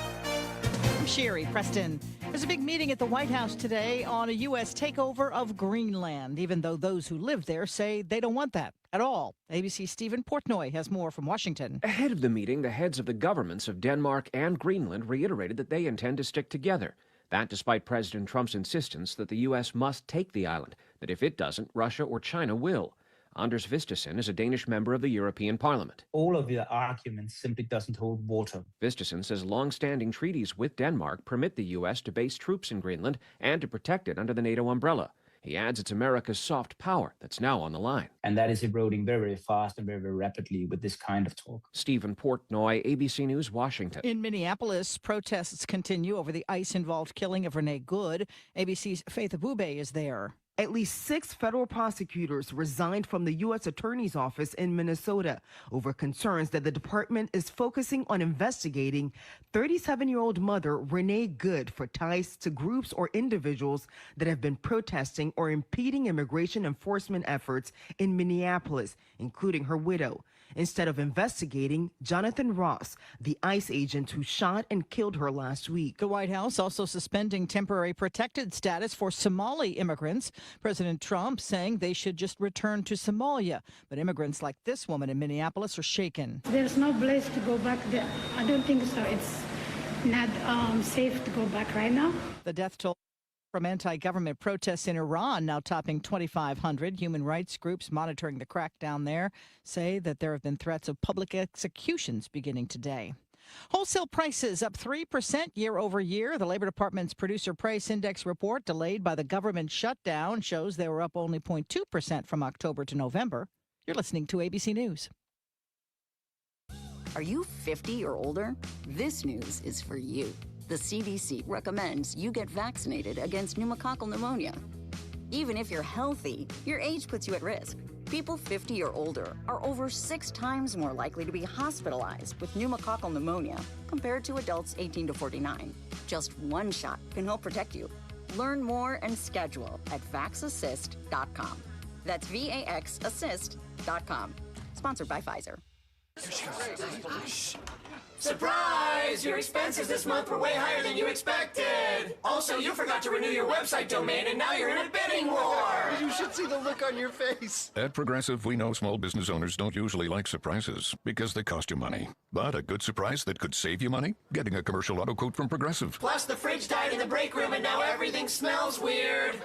I'm Sherry Preston. There's a big meeting at the White House today on a U.S. takeover of Greenland, even though those who live there say they don't want that at all. ABC's Stephen Portnoy has more from Washington. Ahead of the meeting, the heads of the governments of Denmark and Greenland reiterated that they intend to stick together. That despite President Trump's insistence that the U.S. must take the island, that if it doesn't, Russia or China will. Anders Vistisen is a Danish member of the European Parliament. All of the arguments simply doesn't hold water. Vistisen says long-standing treaties with Denmark permit the U.S. to base troops in Greenland and to protect it under the NATO umbrella. He adds it's America's soft power that's now on the line. And that is eroding very, very fast and very, very rapidly with this kind of talk. Stephen Portnoy, ABC News, Washington. In Minneapolis, protests continue over the ICE-involved killing of Renee Good. ABC's Faith Abube is there. At least 6 federal prosecutors resigned from the U.S. Attorney's Office in Minnesota over concerns that the department is focusing on investigating 37-year-old mother Renee Good for ties to groups or individuals that have been protesting or impeding immigration enforcement efforts in Minneapolis, including her widow, instead of investigating Jonathan Ross, the ICE agent who shot and killed her last week. The White House also suspending temporary protected status for Somali immigrants. President Trump saying they should just return to Somalia. But immigrants like this woman in Minneapolis are shaken. There's no place to go back there. I don't think so. It's not safe to go back right now. The death toll from anti-government protests in Iran now topping 2,500. Human rights groups monitoring the crackdown there say that there have been threats of public executions beginning today. Wholesale prices up 3% year over year. The Labor Department's Producer Price Index report, delayed by the government shutdown, shows they were up only 0.2% from October to November. You're listening to ABC News. Are you 50 or older? This news is for you. The CDC recommends you get vaccinated against pneumococcal pneumonia. Even if you're healthy, your age puts you at risk. People 50 or older are over 6 times more likely to be hospitalized with pneumococcal pneumonia compared to adults 18 to 49. Just one shot can help protect you. Learn more and schedule at vaxassist.com. That's VAXassist.com. Sponsored by Pfizer. Surprise! Your expenses this month were way higher than you expected. Also, you forgot to renew your website domain, and now you're in a bidding war. You should see the look on your face. At Progressive, we know small business owners don't usually like surprises because they cost you money. But a good surprise that could save you money? Getting a commercial auto quote from Progressive. Plus, the fridge died in the break room, and now everything smells weird.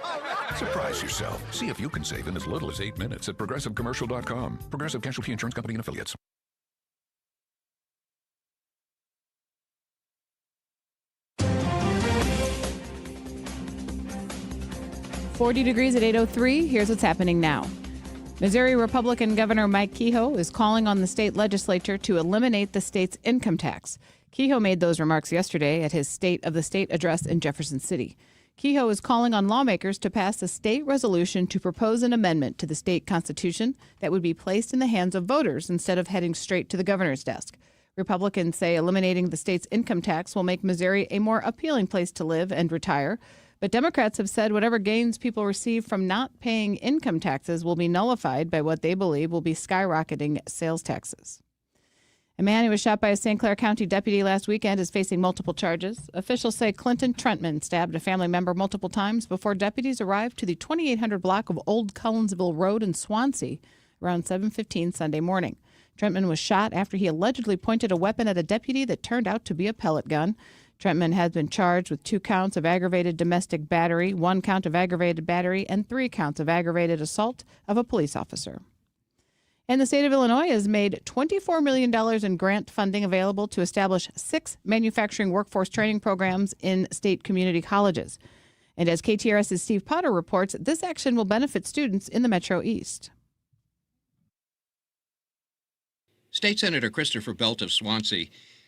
Surprise yourself. See if you can save in as little as 8 minutes at ProgressiveCommercial.com. Progressive Casualty Insurance Company and Affiliates. 40 degrees at 8:03. Here's what's happening now. Missouri Republican Governor Mike Kehoe is calling on the state legislature to eliminate the state's income tax. Kehoe made those remarks yesterday at his State of the State address in Jefferson City. Kehoe is calling on lawmakers to pass a state resolution to propose an amendment to the state constitution that would be placed in the hands of voters instead of heading straight to the governor's desk. Republicans say eliminating the state's income tax will make Missouri a more appealing place to live and retire. But Democrats have said whatever gains people receive from not paying income taxes will be nullified by what they believe will be skyrocketing sales taxes. A man who was shot by a St. Clair County deputy last weekend is facing multiple charges. Officials say Clinton Trentman stabbed a family member multiple times before deputies arrived to the 2800 block of Old Collinsville Road in Swansea around 7:15 Sunday morning. Trentman was shot after he allegedly pointed a weapon at a deputy that turned out to be a pellet gun. Trentman has been charged with 2 counts of aggravated domestic battery, 1 count of aggravated battery, and 3 counts of aggravated assault of a police officer. And the state of Illinois has made $24 million in grant funding available to establish 6 manufacturing workforce training programs in state community colleges. And as KTRS's Steve Potter reports, this action will benefit students in the Metro East. State Senator Christopher Belt of Swansea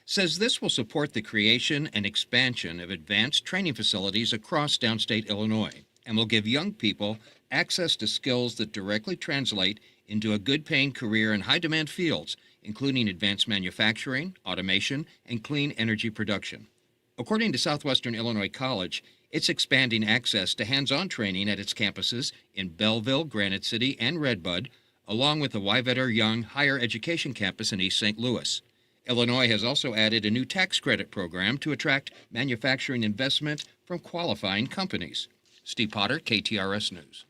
says this will support the creation and expansion of advanced training facilities across downstate Illinois and will give young people access to skills that directly translate into a good-paying career in high-demand fields, including advanced manufacturing, automation, and clean energy production. According to Southwestern Illinois College, it's expanding access to hands-on training at its campuses in Belleville, Granite City, and Redbud, along with the Wyvetter Young Higher Education Campus in East St. Louis. Illinois has also added a new tax credit program to attract manufacturing investment from qualifying companies. Steve Potter, KTRS News.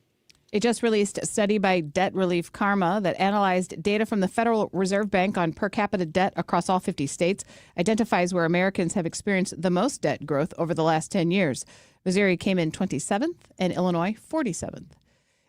A just released study by Debt Relief Karma that analyzed data from the Federal Reserve Bank on per capita debt across all 50 states identifies where Americans have experienced the most debt growth over the last 10 years. Missouri came in 27th and Illinois 47th.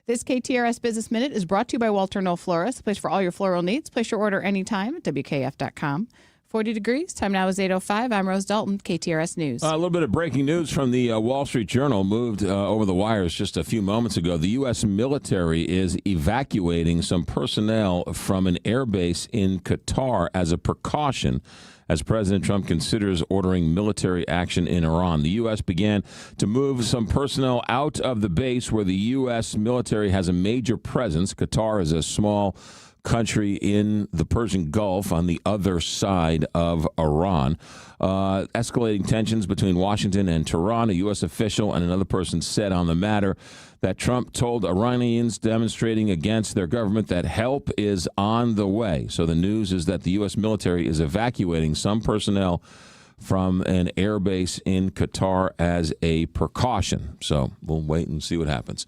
This KTRS Business Minute is brought to you by Walter Knoll Florist, the place for all your floral needs. Place your order anytime at WKF.com. 40 degrees. Time now is 8:05. I'm Rose Dalton, KTRS News. A little bit of breaking news from the Wall Street Journal moved over the wires just a few moments ago. The U.S. military is evacuating some personnel from an airbase in Qatar as a precaution as President Trump considers ordering military action in Iran. The U.S. began to move some personnel out of the base where the U.S. military has a major presence. Qatar is a small country in the Persian Gulf on the other side of Iran. Escalating tensions between Washington and Tehran. A U.S. official and another person said on the matter that Trump told Iranians demonstrating against their government that help is on the way. So the news is that the U.S. military is evacuating some personnel from an airbase in Qatar as a precaution. So we'll wait and see what happens.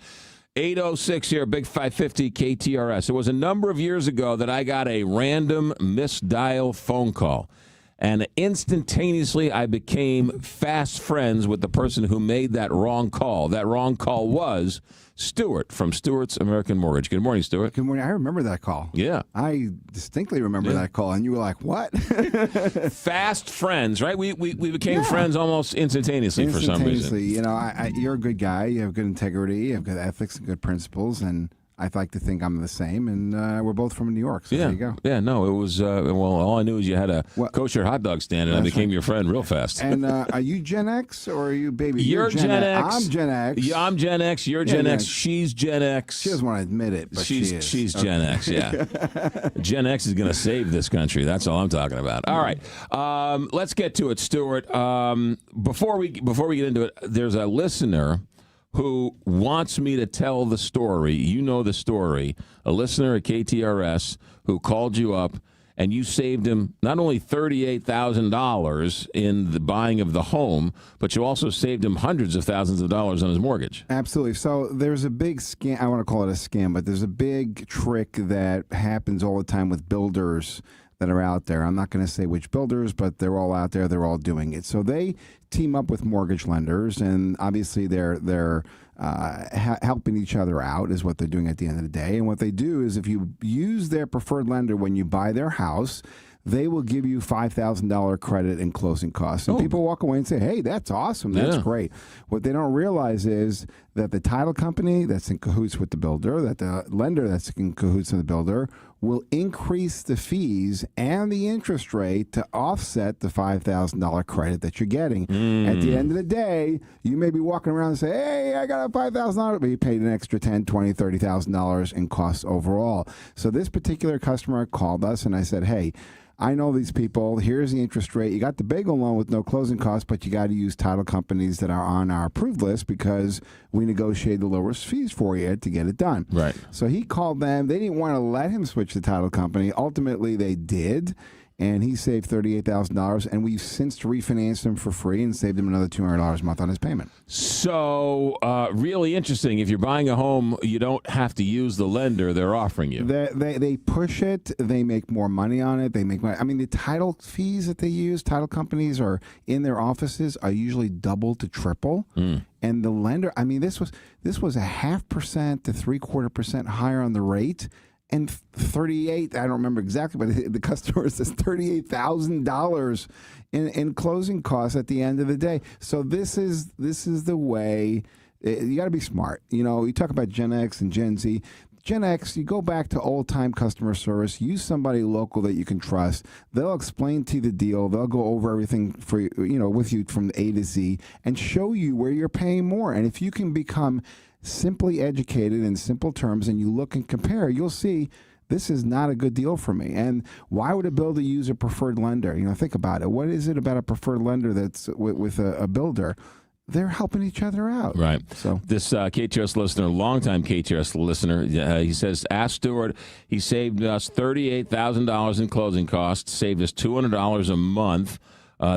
8:06 here, Big 550 KTRS. It was a number of years ago that I got a random misdial phone call. And instantaneously, I became fast friends with the person who made that wrong call. That wrong call was Stuart from Stuart's American Mortgage. Good morning, Stuart. Good morning. I remember that call. Yeah. I distinctly remember that call. And you were like, what? Fast friends, right? We became friends almost instantaneously for some reason. You know, you're a good guy. You have good integrity. You have good ethics and good principles. And I'd like to think I'm the same, and we're both from New York, so there you go. Yeah, no, it was, well, all I knew is you had a kosher hot dog stand, and I became your friend real fast. And are you Gen X, or are you baby? You're Gen X. I'm Gen X. Yeah, I'm Gen X. You're Gen X. She's Gen X. She doesn't want to admit it, but she is. She's Gen X, yeah. Gen X is going to save this country. That's all I'm talking about. All right, let's get to it, Stuart. Before we get into it, there's a listener who wants me to tell the story. You know the story. A listener at KTRS who called you up, and you saved him not only $38,000 in the buying of the home, but you also saved him hundreds of thousands of dollars on his mortgage. Absolutely. So there's a big scam. I want to call it a scam, but there's a big trick that happens all the time with builders that are out there. I'm not going to say which builders, but they're all out there. They're all doing it. So they team up with mortgage lenders, and obviously they're helping each other out is what they're doing at the end of the day. And what they do is if you use their preferred lender when you buy their house, they will give you $5,000 credit in closing costs. And people walk away and say, hey, that's awesome. That's great. What they don't realize is that the title company that's in cahoots with the builder, that the lender that's in cahoots with the builder, will increase the fees and the interest rate to offset the $5,000 credit that you're getting. At the end of the day, you may be walking around and say, hey, I got a $5,000, but you paid an extra $10,000, $20,000, $30,000 in costs overall. So this particular customer called us, and I said, hey, I know these people. Here's the interest rate. You got the bagel loan with no closing costs, but you got to use title companies that are on our approved list because we negotiate the lowest fees for you to get it done. Right. So he called them. They didn't want to let him switch the title company. Ultimately, they did. And he saved $38,000, and we've since refinanced him for free and saved him another $200 a month on his payment. So, really interesting. If you're buying a home, you don't have to use the lender they're offering you. They push it. They make more money on it. They make money. I mean, the title fees that they use, title companies are in their offices are usually double to triple. And the lender, I mean, this was 0.5% to 0.75% higher on the rate. And 38, I don't remember exactly, but the customer says $38,000 in closing costs at the end of the day. So this is the way. You got to be smart. You know, you talk about Gen X and Gen Z. Gen X, you go back to old-time customer service. Use somebody local that you can trust. They'll explain to you the deal. They'll go over everything for with you from A to Z and show you where you're paying more. And if you can become simply educated in simple terms and you look and compare, you'll see this is not a good deal for me. And why would a builder use a preferred lender? You know, think about it. What is it about a preferred lender that's with a builder? They're helping each other out. Right. So this KTRS listener, longtime KTRS listener, he says, ask Stuart. He saved us $38,000 in closing costs, saved us $200 a month.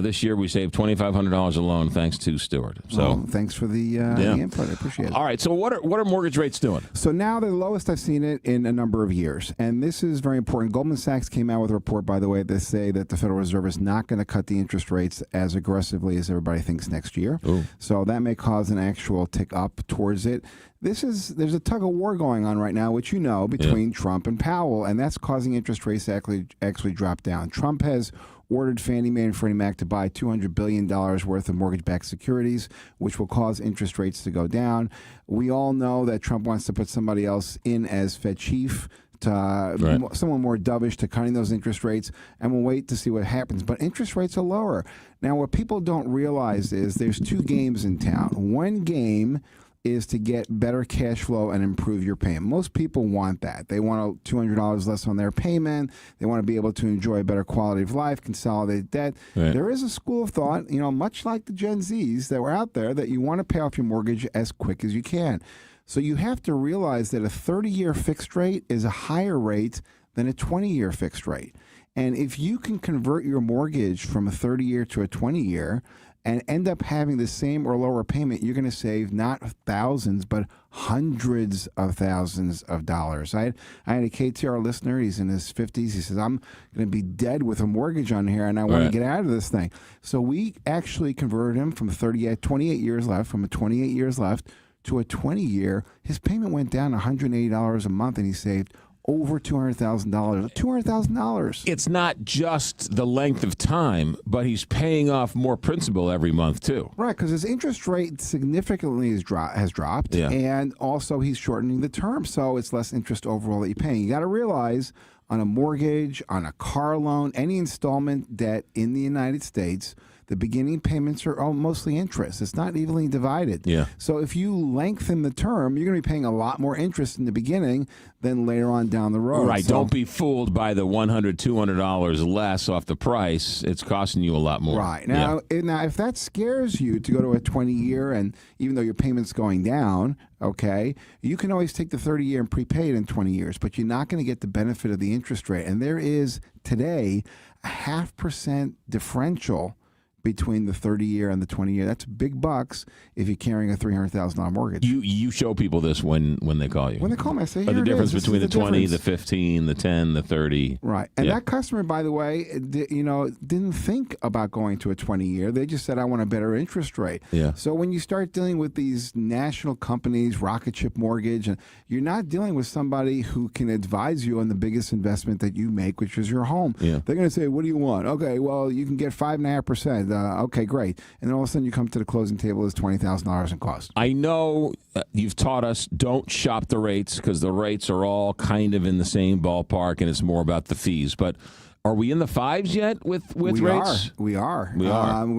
This year we saved $2,500 alone, thanks to Stuart. So thanks for the input. I appreciate it. All right. So what are mortgage rates doing? So now they're the lowest I've seen it in a number of years, and this is very important. Goldman Sachs came out with a report, by the way, that say that the Federal Reserve is not going to cut the interest rates as aggressively as everybody thinks next year. Ooh. So that may cause an actual tick up towards it. there's a tug of war going on right now, which you know, between Trump and Powell, and that's causing interest rates to actually drop down. Trump has ordered Fannie Mae and Freddie Mac to buy $200 billion worth of mortgage-backed securities, which will cause interest rates to go down. We all know that Trump wants to put somebody else in as Fed chief, to someone more dovish to cutting those interest rates, and we'll wait to see what happens. But interest rates are lower. Now, what people don't realize is there's two games in town. One game is to get better cash flow and improve your payment. Most people want that. They want $200 less on their payment. They want to be able to enjoy a better quality of life, consolidate debt. Right. There is a school of thought, much like the Gen Zs that were out there, that you want to pay off your mortgage as quick as you can. So you have to realize that a 30-year fixed rate is a higher rate than a 20-year fixed rate. And if you can convert your mortgage from a 30-year to a 20-year and end up having the same or lower payment, you're going to save not thousands, but hundreds of thousands of dollars. I had a KTR listener. He's in his 50s. He says, I'm going to be dead with a mortgage on here, and I want to get out of this thing. So we actually converted him from 28 years left, from a 28 years left to a 20-year. His payment went down $180 a month, and he saved over $200,000. $200,000. It's not just the length of time, but he's paying off more principal every month too. Right, because his interest rate significantly has dropped, and also he's shortening the term, so it's less interest overall that you're paying. You got to realize, on a mortgage, on a car loan, any installment debt in the United States, the beginning payments are all mostly interest. It's not evenly divided. Yeah. So if you lengthen the term, you're going to be paying a lot more interest in the beginning than later on down the road. Right. So, don't be fooled by the $100, $200 less off the price. It's costing you a lot more. Right. Now, if that scares you to go to a 20-year, and even though your payment's going down, okay, you can always take the 30-year and prepay it in 20 years, but you're not going to get the benefit of the interest rate. And there is today a 0.5% differential between the 30-year and the 20-year. That's big bucks if you're carrying a $300,000 mortgage. You show people this when they call you. When they call me, I say, the difference between the 20, the 15, the 10, the 30. Right. And that customer, by the way, didn't think about going to a 20-year. They just said, I want a better interest rate. Yeah. So when you start dealing with these national companies, Rocket Ship Mortgage, and you're not dealing with somebody who can advise you on the biggest investment that you make, which is your home. Yeah. They're going to say, what do you want? Okay, well, you can get 5.5%. Okay, great. And then all of a sudden you come to the closing table, it's $20,000 in cost. I know you've taught us don't shop the rates because the rates are all kind of in the same ballpark and it's more about the fees. But are we in the fives yet with rates? We are. We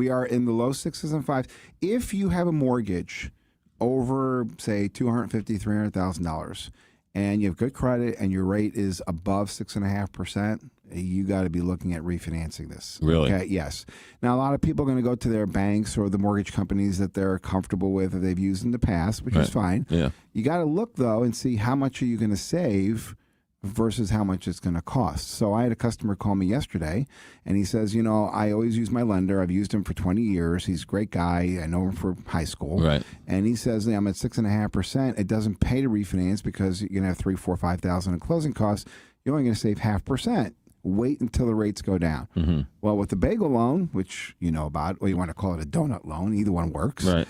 are in the low 6s and 5s. If you have a mortgage over, say, $250,000, $300,000, and you have good credit and your rate is above 6.5%, you got to be looking at refinancing this. Really? Okay, yes. Now, a lot of people are going to go to their banks or the mortgage companies that they're comfortable with or they've used in the past, which is fine. Yeah. You got to look, though, and see how much are you going to save versus how much it's going to cost. So I had a customer call me yesterday, and he says, I always use my lender. I've used him for 20 years. He's a great guy. I know him for high school. Right. And he says, I'm at 6.5%. It doesn't pay to refinance because you're going to have $3,000, $4,000, $5,000 in closing costs. You're only going to save 0.5%. Wait until the rates go down. Mm-hmm. Well, with the bagel loan, which you know about, or you want to call it a donut loan, either one works. Right.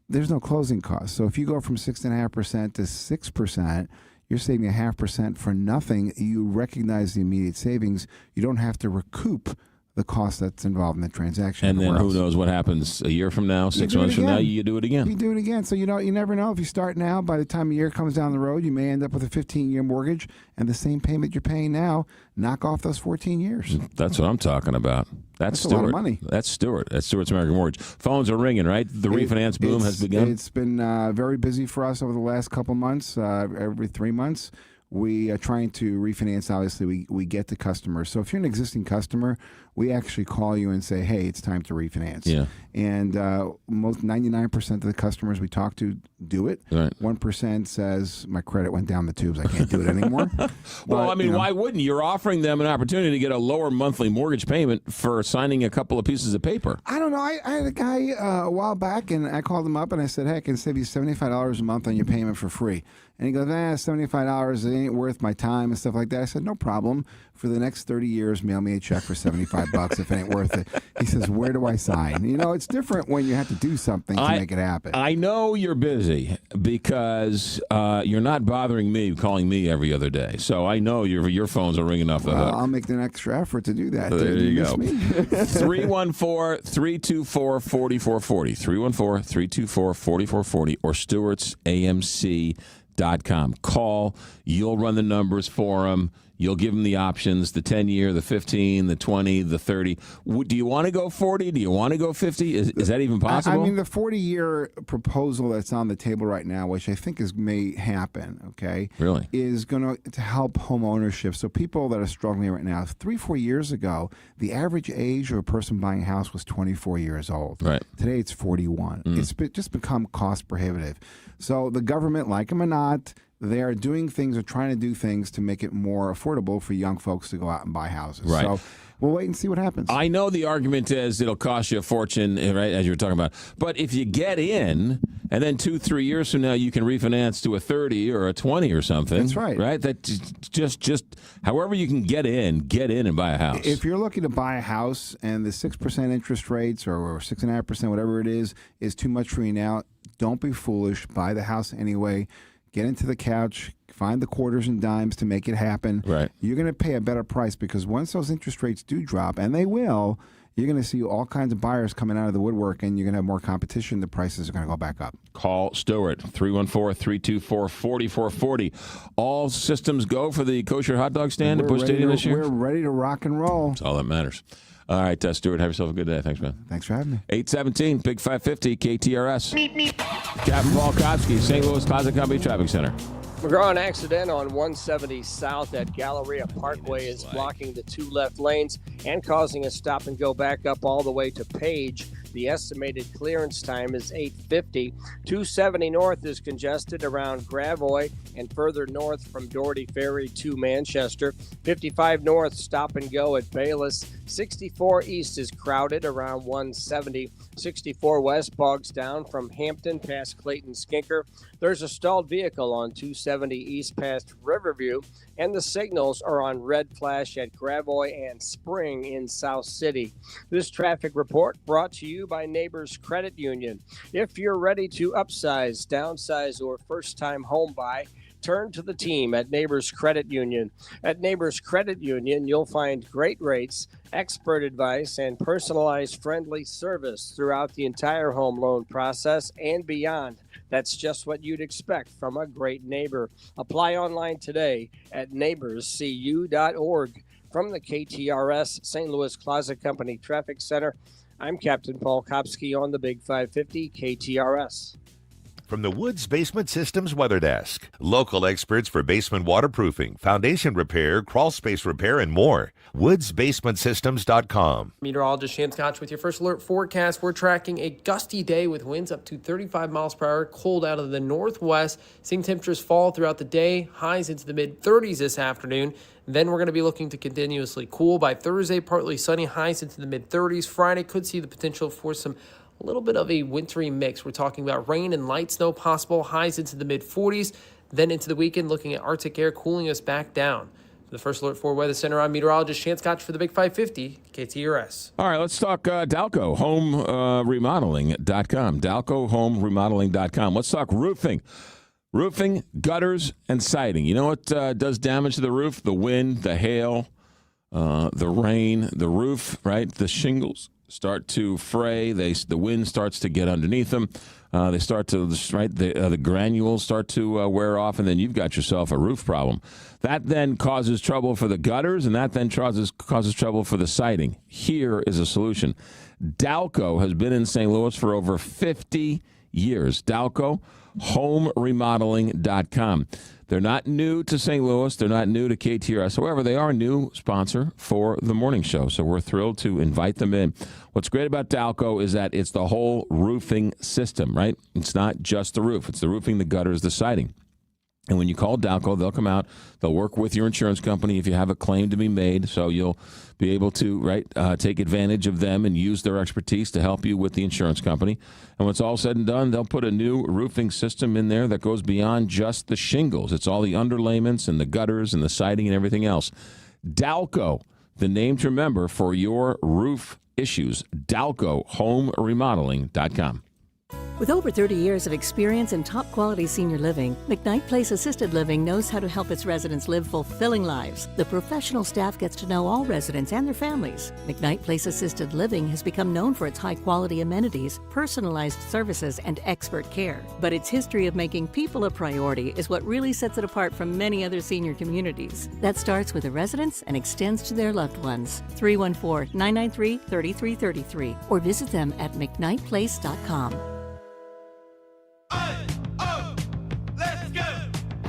There's no closing costs. So if you go from 6.5% to 6%, you're saving 0.5% for nothing. You recognize the immediate savings. You don't have to recoup the cost that's involved in the transaction. And then who knows what happens a year from now, 6 months from now, you do it again. You do it again. So you never know. If you start now, by the time a year comes down the road, you may end up with a 15-year mortgage and the same payment you're paying now, knock off those 14 years. That's what I'm talking about. That's Stewart. A lot of money. That's Stewart. That's Stewart's American Mortgage. Phones are ringing, right? The refinance boom has begun. It's been very busy for us over the last couple months, every 3 months. We are trying to refinance. Obviously, we get the customers. So if you're an existing customer, we actually call you and say, hey, it's time to refinance. Yeah. And most 99% of the customers we talk to do it. Right. 1% says, my credit went down the tubes. I can't do it anymore. Well, why wouldn't you? You're offering them an opportunity to get a lower monthly mortgage payment for signing a couple of pieces of paper. I don't know. I had a guy a while back, and I called him up, and I said, hey, I can save you $75 a month on your payment for free. And he goes, $75, it ain't worth my time and stuff like that. I said, no problem. For the next 30 years, mail me a check for $75 if it ain't worth it. He says, where do I sign? You know, it's different when you have to do something to make it happen. I know you're busy because you're not bothering me, calling me every other day. So I know your phones are ringing off the hook. I'll make an extra effort to do that. There you go. 314-324-4440. 314-324-4440 or Stewart'sAMC.com. Call. You'll run the numbers for them. You'll give them the options, the 10-year, the 15, the 20, the 30. Do you want to go 40? Do you want to go 50? Is that even possible? I mean, the 40-year proposal that's on the table right now, which I think may happen, okay, really, is going to help home ownership. So people that are struggling right now, 3-4 years ago, the average age of a person buying a house was 24 years old. Right. Today it's 41. It's just become cost prohibitive. So the government, like them or not, they are doing things or trying to do things to make it more affordable for young folks to go out and buy houses. Right. So we'll wait and see what happens. I know the argument is it'll cost you a fortune, right, as you were talking about. But if you get in, and then 2-3 years from now you can refinance to a 30 or a 20 or something. That's right. Right? That just however you can get in and buy a house. If you're looking to buy a house and the 6% interest rates or 6.5%, whatever it is too much for you now, don't be foolish. Buy the house anyway. Get into the couch, find the quarters and dimes to make it happen. Right. You're going to pay a better price because once those interest rates do drop, and they will, you're going to see all kinds of buyers coming out of the woodwork, and you're going to have more competition. The prices are going to go back up. Call Stewart, 314-324-4440. All systems go for the kosher hot dog stand at Busch Stadium this year? We're ready to rock and roll. That's all that matters. All right, Stewart, have yourself a good day. Thanks, man. Thanks for having me. 817, Big 550, KTRS. Captain Paul Kopsky, St. Louis Closet Company Traffic Center. McGraw, an accident on 170 South at Galleria Parkway is blocking the two left lanes and causing a stop and go back up all the way to Page. The estimated clearance time is 8:50. 270 North is congested around Gravois and further north from Doherty Ferry to Manchester. 55 North stop and go at Bayless. 64 East is crowded around 170. 64 West bogs down from Hampton past Clayton Skinker. There's a stalled vehicle on 270 East past Riverview, and the signals are on red flash at Gravois and Spring in South City. This traffic report brought to you by Neighbors Credit Union. If you're ready to upsize, downsize, or first-time home buy, turn to the team at Neighbors Credit Union. At Neighbors Credit Union, you'll find great rates, expert advice, and personalized friendly service throughout the entire home loan process and beyond. That's just what you'd expect from a great neighbor. Apply online today at neighborscu.org. From the KTRS St. Louis Closet Company Traffic Center, I'm Captain Paul Kopsky on the Big 550 KTRS. From the Woods Basement Systems Weather Desk, local experts for basement waterproofing, foundation repair, crawl space repair, and more. WoodsBasementSystems.com. Meteorologist Shan Scotch with your first alert forecast. We're tracking a gusty day with winds up to 35 miles per hour, cold out of the northwest. Seeing temperatures fall throughout the day, highs into the mid-30s this afternoon. Then we're going to be looking to continuously cool. By Thursday, partly sunny, highs into the mid-30s. Friday could see the potential for a little bit of a wintry mix. We're talking about rain and light snow possible, highs into the mid-40s. Then into the weekend, looking at Arctic air cooling us back down. The First Alert 4 Weather Center, I'm meteorologist Shan Scotch for the Big 550 KTRS. All right, let's talk Dalco, homeremodeling.com. DalcoHomeremodeling.com. Let's talk roofing. Roofing, gutters, and siding. You know what does damage to the roof? The wind, the hail, the rain, the roof, right? The shingles start to fray. The wind starts to get underneath them. They start to, the granules start to wear off, and then you've got yourself a roof problem. That then causes trouble for the gutters, and that then causes trouble for the siding. Here is a solution. Dalco has been in St. Louis for over 50 years. Dalco, homeremodeling.com. They're not new to St. Louis. They're not new to KTRS. However, they are a new sponsor for the morning show, so we're thrilled to invite them in. What's great about Dalco is that it's the whole roofing system, right? It's not just the roof. It's the roofing, the gutters, the siding. And when you call Dalco, they'll come out. They'll work with your insurance company if you have a claim to be made. So you'll be able to take advantage of them and use their expertise to help you with the insurance company. And when it's all said and done, they'll put a new roofing system in there that goes beyond just the shingles. It's all the underlayments and the gutters and the siding and everything else. Dalco, the name to remember for your roof issues. DalcoHomeRemodeling.com. With over 30 years of experience in top-quality senior living, McKnight Place Assisted Living knows how to help its residents live fulfilling lives. The professional staff gets to know all residents and their families. McKnight Place Assisted Living has become known for its high-quality amenities, personalized services, and expert care. But its history of making people a priority is what really sets it apart from many other senior communities. That starts with the residents and extends to their loved ones. 314-993-3333 or visit them at mcknightplace.com.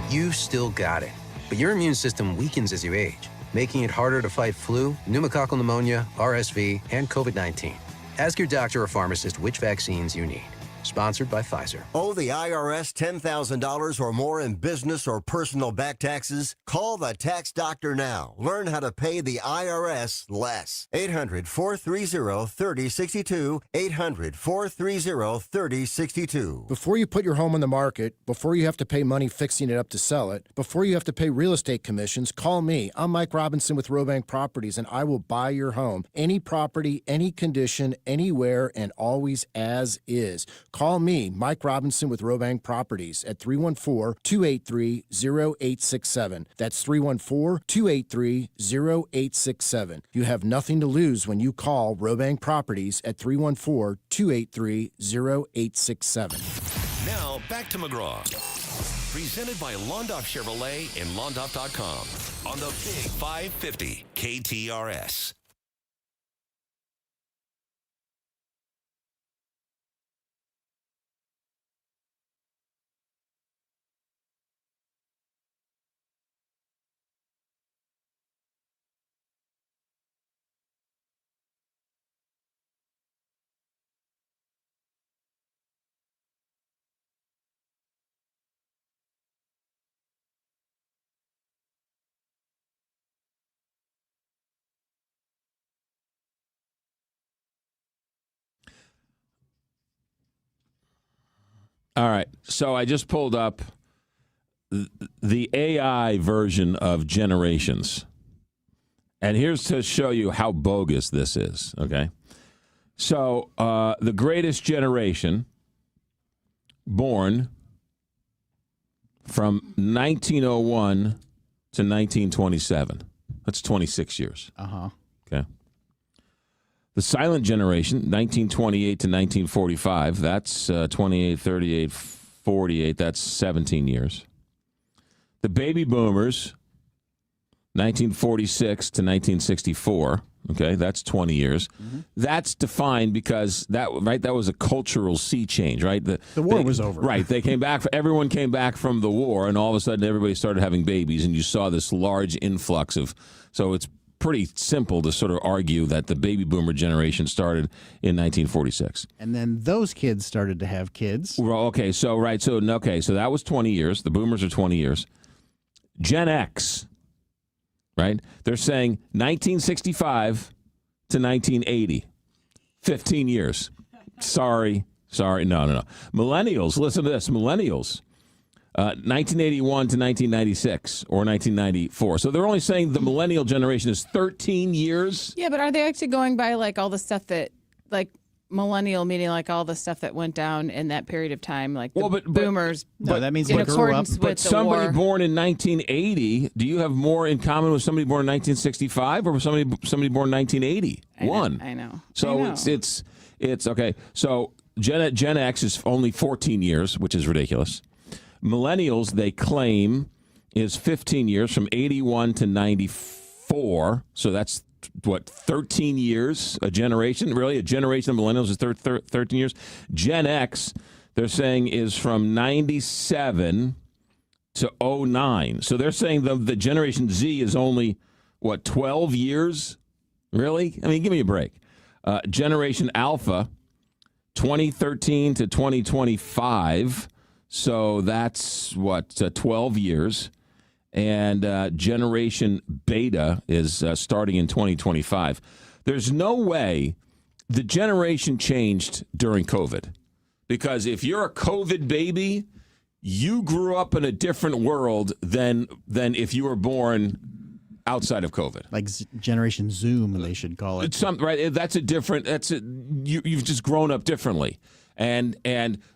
You still got it, but your immune system weakens as you age, making it harder to fight flu, pneumococcal pneumonia, RSV, and COVID-19. Ask your doctor or pharmacist which vaccines you need. Sponsored by Pfizer. Owe the IRS $10,000 or more in business or personal back taxes? Call the tax doctor now. Learn how to pay the IRS less. 800-430-3062. 800-430-3062. Before you put your home on the market, before you have to pay money fixing it up to sell it, before you have to pay real estate commissions, call me. I'm Mike Robinson with Robank Properties, and I will buy your home. Any property, any condition, anywhere, and always as is. Call me, Mike Robinson with Robank Properties at 314-283-0867. That's 314-283-0867. You have nothing to lose when you call Robank Properties at 314-283-0867. Now, back to McGraw. Presented by Londoff Chevrolet and Londoff.com on the Big 550 KTRS. All right. So I just pulled up the AI version of generations. And here's to show you how bogus this is, okay? So the greatest generation born from 1901 to 1927. That's 26 years. Uh-huh. Okay. The silent generation, 1928 to 1945, that's 28, 38, 48, that's 17 years. The baby boomers, 1946 to 1964, okay, that's 20 years. Mm-hmm. That's defined because that was a cultural sea change, right? The war was over. Right, everyone came back from the war, and all of a sudden everybody started having babies, and you saw this large influx of, so it's pretty simple to sort of argue that the baby boomer generation started in 1946. And then those kids started to have kids. Well, so that was 20 years. The boomers are 20 years. Gen X, right? They're saying 1965 to 1980. 15 years. Sorry. No. Millennials, listen to this. Millennials. 1981 to 1996 or 1994. So they're only saying the millennial generation is 13 years. Yeah, but are they actually going by like all the stuff that, like millennial meaning like all the stuff that went down in that period of time, like the boomers? No, that means in they grew up. accordance But with the somebody war. born in 1980, do you have more in common with somebody born in 1965 or somebody born in 1981? I know. So I know. it's okay. So Gen X is only 14 years, which is ridiculous. Millennials, they claim, is 15 years from 81 to 94. So that's, 13 years, a generation? Really? A generation of millennials is 13 years? Gen X, they're saying, is from 97 to 09. So they're saying the Generation Z is only, 12 years? Really? I mean, give me a break. Generation Alpha, 2013 to 2025. So that's 12 years. And Generation Beta is starting in 2025. There's no way the generation changed during COVID. Because if you're a COVID baby, you grew up in a different world than if you were born outside of COVID. Like Generation Zoom, they should call it. Right? You've just grown up differently. And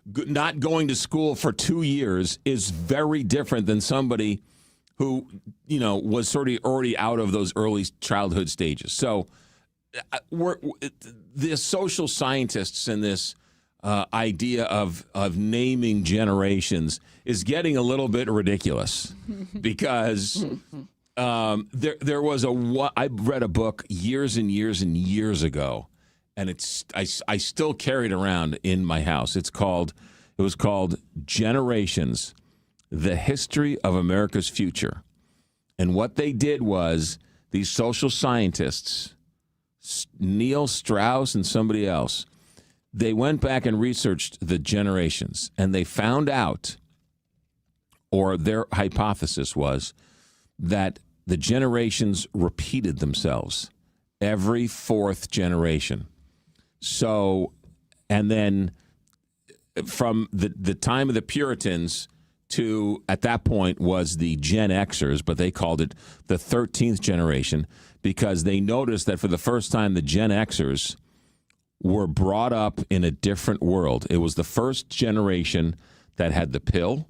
not going to school for 2 years is very different than somebody who, was sort of already out of those early childhood stages. So the social scientists and this idea of naming generations is getting a little bit ridiculous because there was I read a book years and years and years ago, and I still carry it around in my house. It was called Generations: The History of America's Future. And what they did was these social scientists, Neil Strauss and somebody else, they went back and researched the generations, and they found out, or their hypothesis was, that the generations repeated themselves every fourth generation. So, and then from the time of the Puritans to, at that point, was the Gen Xers, but they called it the 13th generation because they noticed that for the first time, the Gen Xers were brought up in a different world. It was the first generation that had the pill.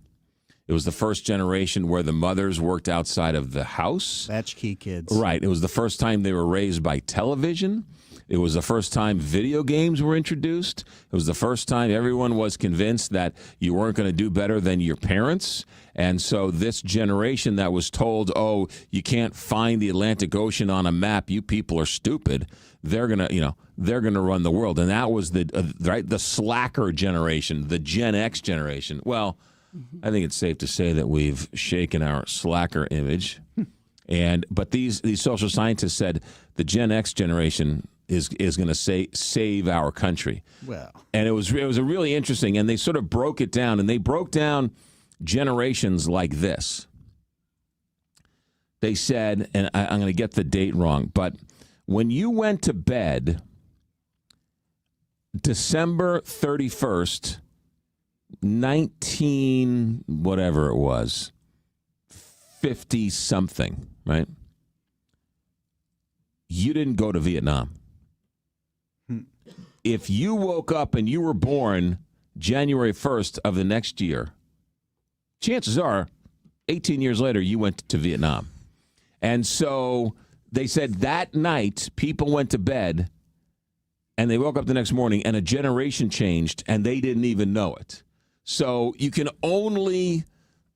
It was the first generation where the mothers worked outside of the house. Latchkey kids. Right. It was the first time they were raised by television. It was the first time video games were introduced. It was the first time everyone was convinced that you weren't going to do better than your parents. And so this generation that was told, oh, you can't find the Atlantic Ocean on a map, you people are stupid, they're going to run the world. And that was the slacker generation, the Gen X generation. Well, I think it's safe to say that we've shaken our slacker image. But these social scientists said the Gen X generation is going to save our country. Well, and it was a really interesting, and they sort of broke it down, and they broke down generations like this. They said, and I'm going to get the date wrong, but when you went to bed December 31st, 19 whatever it was, 50 something, right? You didn't go to Vietnam. If you woke up and you were born January 1st of the next year, chances are 18 years later you went to Vietnam. And so they said that night people went to bed and they woke up the next morning and a generation changed and they didn't even know it. So you can only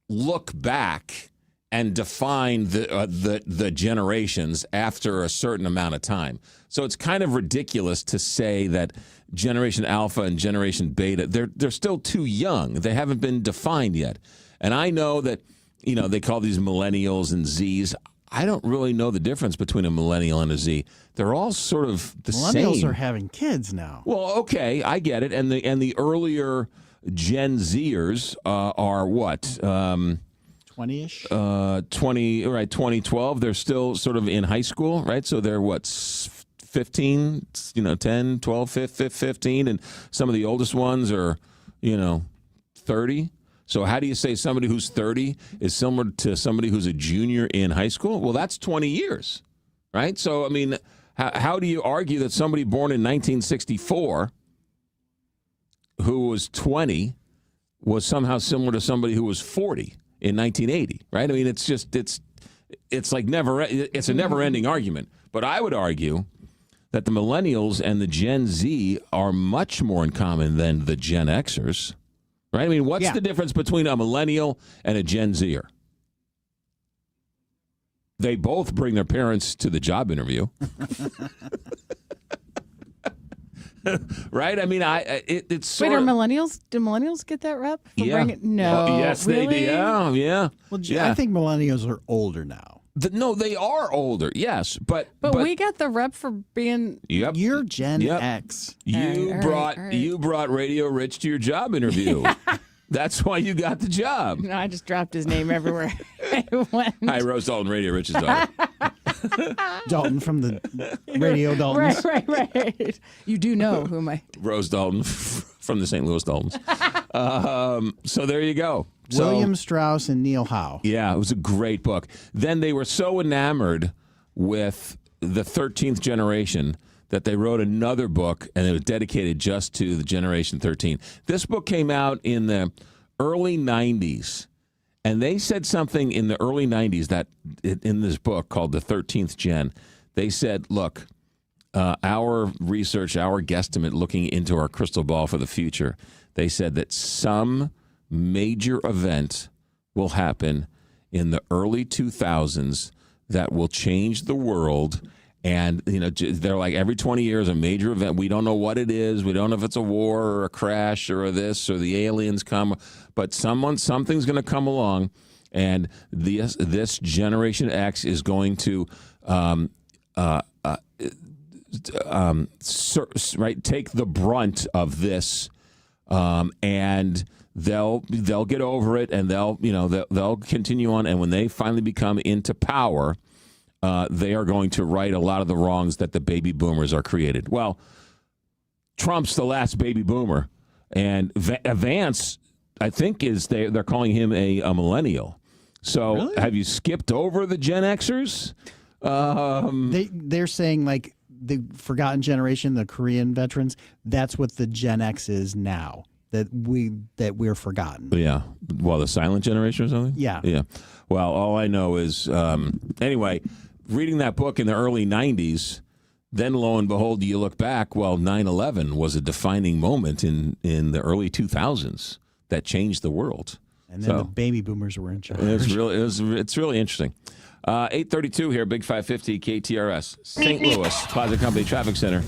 look back and define the generations after a certain amount of time. So it's kind of ridiculous to say that Generation Alpha and Generation Beta, they're still too young. They haven't been defined yet. And I know that, they call these millennials and Zs. I don't really know the difference between a millennial and a Z. They're all sort of the same. Millennials are having kids now. Well, okay, I get it. And the earlier Gen Zers are what? 20-ish? 2012. They're still sort of in high school, right? So they're what, 15, 10, 12, 15, and some of the oldest ones are, 30. So how do you say somebody who's 30 is similar to somebody who's a junior in high school? Well, that's 20 years, right? So, I mean, how do you argue that somebody born in 1964 who was 20 was somehow similar to somebody who was 40 in 1980, right? I mean, it's like it's a never-ending argument. But I would argue that the millennials and the Gen Z are much more in common than the Gen Xers, right? I mean, what's the difference between a millennial and a Gen Zer? They both bring their parents to the job interview. Right? I mean, it's sort Wait, of... do millennials get that rep? No. Yes, really? they do. Yeah. Well, I think millennials are older now. No, they are older, yes. But we got the rep for being... Yep. You're Gen X. You brought Radio Rich to your job interview. That's why you got the job. No, I just dropped his name everywhere I went. Hi, Rose Dalton Radio, Rich's daughter. Dalton from the Radio Daltons. Right. You do know who my Rose Dalton from the St. Louis Daltons. So there you go. William Strauss and Neil Howe. Yeah, it was a great book. Then they were so enamored with the 13th generation that they wrote another book, and it was dedicated just to the Generation 13. This book came out in the early 90s, and they said something in the early 90s that in this book called The 13th Gen. They said, look, our research, our guesstimate looking into our crystal ball for the future, they said that some major event will happen in the early 2000s that will change the world. And, they're like, every 20 years, a major event. We don't know what it is. We don't know if it's a war or a crash or this or the aliens come. But something's going to come along, and this Generation X is going to take the brunt of this, and they'll get over it, and they'll continue on. And when they finally become into power, they are going to right a lot of the wrongs that the baby boomers are created. Well, Trump's the last baby boomer, and Vance, I think, they're calling him a millennial. So Really? Have you skipped over the Gen Xers? They're saying like the forgotten generation, the Korean veterans. That's what the Gen X is now. That we're forgotten. Yeah. Well, the silent generation or something? Yeah. Yeah. Well, all I know is, anyway, reading that book in the early 90s, then lo and behold, you look back, well, 9/11 was a defining moment in the early 2000s that changed the world. And then the baby boomers were in charge. It's really interesting. 8:32 here, Big 550 KTRS, St. Louis Plaza Company Traffic Center.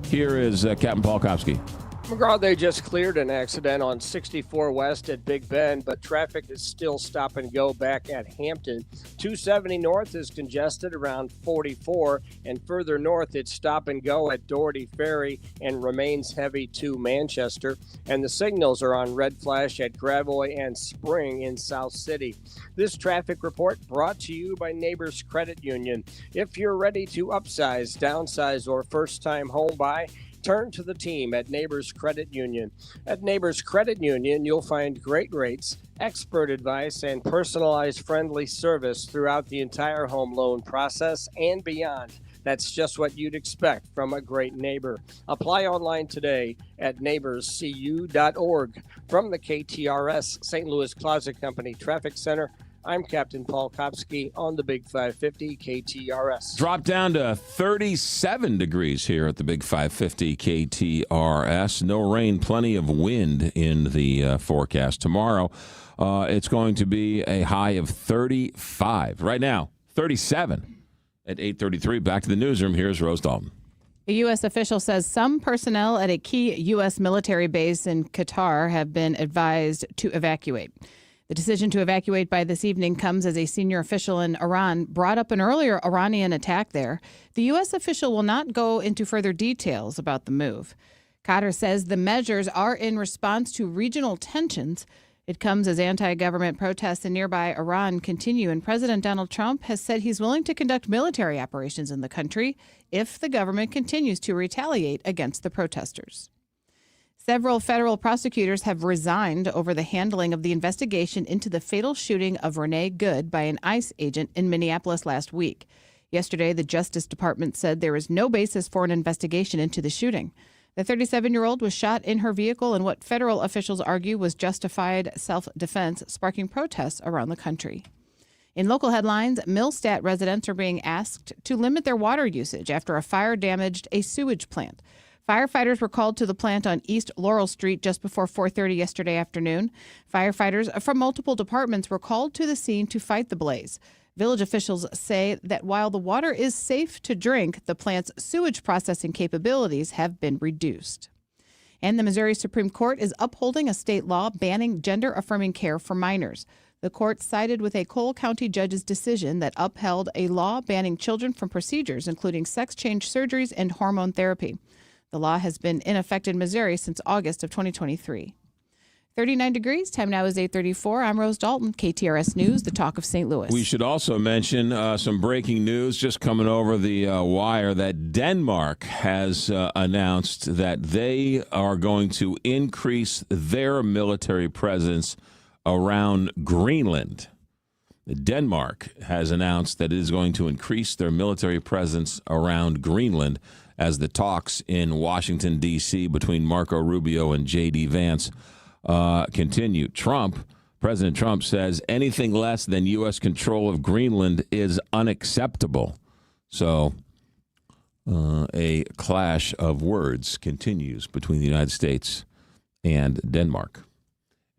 Here is Captain Paul Kopsky. McGraw, they just cleared an accident on 64 West at Big Bend, but traffic is still stop and go back at Hampton. 270 North is congested around 44, and further north it's stop and go at Doherty Ferry and remains heavy to Manchester. And the signals are on red flash at Gravois and Spring in South City. This traffic report brought to you by Neighbors Credit Union. If you're ready to upsize, downsize, or first-time home buy, turn to the team at Neighbors Credit Union. At Neighbors Credit Union, you'll find great rates, expert advice, and personalized friendly service throughout the entire home loan process and beyond. That's just what you'd expect from a great neighbor. Apply online today at neighborscu.org. From the KTRS St. Louis Plaza Company Traffic Center, I'm Captain Paul Kopsky on the Big 550 KTRS. Drop down to 37 degrees here at the Big 550 KTRS. No rain, plenty of wind in the forecast. Tomorrow, it's going to be a high of 35. Right now, 37 at 8:33. Back to the newsroom. Here's Rose Dalton. A U.S. official says some personnel at a key U.S. military base in Qatar have been advised to evacuate. The decision to evacuate by this evening comes as a senior official in Iran brought up an earlier Iranian attack there. The U.S. official will not go into further details about the move. Qatar says the measures are in response to regional tensions. It comes as anti-government protests in nearby Iran continue, and President Donald Trump has said he's willing to conduct military operations in the country if the government continues to retaliate against the protesters. Several federal prosecutors have resigned over the handling of the investigation into the fatal shooting of Renee Good by an ICE agent in Minneapolis last week. Yesterday, the Justice Department said there is no basis for an investigation into the shooting. The 37-year-old was shot in her vehicle in what federal officials argue was justified self-defense, sparking protests around the country. In local headlines, Millstadt residents are being asked to limit their water usage after a fire damaged a sewage plant. Firefighters were called to the plant on East Laurel Street just before 4:30 yesterday afternoon. Firefighters from multiple departments were called to the scene to fight the blaze. Village officials say that while the water is safe to drink, the plant's sewage processing capabilities have been reduced. And the Missouri Supreme Court is upholding a state law banning gender-affirming care for minors. The court sided with a Cole County judge's decision that upheld a law banning children from procedures, including sex change surgeries and hormone therapy. The law has been in effect in Missouri since August of 2023. 39 degrees. Time now is 8:34. I'm Rose Dalton, KTRS News, the talk of St. Louis. We should also mention some breaking news just coming over the wire that Denmark has announced that they are going to increase their military presence around Greenland. Denmark has announced that it is going to increase their military presence around Greenland as the talks in Washington, D.C. between Marco Rubio and J.D. Vance continue. President Trump says anything less than U.S. control of Greenland is unacceptable. So a clash of words continues between the United States and Denmark.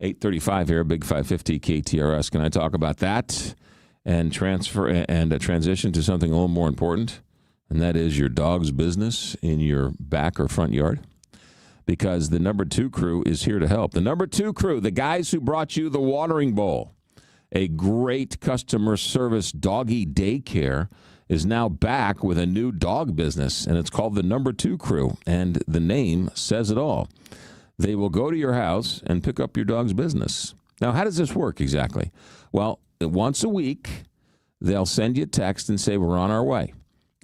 8:35 here, Big 550 KTRS. Can I talk about that and transition to something a little more important? And that is your dog's business in your back or front yard. Because the number 2 crew is here to help. The number 2 crew, the guys who brought you the watering bowl, a great customer service doggy daycare, is now back with a new dog business, and it's called the number 2 crew, and the name says it all. They will go to your house and pick up your dog's business. Now, how does this work exactly? Well, once a week, they'll send you a text and say, we're on our way.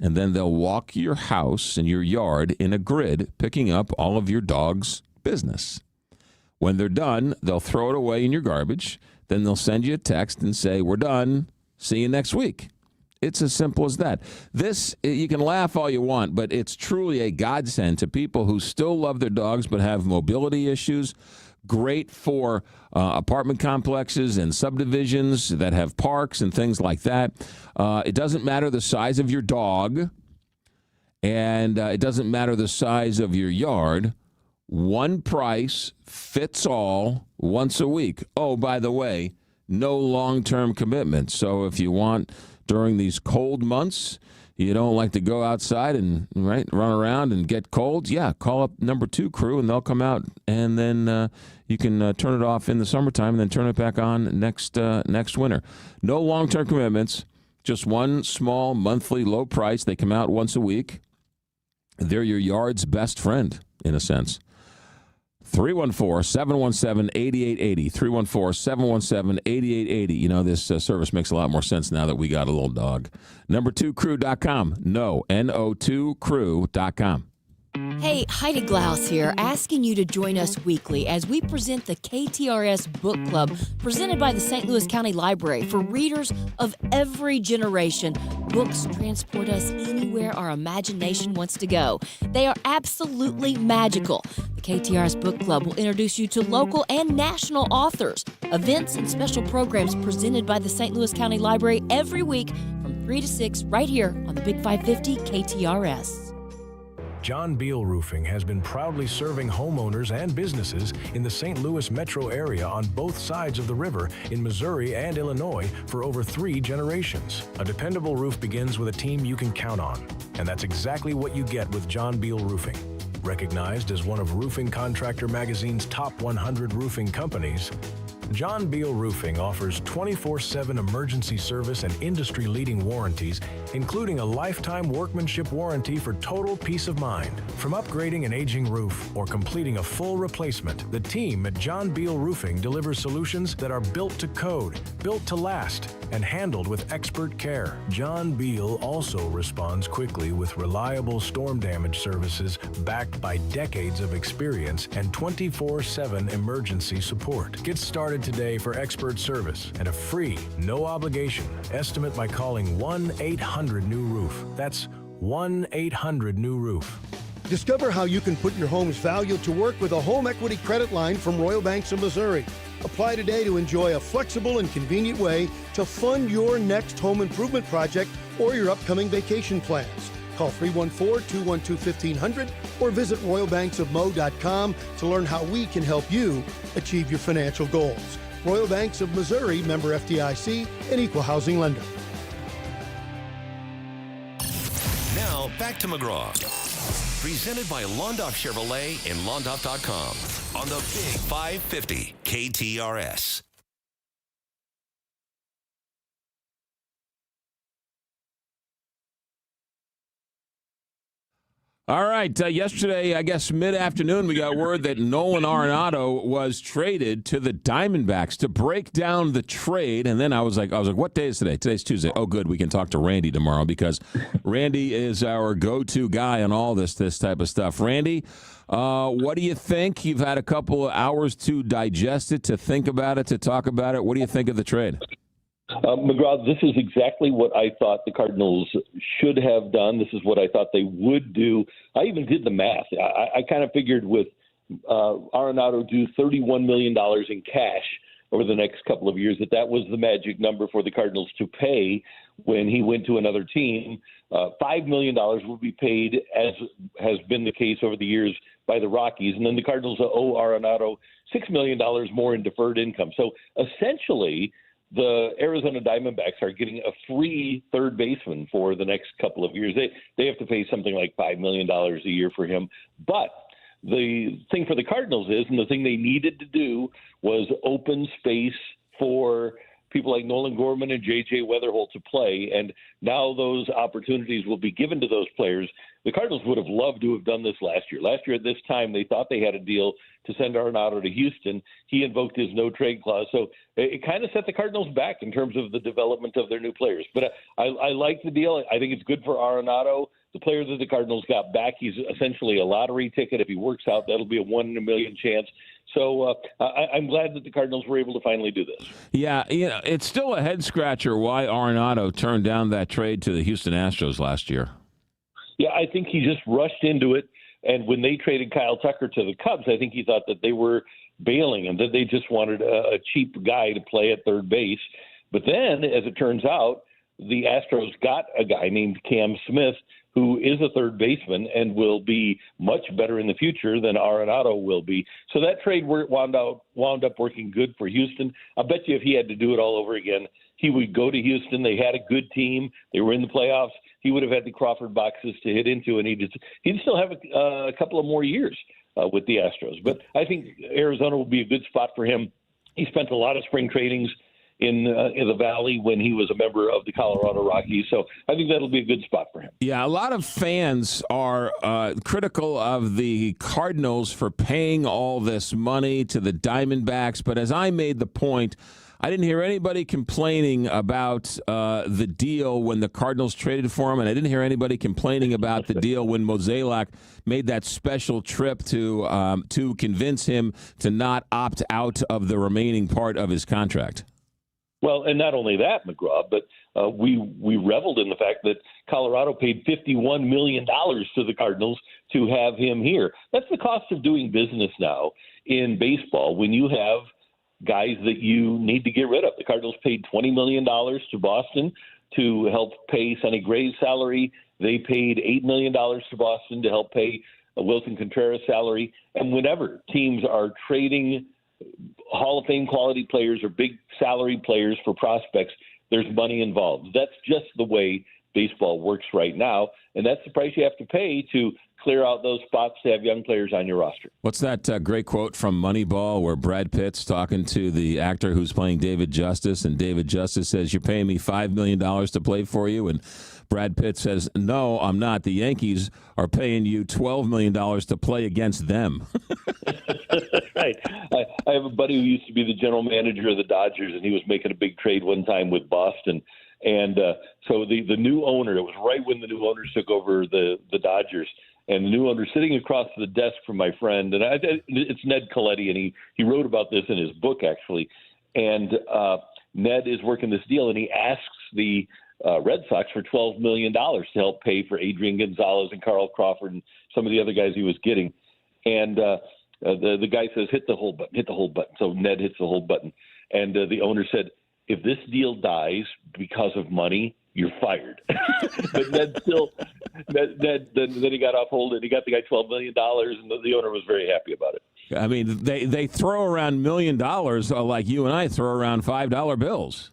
And then they'll walk your house and your yard in a grid, picking up all of your dog's business. When they're done, they'll throw it away in your garbage. Then they'll send you a text and say, we're done. See you next week. It's as simple as that. This, you can laugh all you want, but it's truly a godsend to people who still love their dogs but have mobility issues. Great for apartment complexes and subdivisions that have parks and things like that. It doesn't matter the size of your dog, and it doesn't matter the size of your yard. One price fits all once a week. Oh, by the way, no long-term commitment. So if you want, during these cold months, you don't like to go outside and run around and get cold, yeah, call up number 2 crew and they'll come out, and then you can turn it off in the summertime and then turn it back on next winter. No long-term commitments, just one small monthly low price. They come out once a week. They're your yard's best friend, in a sense. 314-717-8880. 314-717-8880. You know, this service makes a lot more sense now that we got a little dog. Number2crew.com. No, no2crew.com. Hey, Heidi Glaus here, asking you to join us weekly as we present the KTRS Book Club, presented by the St. Louis County Library for readers of every generation. Books transport us anywhere our imagination wants to go. They are absolutely magical. The KTRS Book Club will introduce you to local and national authors, events, and special programs presented by the St. Louis County Library every week from 3 to 6 right here on the Big 550 KTRS. John Beal Roofing has been proudly serving homeowners and businesses in the St. Louis metro area on both sides of the river in Missouri and Illinois for over 3 generations. A dependable roof begins with a team you can count on, and that's exactly what you get with John Beal Roofing. Recognized as one of Roofing Contractor Magazine's top 100 roofing companies, John Beal Roofing offers 24/7 emergency service and industry-leading warranties, including a lifetime workmanship warranty for total peace of mind. From upgrading an aging roof or completing a full replacement, the team at John Beal Roofing delivers solutions that are built to code, built to last, and handled with expert care. John Beal also responds quickly with reliable storm damage services backed by decades of experience and 24/7 emergency support. Get started today for expert service and a free, no-obligation estimate by calling 1-800-NEW-ROOF. That's 1-800-NEW-ROOF. Discover how you can put your home's value to work with a home equity credit line from Royal Banks of Missouri. Apply today to enjoy a flexible and convenient way to fund your next home improvement project or your upcoming vacation plans. Call 314-212-1500 or visit royalbanksofmo.com to learn how we can help you achieve your financial goals. Royal Banks of Missouri, member FDIC, an equal housing lender. Now, back to McGraw. Presented by Londoff Chevrolet and Londoff.com on the Big 550 KTRS. All right. Yesterday, I guess mid-afternoon, we got word that Nolan Arenado was traded to the Diamondbacks. To break down the trade, and then I was like, what day is today? Today's Tuesday. Oh, good. We can talk to Randy tomorrow because Randy is our go-to guy on all this type of stuff. Randy, what do you think? You've had a couple of hours to digest it, to think about it, to talk about it. What do you think of the trade? McGraw, this is exactly what I thought the Cardinals should have done. This is what I thought they would do. I even did the math. I kind of figured with Arenado due $31 million in cash over the next couple of years, that was the magic number for the Cardinals to pay when he went to another team. $5 million would be paid, as has been the case over the years, by the Rockies. And then the Cardinals owe Arenado $6 million more in deferred income. So essentially, the Arizona Diamondbacks are getting a free third baseman for the next couple of years. They have to pay something like $5 million a year for him. But the thing for the Cardinals is, and the thing they needed to do, was open space for people like Nolan Gorman and J.J. Weatherholt to play. And now those opportunities will be given to those players. The Cardinals would have loved to have done this last year. Last year at this time, they thought they had a deal to send Arenado to Houston. He invoked his no-trade clause. So it kind of set the Cardinals back in terms of the development of their new players. But I like the deal. I think it's good for Arenado. The player that the Cardinals got back, he's essentially a lottery ticket. If he works out, that'll be a 1 in a million chance. So I'm glad that the Cardinals were able to finally do this. Yeah, it's still a head-scratcher why Arenado turned down that trade to the Houston Astros last year. Yeah, I think he just rushed into it. And when they traded Kyle Tucker to the Cubs, I think he thought that they were bailing him, that they just wanted a cheap guy to play at third base. But then, as it turns out, the Astros got a guy named Cam Smith, who is a third baseman and will be much better in the future than Arenado will be. So that trade wound up working good for Houston. I bet you if he had to do it all over again, he would go to Houston. They had a good team. They were in the playoffs. He would have had the Crawford boxes to hit into, and he'd still have a couple of more years with the Astros. But I think Arizona will be a good spot for him. He spent a lot of spring trainings in the Valley when he was a member of the Colorado Rockies. So I think that'll be a good spot for him. Yeah, a lot of fans are critical of the Cardinals for paying all this money to the Diamondbacks. But as I made the point, I didn't hear anybody complaining about the deal when the Cardinals traded for him, and I didn't hear anybody complaining about the deal when Mozeliak made that special trip to convince him to not opt out of the remaining part of his contract. Well, and not only that, McGraw, but we reveled in the fact that Colorado paid $51 million to the Cardinals to have him here. That's the cost of doing business now in baseball when you have guys that you need to get rid of. The Cardinals paid $20 million to Boston to help pay Sonny Gray's salary. They paid $8 million to Boston to help pay Wilson Contreras' salary. And whenever teams are trading Hall of Fame quality players or big salary players for prospects, there's money involved. That's just the way baseball works right now, and that's the price you have to pay to clear out those spots to have young players on your roster. What's that great quote from Moneyball where Brad Pitt's talking to the actor who's playing David Justice, and David Justice says, "You're paying me $5 million to play for you," and Brad Pitt says, "No, I'm not. The Yankees are paying you $12 million to play against them." Right. I have a buddy who used to be the general manager of the Dodgers, and he was making a big trade one time with Boston. And so the new owner, it was right when the new owners took over the Dodgers, and the new owner sitting across the desk from my friend, and it's Ned Colletti, and he wrote about this in his book, actually. And Ned is working this deal, and he asks the Red Sox for $12 million to help pay for Adrian Gonzalez and Carl Crawford and some of the other guys he was getting. And the guy says, hit the hold button, hit the hold button. So Ned hits the hold button. And the owner said, if this deal dies because of money, you're fired. But Ned then he got off hold and he got the guy $12 million, and the owner was very happy about it. I mean, they throw around $1 million like you and I throw around $5 bills.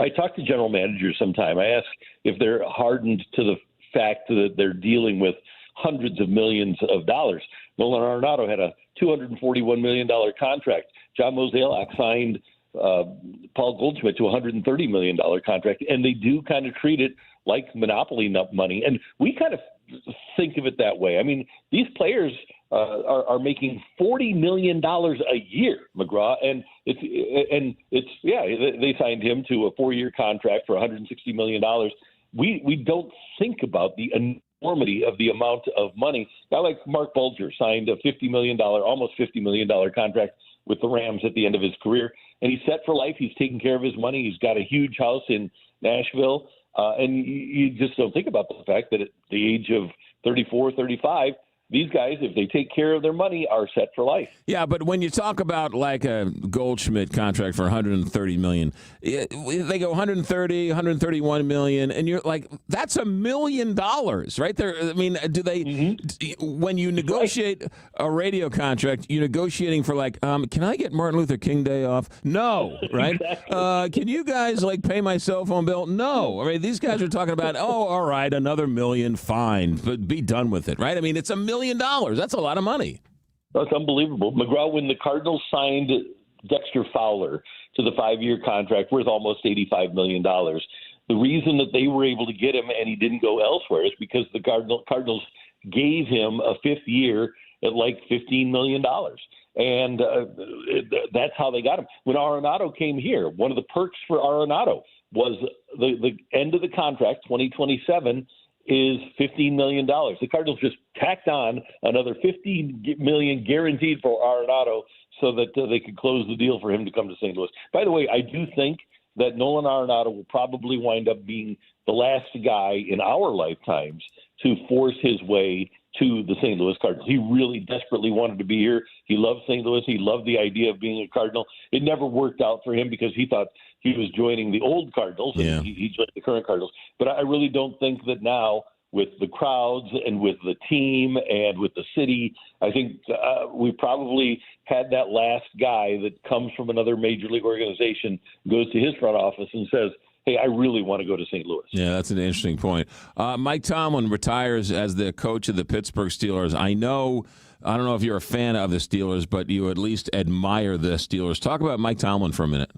I talk to general managers sometime. I ask if they're hardened to the fact that they're dealing with hundreds of millions of dollars. Nolan Arenado had a $241 million contract. John Mozeliak signed Paul Goldschmidt to a $130 million contract, and they do kind of treat it like monopoly money. And we kind of think of it that way. I mean, these players are making $40 million a year, McGraw, and they signed him to a 4-year contract for $160 million. We don't think about the enormity of the amount of money. A guy like Mark Bulger signed a almost $50 million contract with the Rams at the end of his career, and he's set for life. He's taking care of his money. He's got a huge house in Nashville, and you just don't think about the fact that at the age of 34, 35, these guys, if they take care of their money, are set for life. Yeah, but when you talk about like a Goldschmidt contract for $130 million, they go 130, 131 million, and you're like, that's $1 million right there. I mean, do they? When you negotiate a radio contract, you're negotiating for like, can I get Martin Luther King Day off? No, right? Exactly. Can you guys like pay my cell phone bill? No. I mean, these guys are talking about, all right, another million, fine, but be done with it, right? I mean, it's $1 million. That's a lot of money. That's unbelievable. McGraw, when the Cardinals signed Dexter Fowler to the 5-year contract worth almost $85 million, the reason that they were able to get him and he didn't go elsewhere is because the Cardinals gave him a 5th year at like $15 million. And that's how they got him. When Arenado came here, one of the perks for Arenado was the end of the contract, 2027, is $15 million. The Cardinals just tacked on another $15 million guaranteed for Arenado so that they could close the deal for him to come to St. Louis. By the way, I do think that Nolan Arenado will probably wind up being the last guy in our lifetimes to force his way to the St. Louis Cardinals. He really desperately wanted to be here. He loved St. Louis. He loved the idea of being a Cardinal. It never worked out for him because he thought he was joining the old Cardinals, and he joined the current Cardinals. But I really don't think that now, with the crowds and with the team and with the city, I think we probably had that last guy that comes from another major league organization, goes to his front office and says, hey, I really want to go to St. Louis. Yeah, that's an interesting point. Mike Tomlin retires as the coach of the Pittsburgh Steelers. I don't know if you're a fan of the Steelers, but you at least admire the Steelers. Talk about Mike Tomlin for a minute.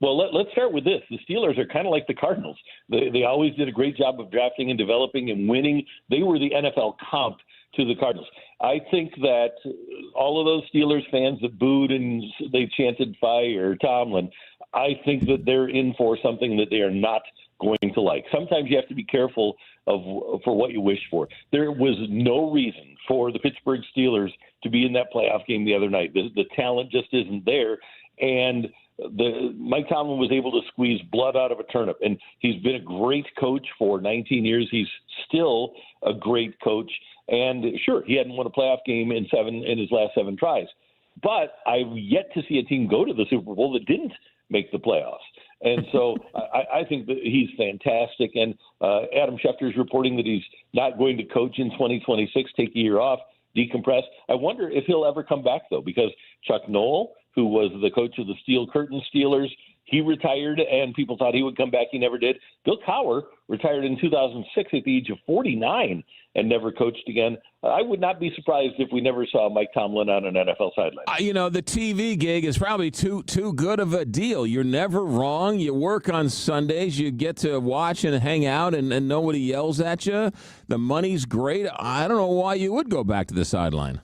Well, let's start with this. The Steelers are kind of like the Cardinals. They always did a great job of drafting and developing and winning. They were the NFL comp to the Cardinals. I think that all of those Steelers fans that booed and they chanted fire Tomlin, I think that they're in for something that they are not going to like. Sometimes you have to be careful for what you wish for. There was no reason for the Pittsburgh Steelers to be in that playoff game the other night. The talent just isn't there. And Mike Tomlin was able to squeeze blood out of a turnip, and he's been a great coach for 19 years. He's still a great coach, and sure, he hadn't won a playoff game in his last 7 tries, but I've yet to see a team go to the Super Bowl that didn't make the playoffs. And so I think that he's fantastic, and Adam Schefter is reporting that he's not going to coach in 2026, take a year off, decompress. I wonder if he'll ever come back, though, because Chuck Noll, who was the coach of the Steel Curtain Steelers, he retired, and people thought he would come back. He never did. Bill Cowher retired in 2006 at the age of 49 and never coached again. I would not be surprised if we never saw Mike Tomlin on an NFL sideline. The TV gig is probably too good of a deal. You're never wrong. You work on Sundays. You get to watch and hang out, and nobody yells at you. The money's great. I don't know why you would go back to the sideline.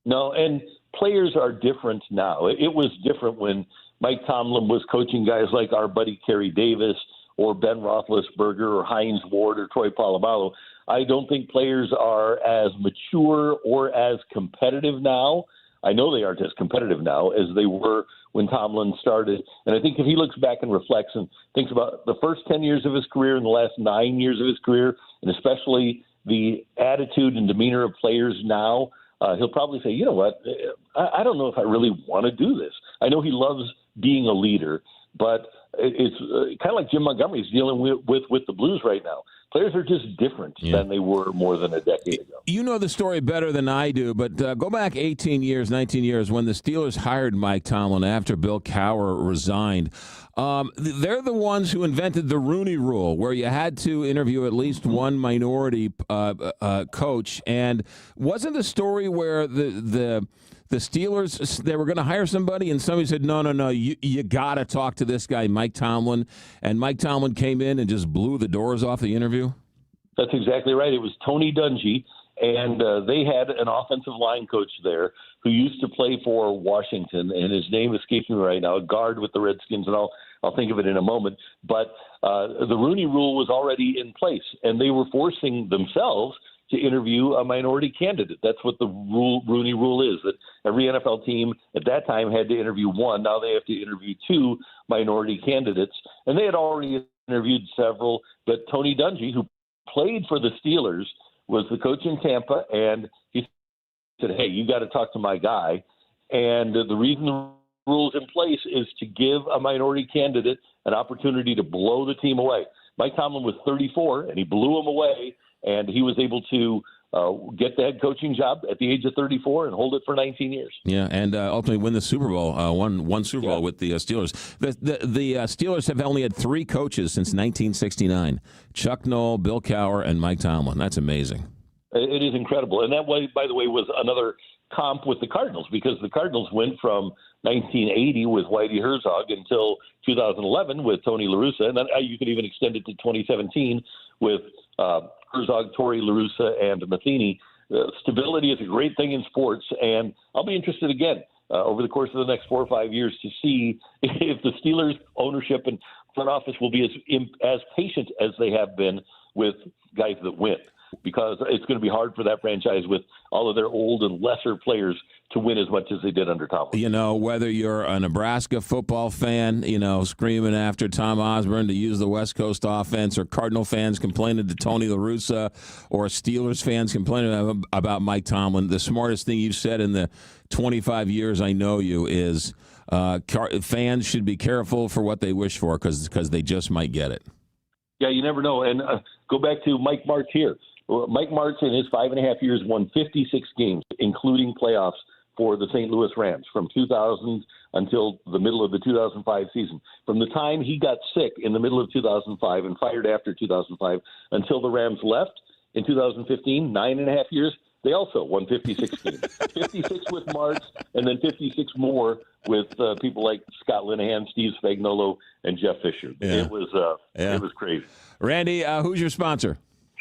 No, and players are different now. It was different when Mike Tomlin was coaching guys like our buddy Kerry Davis or Ben Roethlisberger or Hines Ward or Troy Polamalu. I don't think players are as mature or as competitive now. I know they aren't as competitive now as they were when Tomlin started. And I think if he looks back and reflects and thinks about the first 10 years of his career and the last 9 years of his career, and especially the attitude and demeanor of players now, he'll probably say, you know what, I don't know if I really want to do this. I know he loves being a leader, but it's kind of like Jim Montgomery's dealing with the Blues right now. Players are just different than they were more than a decade ago. You know the story better than I do, but go back 18 years, 19 years, when the Steelers hired Mike Tomlin after Bill Cowher resigned. They're the ones who invented the Rooney Rule, where you had to interview at least one minority coach. And wasn't the story where the the Steelers, they were going to hire somebody, and somebody said, no, you got to talk to this guy, Mike Tomlin. And Mike Tomlin came in and just blew the doors off the interview? That's exactly right. It was Tony Dungy, and they had an offensive line coach there who used to play for Washington, and his name escapes me right now, a guard with the Redskins, and I'll think of it in a moment. But the Rooney Rule was already in place, and they were forcing themselves to interview a minority candidate. That's what the Rooney Rule is, that every NFL team at that time had to interview one. Now they have to interview two minority candidates, and they had already interviewed several. But Tony Dungy, who played for the Steelers, was the coach in Tampa, and he said, hey, you got to talk to my guy. And the reason the rule's in place is to give a minority candidate an opportunity to blow the team away. Mike Tomlin was 34, and he blew him away, and he was able to get the head coaching job at the age of 34 and hold it for 19 years. Yeah, and ultimately win the Super Bowl, one Super Bowl with the Steelers. The Steelers have only had three coaches since 1969, Chuck Noll, Bill Cowher, and Mike Tomlin. That's amazing. It is incredible. And that, by the way, was another comp with the Cardinals, because the Cardinals went from 1980 with Whitey Herzog until 2011 with Tony La Russa, and then you could even extend it to 2017 with Herzog, Torrey, La Russa, and Matheny. Stability is a great thing in sports, and I'll be interested again over the course of the next 4 or 5 years to see if the Steelers ownership and front office will be as patient as they have been with guys that win, because it's going to be hard for that franchise with all of their old and lesser players to win as much as they did under Tomlin. You know, whether you're a Nebraska football fan, screaming after Tom Osborne to use the West Coast offense, or Cardinal fans complaining to Tony La Russa, or Steelers fans complaining about Mike Tomlin, the smartest thing you've said in the 25 years I know you is fans should be careful for what they wish for, because they just might get it. Yeah, you never know. And go back to Mike Martz here. Mike Martz in his 5.5 years won 56 games, including playoffs for the St. Louis Rams from 2000 until the middle of the 2005 season. From the time he got sick in the middle of 2005 and fired after 2005 until the Rams left in 2015, 9.5 years, they also won 56 games. 56 with Martz, and then 56 more with people like Scott Linehan, Steve Spagnuolo, and Jeff Fisher. Yeah. It was crazy. Randy, who's your sponsor?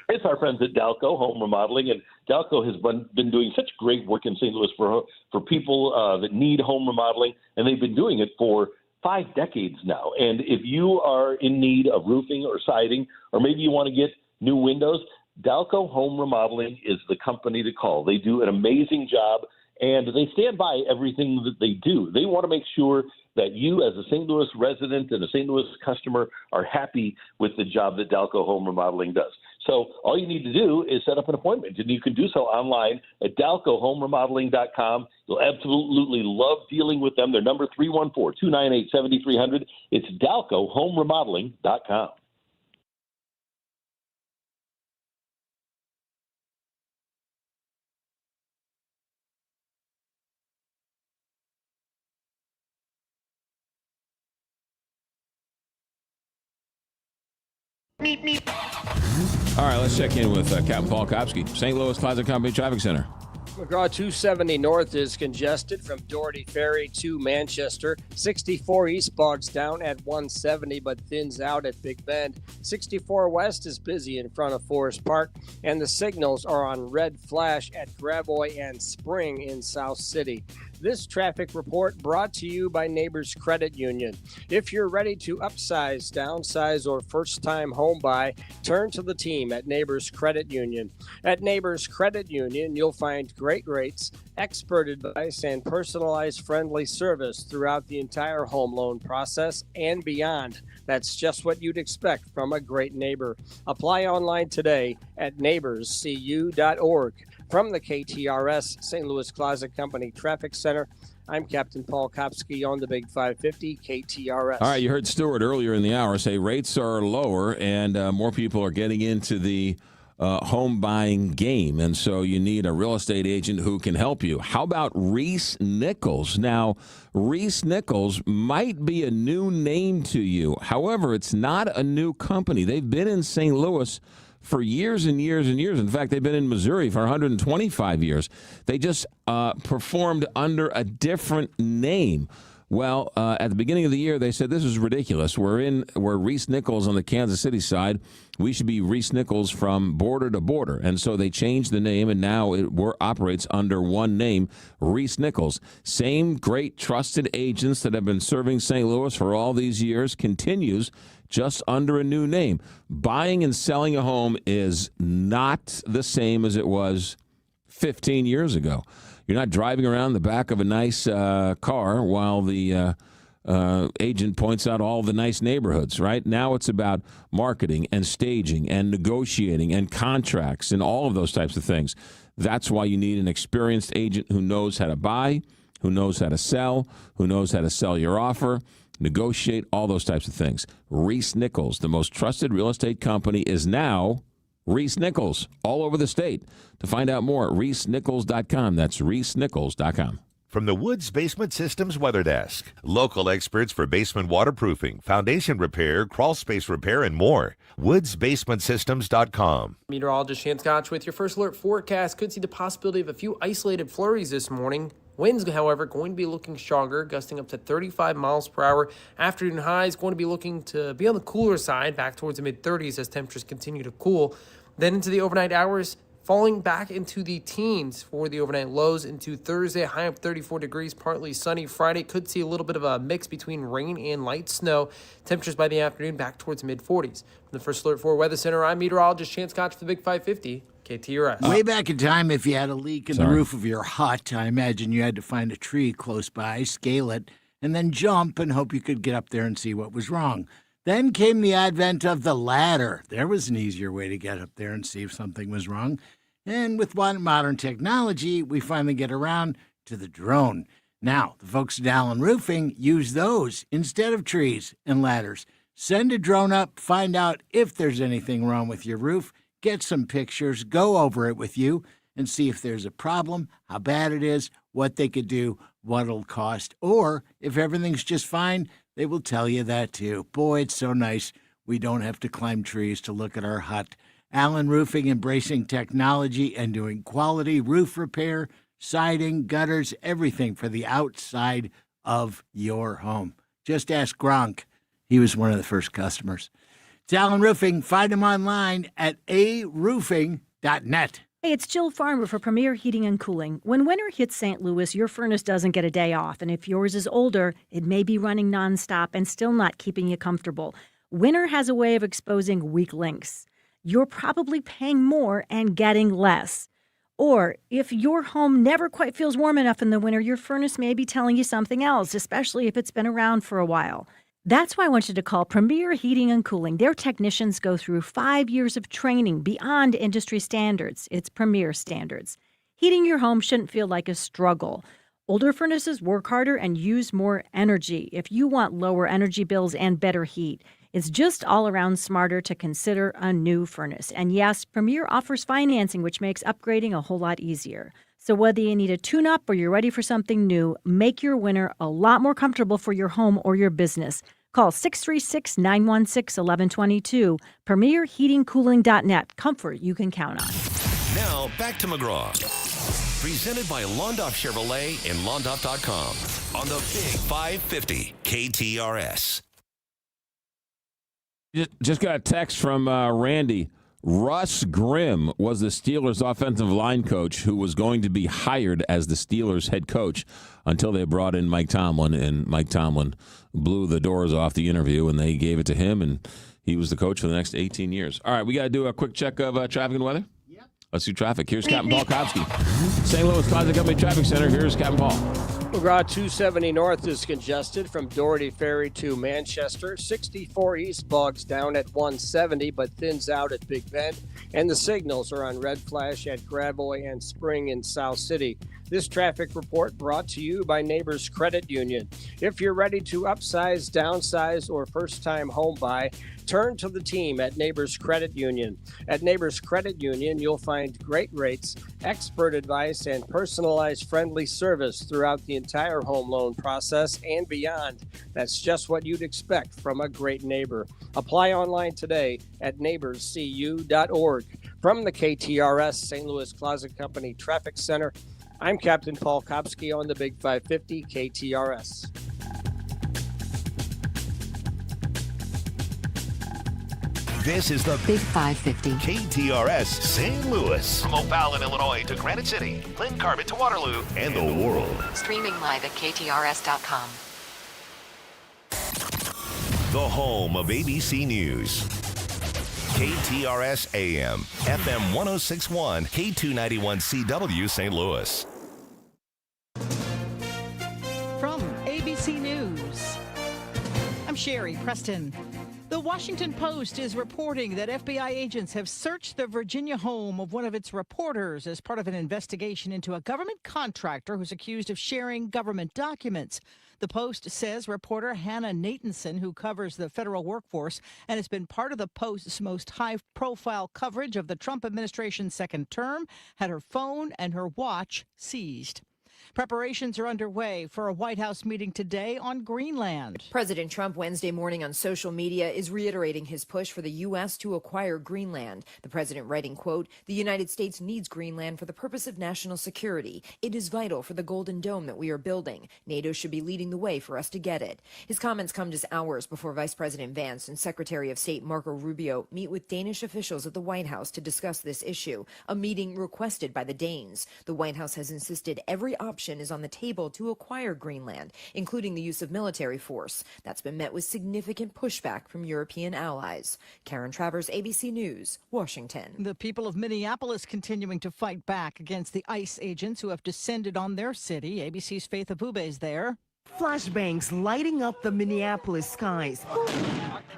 It's our friends at Dalco Home Remodeling, and Dalco has been doing such great work in St. Louis for people that need home remodeling, and they've been doing it for 5 decades now. And if you are in need of roofing or siding, or maybe you want to get new windows, Dalco Home Remodeling is the company to call. They do an amazing job, and they stand by everything that they do. They want to make sure that you, as a St. Louis resident and a St. Louis customer, are happy with the job that Dalco Home Remodeling does. So all you need to do is set up an appointment, and you can do so online at DalcoHomeRemodeling.com. You'll absolutely love dealing with them. Their number 314-298-7300. It's DalcoHomeRemodeling.com. All right, let's check in with Captain Paul Kopsky, St. Louis Plaza Company Traffic Center. McGraw 270 North is congested from Doherty Ferry to Manchester. 64 East bogs down at 170 but thins out at Big Bend. 64 West is busy in front of Forest Park, and the signals are on red flash at Gravois and Spring in South City. This traffic report brought to you by Neighbors Credit Union. If you're ready to upsize, downsize, or first-time home buy, turn to the team at Neighbors Credit Union. At Neighbors Credit Union, you'll find great rates, expert advice, and personalized friendly service throughout the entire home loan process and beyond. That's just what you'd expect from a great neighbor. Apply online today at neighborscu.org. From the KTRS St. Louis Closet Company Traffic Center, I'm Captain Paul Kopsky on the Big 550 KTRS. All right, you heard Stewart earlier in the hour say rates are lower and more people are getting into the home buying game, and so you need a real estate agent who can help you. How about Reese Nichols? Now, Reese Nichols might be a new name to you. However, it's not a new company. They've been in St. Louis for years and years and years. In fact, they've been in Missouri for 125 years. They just performed under a different name. Well, at the beginning of the year, they said, this is ridiculous. We're Reese Nichols on the Kansas City side. We should be Reese Nichols from border to border. And so they changed the name, and now it operates under one name, Reese Nichols. Same great trusted agents that have been serving St. Louis for all these years continues just under a new name. Buying and selling a home is not the same as it was 15 years ago. You're not driving around the back of a nice car while the agent points out all the nice neighborhoods, right? Now it's about marketing and staging and negotiating and contracts and all of those types of things. That's why you need an experienced agent who knows how to buy, who knows how to sell, who knows how to sell your offer, negotiate, all those types of things. Reese Nichols, the most trusted real estate company, is now Reese Nichols, all over the state. To find out more, ReeseNichols.com. That's ReeseNichols.com. From the Woods Basement Systems Weather Desk, local experts for basement waterproofing, foundation repair, crawl space repair, and more. WoodsBasementSystems.com. Meteorologist Shan Scotch with your first alert forecast. Could see the possibility of a few isolated flurries this morning. Winds, however, going to be looking stronger, gusting up to 35 miles per hour. Afternoon highs going to be looking to be on the cooler side, back towards the mid-30s as temperatures continue to cool. Then into the overnight hours, falling back into the teens for the overnight lows into Thursday, high up 34 degrees, partly sunny. Friday could see a little bit of a mix between rain and light snow. Temperatures by the afternoon back towards mid-40s. From the First Alert 4 Weather Center, I'm meteorologist Shan Scotch for the Big 550. KTRS. Way back in time, if you had a leak in the roof of your hut, I imagine you had to find a tree close by, scale it, and then jump and hope you could get up there and see what was wrong. Then came the advent of the ladder. There was an easier way to get up there and see if something was wrong. And with modern technology, we finally get around to the drone. Now, the folks at Allen Roofing use those instead of trees and ladders. Send a drone up, find out if there's anything wrong with your roof, get some pictures, go over it with you, and see if there's a problem, how bad it is, what they could do, what it'll cost. Or if everything's just fine, they will tell you that too. Boy, it's so nice we don't have to climb trees to look at our hut. Allen Roofing embracing technology and doing quality roof repair, siding, gutters, everything for the outside of your home. Just ask Gronk. He was one of the first customers. It's Allen Roofing. Find them online at aroofing.net. Hey, it's Jill Farmer for Premier Heating and Cooling. When winter hits St. Louis, your furnace doesn't get a day off. And if yours is older, it may be running nonstop and still not keeping you comfortable. Winter has a way of exposing weak links. You're probably paying more and getting less. Or if your home never quite feels warm enough in the winter, your furnace may be telling you something else, especially if it's been around for a while. That's why I want you to call Premier Heating and Cooling. Their technicians go through 5 years of training beyond industry standards. It's Premier standards. Heating your home shouldn't feel like a struggle. Older furnaces work harder and use more energy. If you want lower energy bills and better heat, it's just all around smarter to consider a new furnace. And yes, Premier offers financing, which makes upgrading a whole lot easier. So whether you need a tune-up or you're ready for something new, make your winter a lot more comfortable for your home or your business. Call 636-916-1122. PremierHeatingCooling.net. Comfort you can count on. Now, back to McGraw. Presented by Londoff Chevrolet and Londoff.com on the Big 550 KTRS. Just got a text from Randy. Russ Grimm was the Steelers' offensive line coach who was going to be hired as the Steelers' head coach until they brought in Mike Tomlin, and Mike Tomlin blew the doors off the interview, and they gave it to him, and he was the coach for the next 18 years. All right, we got to do a quick check of traffic and weather? Yep. Let's do traffic. Here's Captain Paul Kopsky. St. Louis Closet Company Traffic Center. Here's Captain Paul. McGraw 270 North is congested from Doherty Ferry to Manchester. 64 East bogs down at 170 but thins out at Big Bend. And the signals are on red flash at Gravois and Spring in South City. This traffic report brought to you by Neighbors Credit Union. If you're ready to upsize, downsize, or first-time home buy, Turn to the team at Neighbors Credit Union. At Neighbors Credit Union, you'll find great rates, expert advice, and personalized friendly service throughout the entire home loan process and beyond. That's just what you'd expect from a great neighbor. Apply online today at neighborscu.org. From the KTRS St. Louis Closet Company Traffic Center, I'm Captain Paul Kopsky on the Big 550 KTRS. This is the Big 550. KTRS St. Louis. From O'Fallon, Illinois to Granite City, Glen Carbon to Waterloo, and the world. Streaming live at KTRS.com. The home of ABC News. KTRS AM, FM 1061, K291CW St. Louis. From ABC News, I'm Sherry Preston. The Washington Post is reporting that FBI agents have searched the Virginia home of one of its reporters as part of an investigation into a government contractor who's accused of sharing government documents. The Post says reporter Hannah Natanson, who covers the federal workforce and has been part of the Post's most high-profile coverage of the Trump administration's second term, had her phone and her watch seized. Preparations are underway for a White House meeting today on Greenland. President Trump Wednesday morning on social media is reiterating his push for the U.S. to acquire Greenland. The president writing, quote, "The United States needs Greenland for the purpose of national security. It is vital for the Golden Dome that we are building. NATO should be leading the way for us to get it." His comments come just hours before Vice President Vance and Secretary of State Marco Rubio meet with Danish officials at the White House to discuss this issue, a meeting requested by the Danes. The White House has insisted every option is on the table to acquire Greenland, including the use of military force. That's been met with significant pushback from European allies. Karen Travers, ABC News, Washington. The people of Minneapolis continuing to fight back against the ICE agents who have descended on their city. ABC's Faith Abube is there. Flashbangs lighting up the Minneapolis skies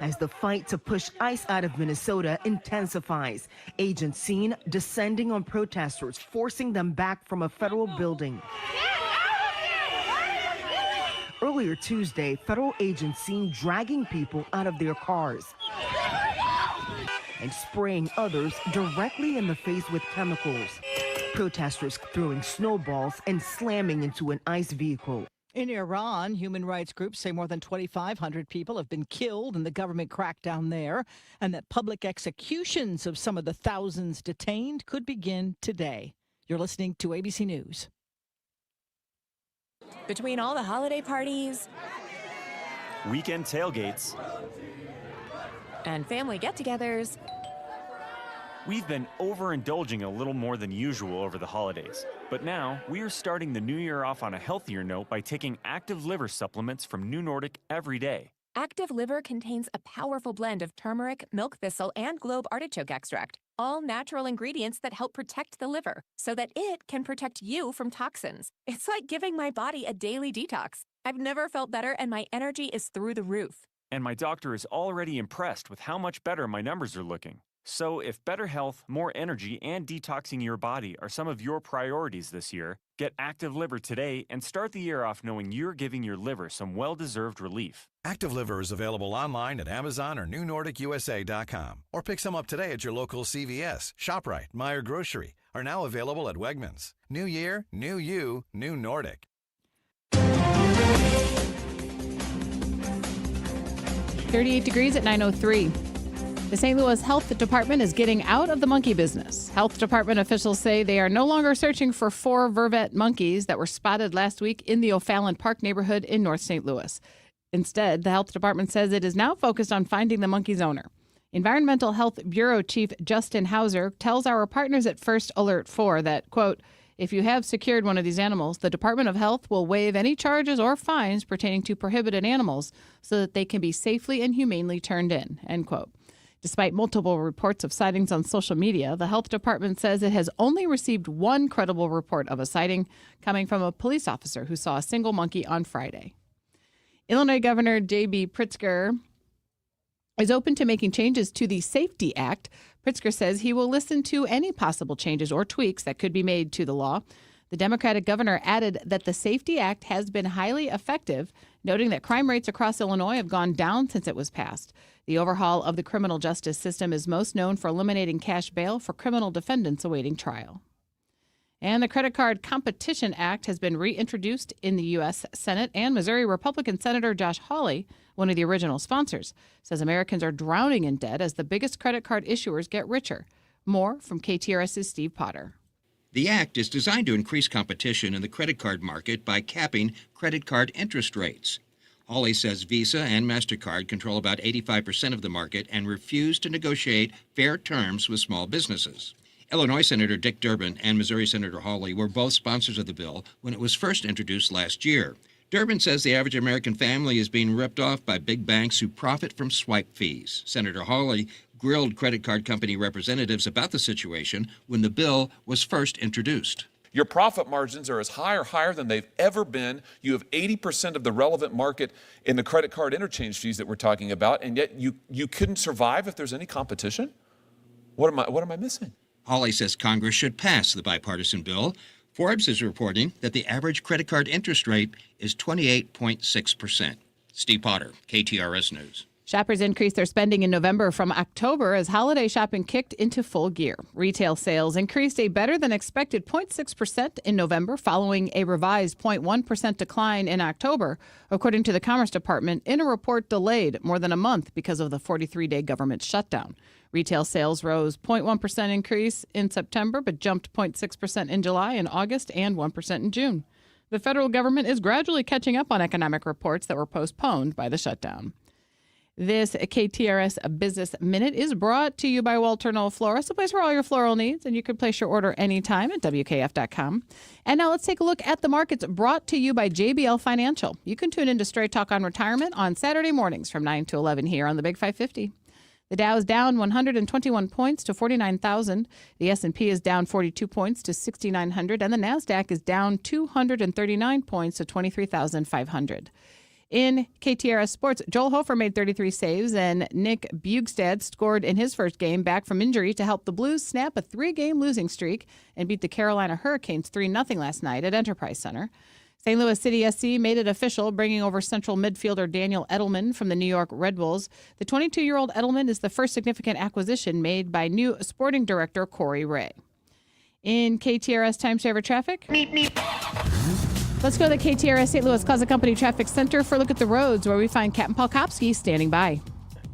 as the fight to push ICE out of Minnesota intensifies. Agents seen descending on protesters, forcing them back from a federal building. Earlier Tuesday, federal agents seen dragging people out of their cars and spraying others directly in the face with chemicals. Protesters throwing snowballs and slamming into an ICE vehicle. In Iran, human rights groups say more than 2,500 people have been killed in the government crackdown there, and that public executions of some of the thousands detained could begin today. You're listening to ABC News. Between all the holiday parties, weekend tailgates, and family get-togethers, we've been overindulging a little more than usual over the holidays. But now, we are starting the new year off on a healthier note by taking Active Liver supplements from New Nordic every day. Active Liver contains a powerful blend of turmeric, milk thistle, and globe artichoke extract, all natural ingredients that help protect the liver so that it can protect you from toxins. It's like giving my body a daily detox. I've never felt better, and my energy is through the roof. And my doctor is already impressed with how much better my numbers are looking. So if better health, more energy, and detoxing your body are some of your priorities this year, get Active Liver today and start the year off knowing you're giving your liver some well-deserved relief. Active Liver is available online at Amazon or NewNordicUSA.com. Or pick some up today at your local CVS, ShopRite, Meijer Grocery. Are now available at Wegmans. New year, new you, new Nordic. 38 degrees at 9:03. The St. Louis Health Department is getting out of the monkey business. Health Department officials say they are no longer searching for 4 vervet monkeys that were spotted last week in the O'Fallon Park neighborhood in North St. Louis. Instead, the health department says it is now focused on finding the monkey's owner. Environmental Health Bureau Chief Justin Hauser tells our partners at First Alert 4 that, quote, "If you have secured one of these animals, the Department of Health will waive any charges or fines pertaining to prohibited animals so that they can be safely and humanely turned in," end quote. Despite multiple reports of sightings on social media, the health department says it has only received one credible report of a sighting coming from a police officer who saw a single monkey on Friday. Illinois Governor J.B. Pritzker is open to making changes to the Safety Act. Pritzker says he will listen to any possible changes or tweaks that could be made to the law. The Democratic governor added that the SAFETY Act has been highly effective, noting that crime rates across Illinois have gone down since it was passed. The overhaul of the criminal justice system is most known for eliminating cash bail for criminal defendants awaiting trial. And the Credit Card Competition Act has been reintroduced in the U.S. Senate, and Missouri Republican Senator Josh Hawley, one of the original sponsors, says Americans are drowning in debt as the biggest credit card issuers get richer. More from KTRS's Steve Potter. The act is designed to increase competition in the credit card market by capping credit card interest rates. Hawley says Visa and MasterCard control about 85% of the market and refuse to negotiate fair terms with small businesses. Illinois Senator Dick Durbin and Missouri Senator Hawley were both sponsors of the bill when it was first introduced last year. Durbin says the average American family is being ripped off by big banks who profit from swipe fees. Senator Hawley grilled credit card company representatives about the situation when the bill was first introduced. Your profit margins are as high or higher than they've ever been. You have 80% of the relevant market in the credit card interchange fees that we're talking about, and yet you couldn't survive if there's any competition? What am I missing? Hawley says Congress should pass the bipartisan bill. Forbes is reporting that the average credit card interest rate is 28.6%. Steve Potter, KTRS News. Shoppers increased their spending in November from October as holiday shopping kicked into full gear. Retail sales increased a better-than-expected 0.6% in November, following a revised 0.1% decline in October, according to the Commerce Department in a report delayed more than a month because of the 43-day government shutdown. Retail sales rose 0.1% increase in September, but jumped 0.6% in July and August and 1% in June. The federal government is gradually catching up on economic reports that were postponed by the shutdown. This KTRS Business Minute is brought to you by Walter Knoll Florist, a place for all your floral needs, and you can place your order anytime at WKF.com. And now let's take a look at the markets, brought to you by JBL Financial. You can tune into Straight Talk on Retirement on Saturday mornings from 9 to 11 here on the Big 550. The Dow is down 121 points to 49,000. The S&P is down 42 points to 6,900, and the NASDAQ is down 239 points to 23,500. In KTRS Sports, Joel Hofer made 33 saves, and Nick Bugstad scored in his first game back from injury to help the Blues snap a 3-game losing streak and beat the Carolina Hurricanes 3-0 last night at Enterprise Center. St. Louis City SC made it official, bringing over central midfielder Daniel Edelman from the New York Red Bulls. The 22-year-old Edelman is the first significant acquisition made by new sporting director Corey Ray. In KTRS Time Saver Traffic, let's go to the KTRS St. Louis Closet Company Traffic Center for a look at the roads, where we find Captain Paul Kopsky standing by.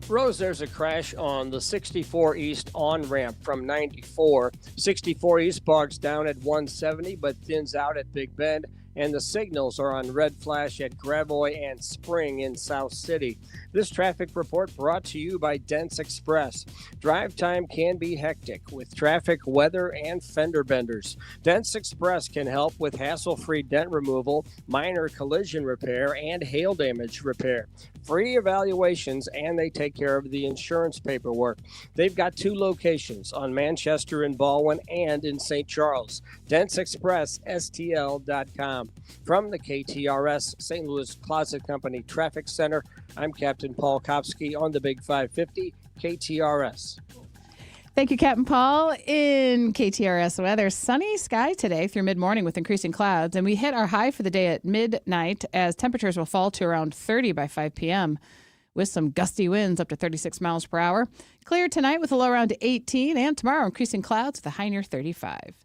Rose, there's a crash on the 64 East on-ramp from 94. 64 East bogs down at 170, but thins out at Big Bend. And the signals are on red flash at Gravois and Spring in South City. This traffic report brought to you by Dents Express. Drive time can be hectic with traffic, weather, and fender benders. Dents Express can help with hassle-free dent removal, minor collision repair, and hail damage repair. Free evaluations, and they take care of the insurance paperwork. They've got 2 locations on Manchester and Baldwin and in St. Charles. DentsExpressSTL.com. From the KTRS St. Louis Closet Company Traffic Center, I'm Captain Paul Kopsky on the Big 550 KTRS. Thank you, Captain Paul. In KTRS weather, sunny sky today through mid-morning with increasing clouds, and we hit our high for the day at midnight as temperatures will fall to around 30 by 5 p.m. with some gusty winds up to 36 miles per hour. Clear tonight with a low around 18, and tomorrow increasing clouds with a high near 35.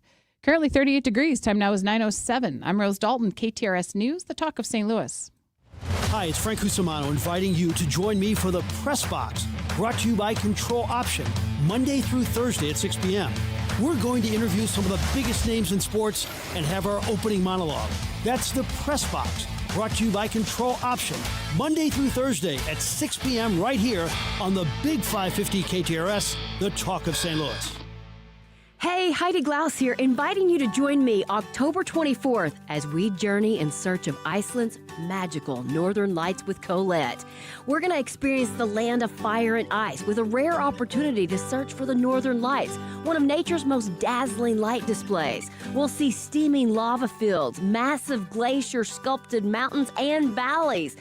Currently 38 degrees. Time now is 9:07. I'm Rose Dalton, KTRS News, the talk of St. Louis. Hi, it's Frank Cusimano inviting you to join me for the Press Box, brought to you by Control Option, Monday through Thursday at 6 p.m. We're going to interview some of the biggest names in sports and have our opening monologue. That's the Press Box, brought to you by Control Option, Monday through Thursday at 6 p.m. right here on the Big 550 KTRS, the talk of St. Louis. Hey, Heidi Glaus here, inviting you to join me October 24th as we journey in search of Iceland's magical Northern Lights with Colette. We're going to experience the land of fire and ice with a rare opportunity to search for the Northern Lights, one of nature's most dazzling light displays. We'll see steaming lava fields, massive glacier-sculpted mountains and valleys,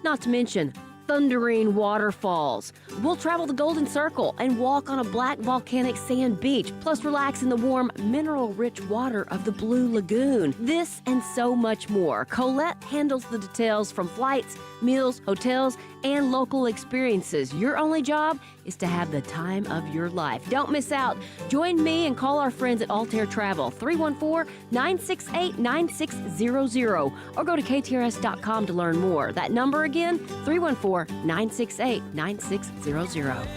not to mention thundering waterfalls. We'll travel the Golden Circle and walk on a black volcanic sand beach, plus relax in the warm, mineral-rich water of the Blue Lagoon. This and so much more. Colette handles the details from flights, meals, hotels, and local experiences. Your only job is to have the time of your life. Don't miss out. Join me and call our friends at Altair Travel, 314-968-9600, or go to ktrs.com to learn more. That number again, 314-968-9600.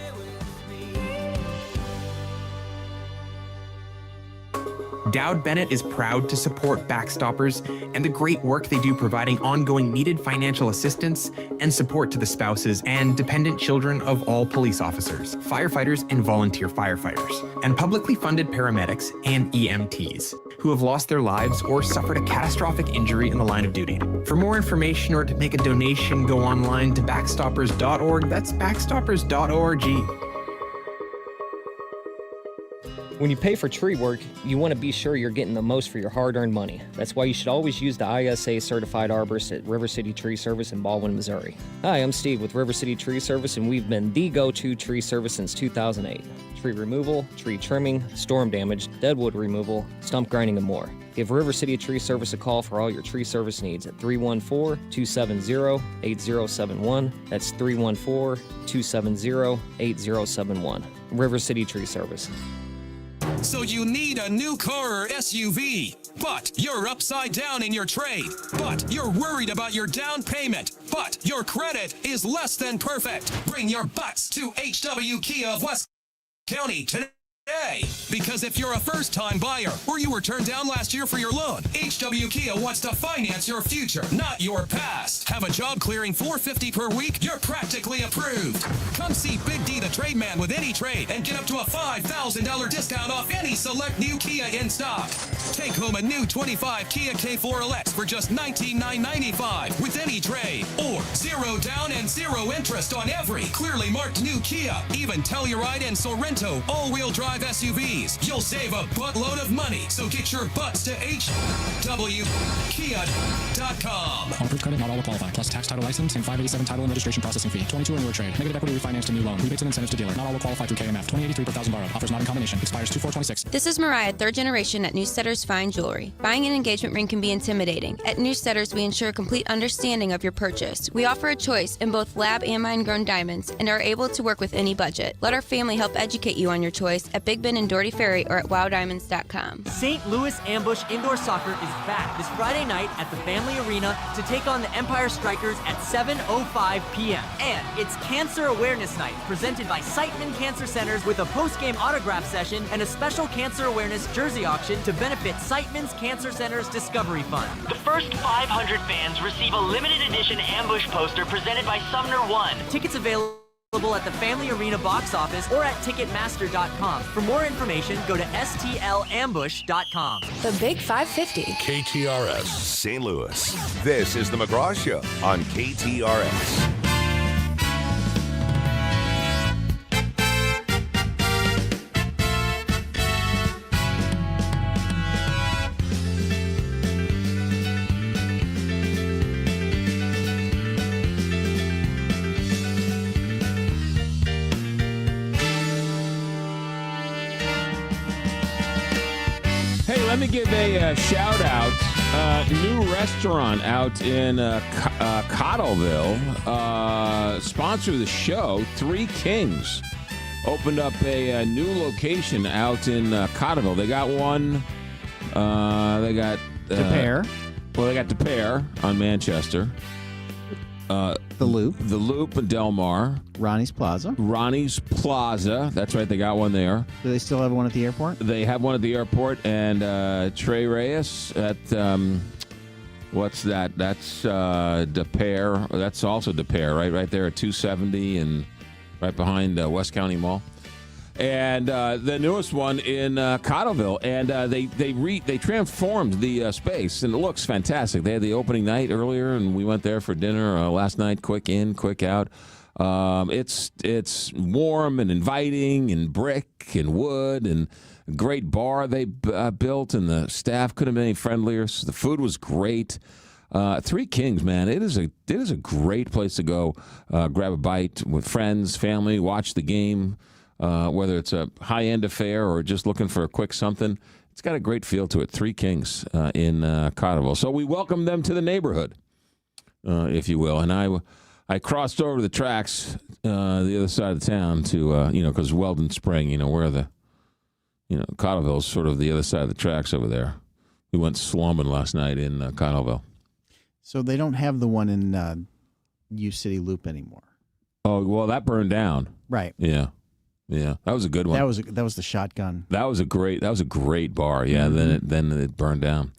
Dowd Bennett is proud to support Backstoppers and the great work they do providing ongoing needed financial assistance and support to the spouses and dependent children of all police officers, firefighters, and volunteer firefighters, and publicly funded paramedics and EMTs who have lost their lives or suffered a catastrophic injury in the line of duty. For more information or to make a donation, go online to backstoppers.org. That's backstoppers.org. When you pay for tree work, you want to be sure you're getting the most for your hard-earned money. That's why you should always use the ISA-certified arborist at River City Tree Service in Baldwin, Missouri. Hi, I'm Steve with River City Tree Service, and we've been the go-to tree service since 2008. Tree removal, tree trimming, storm damage, deadwood removal, stump grinding, and more. Give River City Tree Service a call for all your tree service needs at 314-270-8071. That's 314-270-8071. River City Tree Service. So you need a new car or SUV, but you're upside down in your trade, but you're worried about your down payment, but your credit is less than perfect. Bring your butts to HW Kia of West County today. Because if you're a first-time buyer or you were turned down last year for your loan, HW Kia wants to finance your future, not your past. Have a job clearing $450 per week? You're practically approved. Come see Big D the trade man with any trade and get up to a $5,000 discount off any select new Kia in stock. Take home a new 25 Kia K4LX for just $19,995 with any trade, or zero down and zero interest on every clearly marked new Kia. Even Telluride and Sorrento all-wheel drive SUVs. You'll save a buttload of money, so get your butts to HWKia.com. All approved credit, not all will qualify. Plus tax, title, license, and $587 title and registration processing fee. 22 or newer trade. Negative equity refinance to new loan. Rebates and incentives to dealer. Not all will qualify through KMF. 2083 per thousand borrowed. Offers not in combination. Expires 2426. This is Mariah, third generation at Newsteaders Fine Jewelry. Buying an engagement ring can be intimidating. At Newsteaders, we ensure complete understanding of your purchase. We offer a choice in both lab and mine-grown diamonds and are able to work with any budget. Let our family help educate you on your choice at Big Ben and Doherty Ferry or at wowdiamonds.com. St. Louis Ambush Indoor Soccer is back this Friday night at the Family Arena to take on the Empire Strikers at 7:05 p.m. And it's Cancer Awareness Night, presented by Siteman Cancer Centers with a post-game autograph session and a special cancer awareness jersey auction to benefit Siteman's Cancer Centers Discovery Fund. The first 500 fans receive a limited edition ambush poster presented by Sumner One. Tickets available at the Family Arena box office or at Ticketmaster.com. For more information, go to stlambush.com. The Big 550. KTRS St. Louis. This is the McGraw Show on KTRS. Let me give a shout out. New restaurant out in Cottleville. Sponsor of the show, Three Kings. Opened up a new location out in Cottleville. They got one. They got DePere. Well, they got DePere on Manchester. The Loop. The Loop in Del Mar. Ronnie's Plaza. Ronnie's Plaza. That's right. They got one there. Do they still have one at the airport? They have one at the airport. And Trey Reyes at, what's that? That's DePere. That's also DePere, right there at 270 and right behind West County Mall. And the newest one in Cottleville, and they transformed the space, and it looks fantastic. They had the opening night earlier, and we went there for dinner last night. Quick in, quick out. It's warm and inviting, and brick and wood, and a great bar they built, and the staff couldn't have been any friendlier. So the food was great. Three Kings, man, it is a great place to go. Grab a bite with friends, family, watch the game. Whether it's a high-end affair or just looking for a quick something, it's got a great feel to it. Three Kings in Cotterville. So we welcome them to the neighborhood, if you will. And I crossed over to the tracks, the other side of the town to, because Weldon Spring, where the, Cotterville's sort of the other side of the tracks over there. We went slumming last night in Cotterville. So they don't have the one in U City Loop anymore. Oh, well, that burned down. Right. Yeah. Yeah, that was a good one. That was the Shotgun. That was a great bar. Yeah, then it burned down.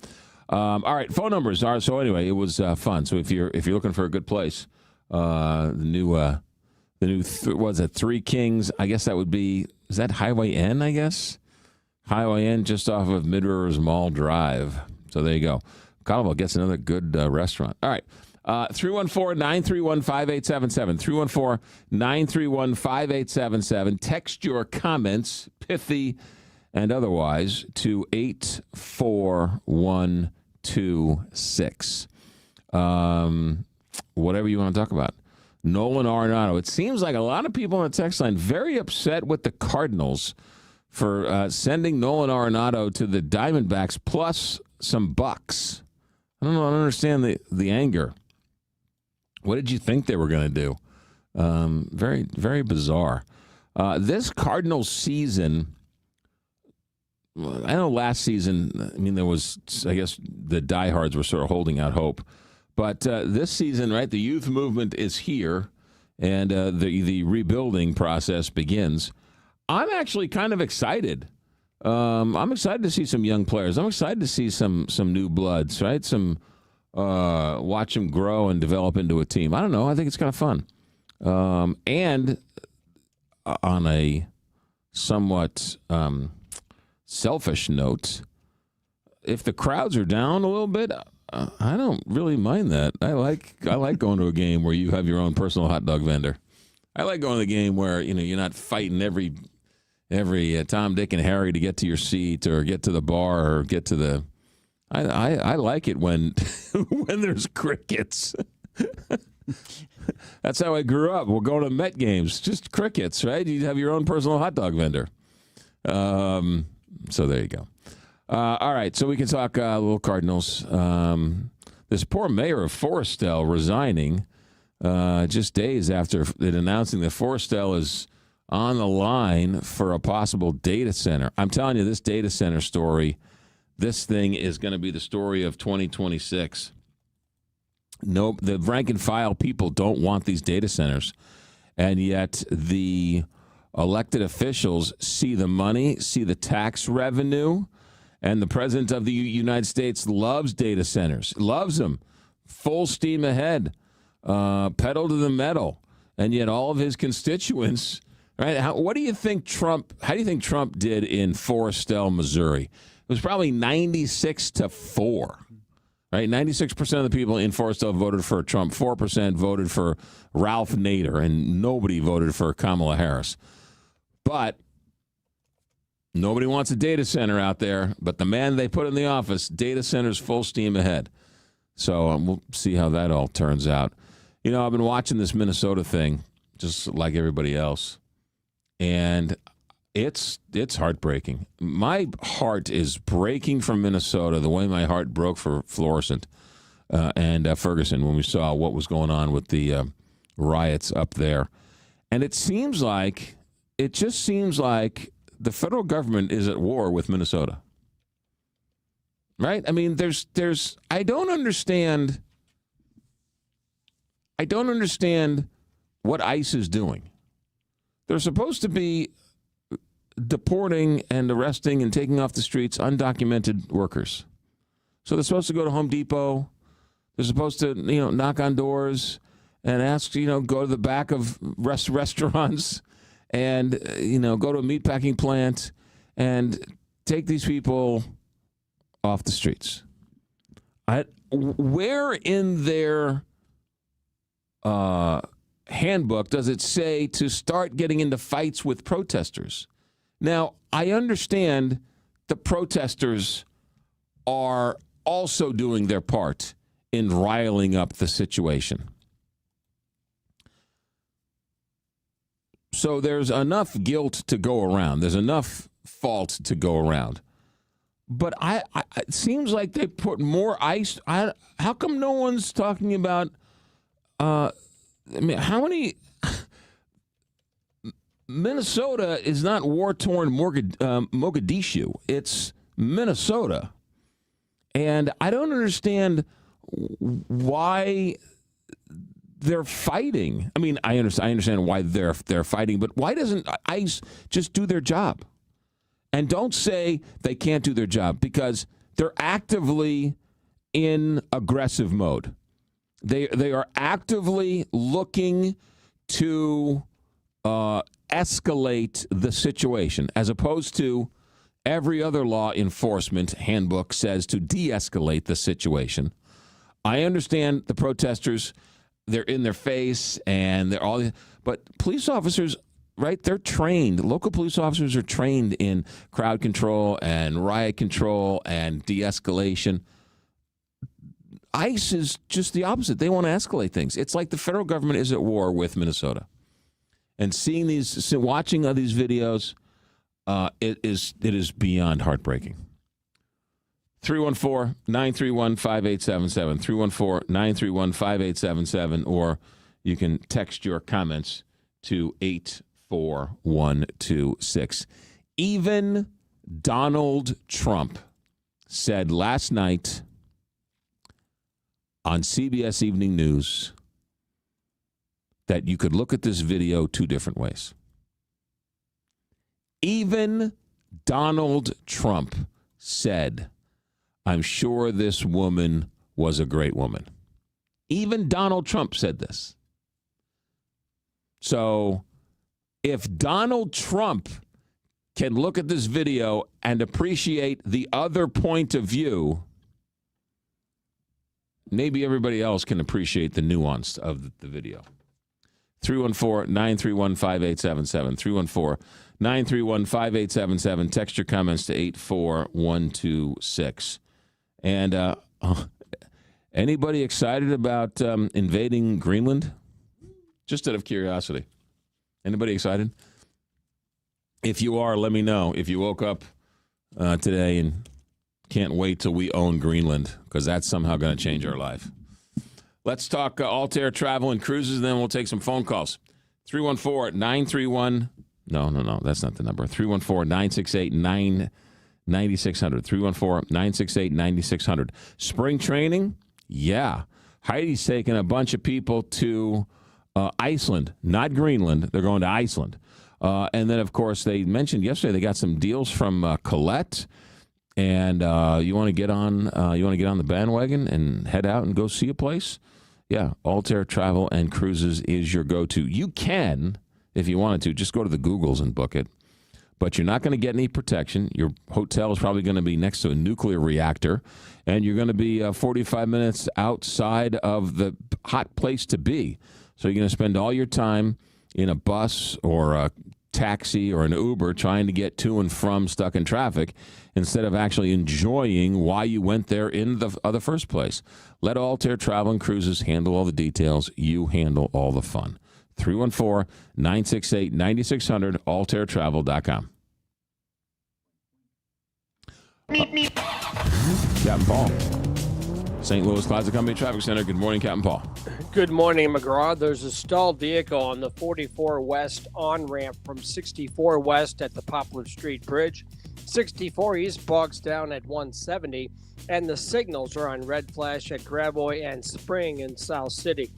All right, phone numbers are so anyway. It was fun. So if you're looking for a good place, the new Three Kings? I guess that would be, is that Highway N? I guess Highway N, just off of Mid Rivers Mall Drive. So there you go. Cotterville gets another good restaurant. All right. 314-931-5877. 314-931-5877. Text your comments, pithy and otherwise, to 84126. Whatever you want to talk about. Nolan Arenado. It seems like a lot of people on the text line very upset with the Cardinals for sending Nolan Arenado to the Diamondbacks plus some bucks. I don't understand the anger. What did you think they were going to do? Very, very bizarre. This Cardinals season, I know last season, there was, I guess the diehards were sort of holding out hope. But this season, right, the youth movement is here, and the rebuilding process begins. I'm actually kind of excited. I'm excited to see some young players. I'm excited to see some new bloods, right? Watch them grow and develop into a team. I don't know. I think it's kind of fun. And on a somewhat selfish note, if the crowds are down a little bit, I don't really mind that. I like going to a game where you have your own personal hot dog vendor. I like going to a game where you're not fighting every Tom, Dick, and Harry to get to your seat or get to the bar or get to the. I like it when when there's crickets. That's how I grew up. We'll go to Met games, just crickets, right? You have your own personal hot dog vendor. So there you go. All right, so we can talk a little Cardinals. This poor mayor of Forestell resigning just days after it announcing that Forestell is on the line for a possible data center. I'm telling you, this data center story, this thing is going to be the story of 2026. No, the rank and file people don't want these data centers, and yet the elected officials see the money, see the tax revenue, and the president of the United States loves data centers, loves them, full steam ahead, pedal to the metal, and yet all of his constituents, right? How do you think Trump did in Forestell, Missouri? It was probably 96-4. Right, 96% of the people in Forestell voted for Trump. 4% voted for Ralph Nader, and nobody voted for Kamala Harris. But nobody wants a data center out there. But the man they put in the office, data centers full steam ahead. So we'll see how that all turns out. I've been watching this Minnesota thing, just like everybody else, and it's heartbreaking. My heart is breaking for Minnesota the way my heart broke for Florissant and Ferguson when we saw what was going on with the riots up there. And it just seems like the federal government is at war with Minnesota. Right? I don't understand what ICE is doing. They're supposed to be deporting and arresting and taking off the streets undocumented workers. So they're supposed to go to Home Depot. They're supposed to, knock on doors and ask, go to the back of restaurants and, go to a meatpacking plant and take these people off the streets. Where in their handbook does it say to start getting into fights with protesters? Now, I understand the protesters are also doing their part in riling up the situation. So there's enough guilt to go around. There's enough fault to go around. But it seems like they put more ice. How come no one's talking about, how many... Minnesota is not war-torn Mogadishu. It's Minnesota. And I don't understand why they're fighting. I mean, I understand why they're fighting, but why doesn't ICE just do their job? And don't say they can't do their job, because they're actively in aggressive mode. They are actively looking to escalate the situation, as opposed to every other law enforcement handbook says to de-escalate the situation. I understand the protesters, they're in their face and they're all, but police officers, right, they're trained. Local police officers are trained in crowd control and riot control and de-escalation. ICE is just the opposite. They want to escalate things. It's like the federal government is at war with Minnesota. And watching these videos, it is beyond heartbreaking. 314-931-5877, 314-931-5877, or you can text your comments to 84126. Even Donald Trump said last night on CBS Evening News that you could look at this video two different ways. Even Donald Trump said, I'm sure this woman was a great woman. Even Donald Trump said this. So if Donald Trump can look at this video and appreciate the other point of view, maybe everybody else can appreciate the nuance of the video. 314-931-5877. 314-931-5877. Text your comments to 84126. And anybody excited about invading Greenland? Just out of curiosity. Anybody excited? If you are, let me know. If you woke up today and can't wait till we own Greenland, because that's somehow going to change our life. Let's talk Altair Travel and Cruises, and then we'll take some phone calls. 314-931... No, that's not the number. 314-968-9600. 314-968-9600. Spring training? Yeah. Heidi's taking a bunch of people to Iceland, not Greenland. They're going to Iceland. And then, of course, they mentioned yesterday they got some deals from Colette. And you want to get on the bandwagon and head out and go see a place? Yeah, Altair Travel and Cruises is your go-to. You can, if you wanted to, just go to the Googles and book it. But you're not going to get any protection. Your hotel is probably going to be next to a nuclear reactor, and you're going to be 45 minutes outside of the hot place to be. So you're going to spend all your time in a bus or a taxi or an Uber trying to get to and from stuck in traffic instead of actually enjoying why you went there in the first place. Let Altair Travel and Cruises handle all the details. You handle all the fun. 314-968-9600, altairtravel.com. Captain Paul, St. Louis Closet Company Traffic Center. Good morning, Captain Paul. Good morning, McGraw. There's a stalled vehicle on the 44 West on-ramp from 64 West at the Poplar Street Bridge. 64 East bogs down at 170, and the signals are on red flash at Gravois and Spring in South City.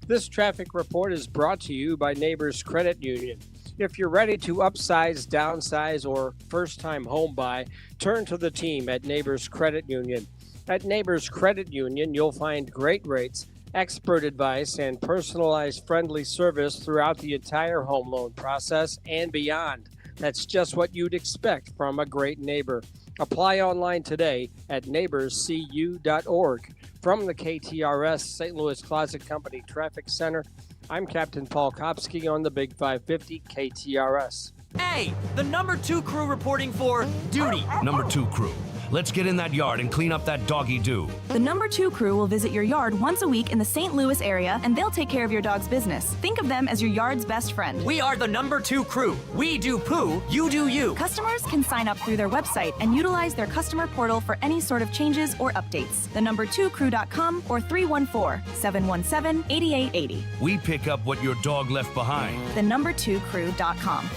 This traffic report is brought to you by Neighbors Credit Union. If you're ready to upsize, downsize, or first-time home buy, turn to the team at Neighbors Credit Union. At Neighbors Credit Union, you'll find great rates, expert advice, and personalized friendly service throughout the entire home loan process and beyond. That's just what you'd expect from a great neighbor. Apply online today at neighborscu.org. From the KTRS St. Louis Closet Company Traffic Center, I'm Captain Paul Kopsky on the Big 550 KTRS. Hey, the number 2 crew reporting for duty. Number 2 crew. Let's get in that yard and clean up that doggy doo. The number 2 crew will visit your yard once a week in the St. Louis area, and they'll take care of your dog's business. Think of them as your yard's best friend. We are the number 2 crew. We do poo, you do you. Customers can sign up through their website and utilize their customer portal for any sort of changes or updates. The number2crew.com or 314-717-8880. We pick up what your dog left behind. The number2crew.com.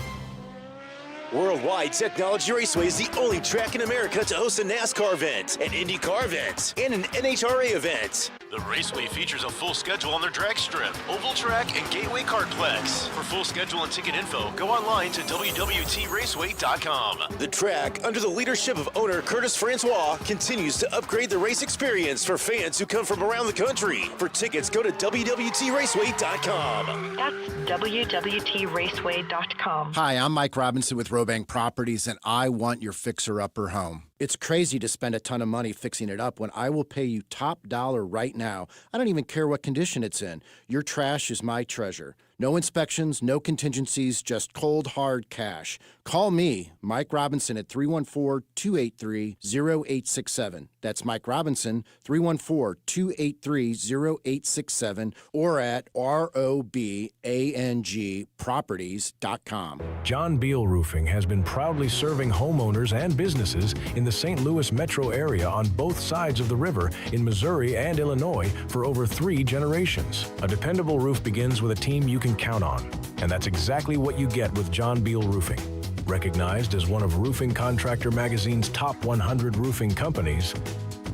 Worldwide Technology Raceway is the only track in America to host a NASCAR event, an IndyCar event, and an NHRA event. The Raceway features a full schedule on their drag strip, oval track, and Gateway Kartplex. For full schedule and ticket info, go online to www.raceway.com. The track, under the leadership of owner Curtis Francois, continues to upgrade the race experience for fans who come from around the country. For tickets, go to www.raceway.com. That's www.raceway.com. Hi, I'm Mike Robinson with Robank Properties, and I want your fixer-upper home. It's crazy to spend a ton of money fixing it up when I will pay you top dollar right now. I don't even care what condition it's in. Your trash is my treasure. No inspections, no contingencies, just cold, hard cash. Call me, Mike Robinson, at 314-283-0867. That's Mike Robinson, 314-283-0867, or at robangproperties.com. John Beal Roofing has been proudly serving homeowners and businesses in the St. Louis metro area on both sides of the river in Missouri and Illinois for over 3 generations. A dependable roof begins with a team you can count on, and that's exactly what you get with John Beal Roofing. Recognized as one of Roofing Contractor Magazine's top 100 roofing companies,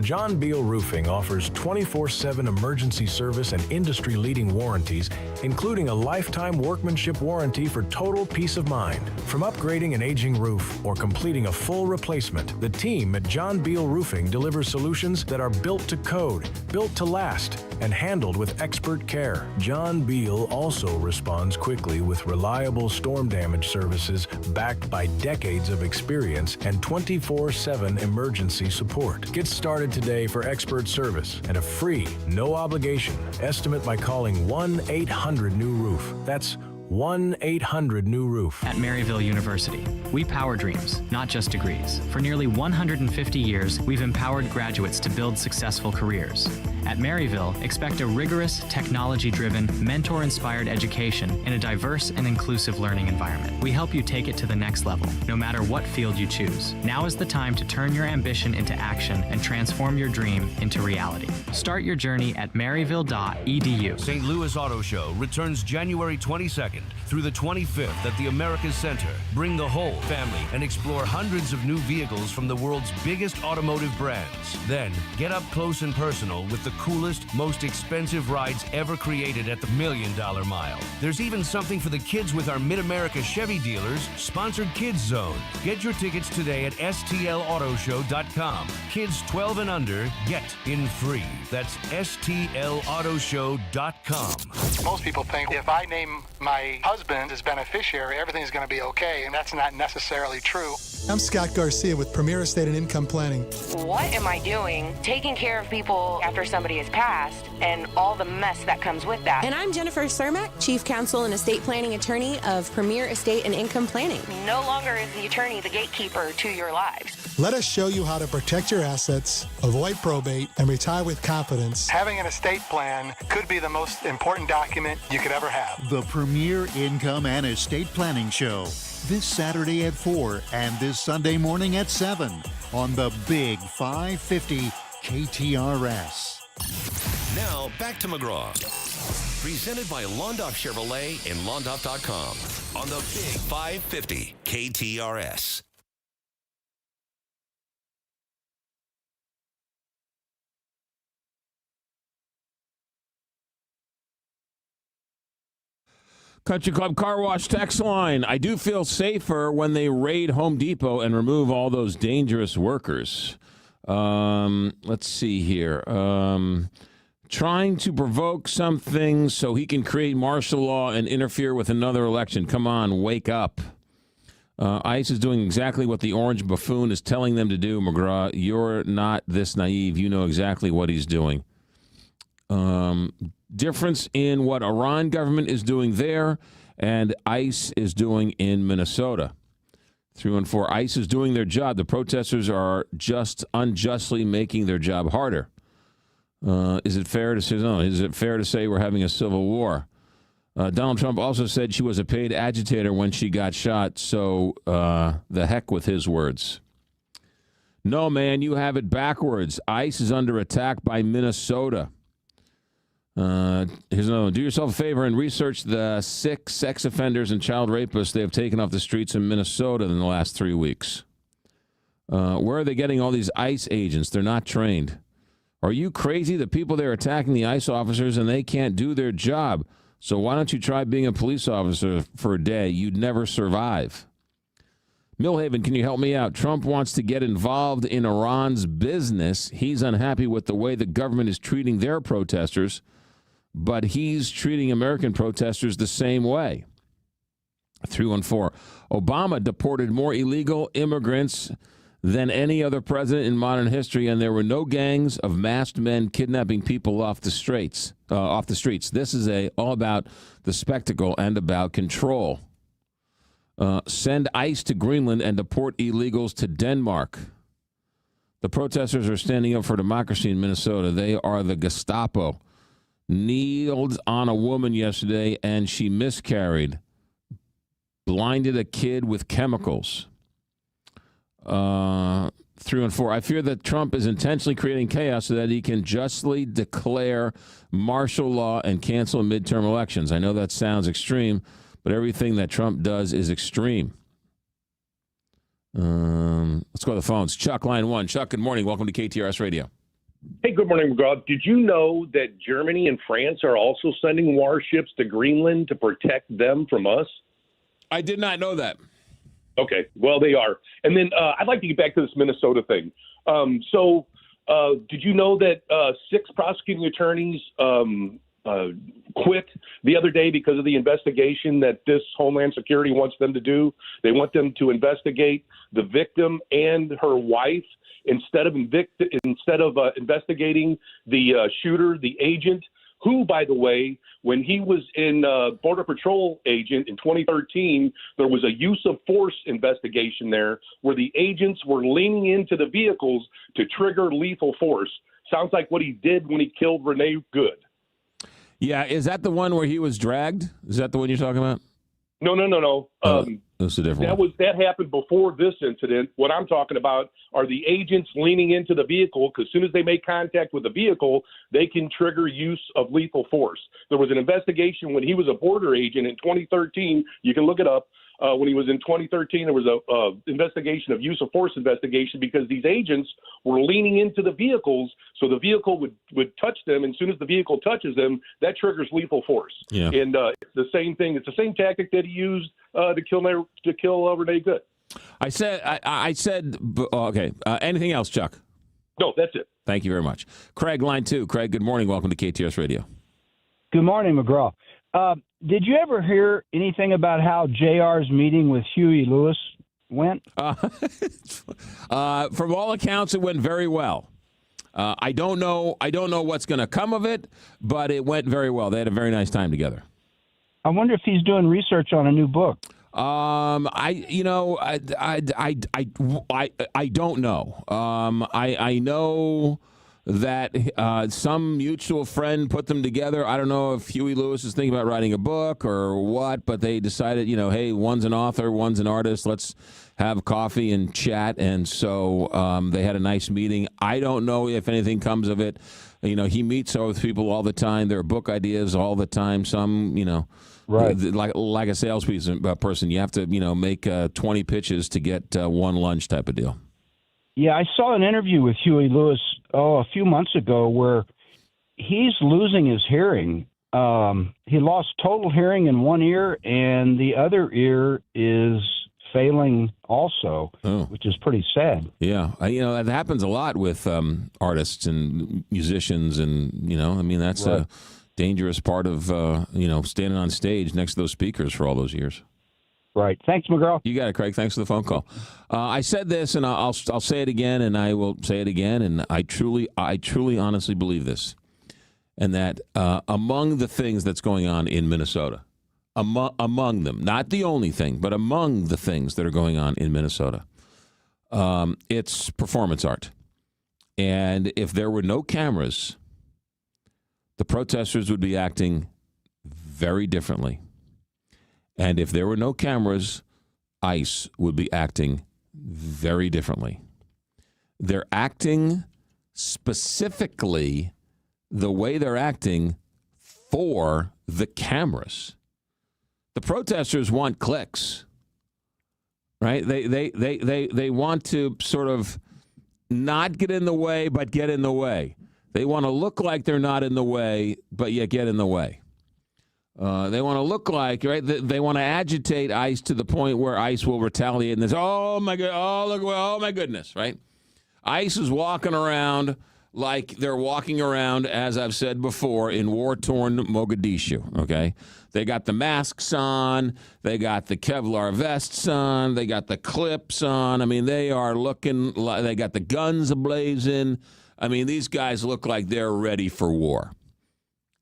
John Beal Roofing offers 24/7 emergency service and industry-leading warranties, including a lifetime workmanship warranty for total peace of mind. From upgrading an aging roof or completing a full replacement, the team at John Beal Roofing delivers solutions that are built to code, built to last, and handled with expert care. John Beal also responds quickly with reliable storm damage services backed by decades of experience and 24/7 emergency support. Get started today for expert service and a free, no obligation estimate by calling 1-800-NEW-ROOF. That's 1-800-NEW-ROOF. At Maryville University, we power dreams, not just degrees. For nearly 150 years, we've empowered graduates to build successful careers. At Maryville, expect a rigorous, technology-driven, mentor-inspired education in a diverse and inclusive learning environment. We help you take it to the next level, no matter what field you choose. Now is the time to turn your ambition into action and transform your dream into reality. Start your journey at maryville.edu. St. Louis Auto Show returns January 22nd through the 25th at the America's Center. Bring the whole family and explore hundreds of new vehicles from the world's biggest automotive brands. Then, get up close and personal with the coolest, most expensive rides ever created at the $1 Million Mile. There's even something for the kids with our Mid-America Chevy dealers, Sponsored Kids Zone. Get your tickets today at stlautoshow.com. Kids 12 and under get in free. That's stlautoshow.com. Most people think if I name my husband as beneficiary, everything's going to be okay, and that's not necessarily true. I'm Scott Garcia with Premier Estate and Income Planning. What am I doing taking care of people after somebody has passed and all the mess that comes with that? And I'm Jennifer Cermak, Chief Counsel and Estate Planning Attorney of Premier Estate and Income Planning. No longer is the attorney the gatekeeper to your lives. Let us show you how to protect your assets, avoid probate, and retire with confidence. Having an estate plan could be the most important document you could ever have. The Premier Income and Estate Planning Show. This Saturday at 4 and this Sunday morning at 7 on the Big 550 KTRS. Now, back to McGraw. Presented by Londoff Chevrolet and Londoff.com on the Big 550 KTRS. Country Club Car Wash text line. I do feel safer when they raid Home Depot and remove all those dangerous workers. Let's see here. Trying to provoke something so he can create martial law and interfere with another election. Come on, wake up. ICE is doing exactly what the orange buffoon is telling them to do, McGraw. You're not this naive. You know exactly what he's doing. Difference in what Iran government is doing there and ICE is doing in Minnesota. 314, ICE is doing their job. The protesters are just unjustly making their job harder. Is it fair to say? No. Is it fair to say we're having a civil war? Donald Trump also said she was a paid agitator when she got shot, so the heck with his words. No, man, you have it backwards. ICE is under attack by Minnesota. Here's another one. Do yourself a favor and research the 6 sex offenders and child rapists they have taken off the streets in Minnesota in the last 3 weeks. Where are they getting all these ICE agents? They're not trained. Are you crazy? The people there are attacking the ICE officers and they can't do their job. So why don't you try being a police officer for a day? You'd never survive. Millhaven, can you help me out? Trump wants to get involved in Iran's business. He's unhappy with the way the government is treating their protesters, but he's treating American protesters the same way. 314. Obama deported more illegal immigrants than any other president in modern history, and there were no gangs of masked men kidnapping people off the streets. This is all about the spectacle and about control. Send ICE to Greenland and deport illegals to Denmark. The protesters are standing up for democracy in Minnesota. They are the Gestapo. Kneeled on a woman yesterday, and she miscarried. Blinded a kid with chemicals. 314. I fear that Trump is intentionally creating chaos so that he can justly declare martial law and cancel midterm elections. I know that sounds extreme, but everything that Trump does is extreme. Let's go to the phones. Chuck, line 1. Chuck, good morning. Welcome to KTRS Radio. Hey, good morning, McGraw. Did you know that Germany and France are also sending warships to Greenland to protect them from us? I did not know that. Okay, well, they are. And then I'd like to get back to this Minnesota thing. Did you know that 6 prosecuting attorneys quit the other day because of the investigation that this Homeland Security wants them to do? They want them to investigate the victim and her wife instead of investigating the shooter, the agent, who, by the way, when he was in Border Patrol agent in 2013, there was a use of force investigation there where the agents were leaning into the vehicles to trigger lethal force. Sounds like what he did when he killed Renee Good. Yeah, is that the one where he was dragged? Is that the one you're talking about? No. That's a different one. That happened before this incident. What I'm talking about are the agents leaning into the vehicle because as soon as they make contact with the vehicle, they can trigger use of lethal force. There was an investigation when he was a border agent in 2013. You can look it up. When he was in 2013, there was a investigation of use of force investigation because these agents were leaning into the vehicles so the vehicle would touch them. And as soon as the vehicle touches them, that triggers lethal force. Yeah. And it's the same thing. It's the same tactic that he used to kill Renee Good. I said, okay. Anything else, Chuck? No, that's it. Thank you very much. Craig, line 2. Craig, good morning. Welcome to KTRS Radio. Good morning, McGraw. Did you ever hear anything about how JR's meeting with Huey Lewis went? From all accounts, it went very well. I don't know what's going to come of it, but it went very well. They had a very nice time together. I wonder if he's doing research on a new book. I don't know. I know that some mutual friend put them together. I don't know if Huey Lewis is thinking about writing a book or what, but they decided, hey, one's an author, one's an artist. Let's have coffee and chat. And so they had a nice meeting. I don't know if anything comes of it. He meets with people all the time. There are book ideas all the time. Some, right, like a salesperson, you have to, make 20 pitches to get one lunch type of deal. Yeah, I saw an interview with Huey Lewis a few months ago where he's losing his hearing. He lost total hearing in one ear, and the other ear is failing also, which is pretty sad. Yeah, that happens a lot with artists and musicians, and that's right. a dangerous part of standing on stage next to those speakers for all those years. Right. Thanks, McGraw. You got it, Craig. Thanks for the phone call. I said this, and I'll say it again, and I will say it again, and I truly, honestly believe this, and that among the things that's going on in Minnesota, among them, not the only thing, but among the things that are going on in Minnesota, it's performance art. And if there were no cameras, the protesters would be acting very differently. And if there were no cameras, ICE would be acting very differently. They're acting specifically the way they're acting for the cameras. The protesters want clicks, right? They want to sort of not get in the way, but get in the way. They want to look like they're not in the way, but yet get in the way. They want to look like, right? They want to agitate ICE to the point where ICE will retaliate and say, oh my goodness, right? ICE is walking around like they're walking around, as I've said before, in war-torn Mogadishu, okay? They got the masks on. They got the Kevlar vests on. They got the clips on. I mean, they are looking like they got the guns ablazing. I mean, these guys look like they're ready for war.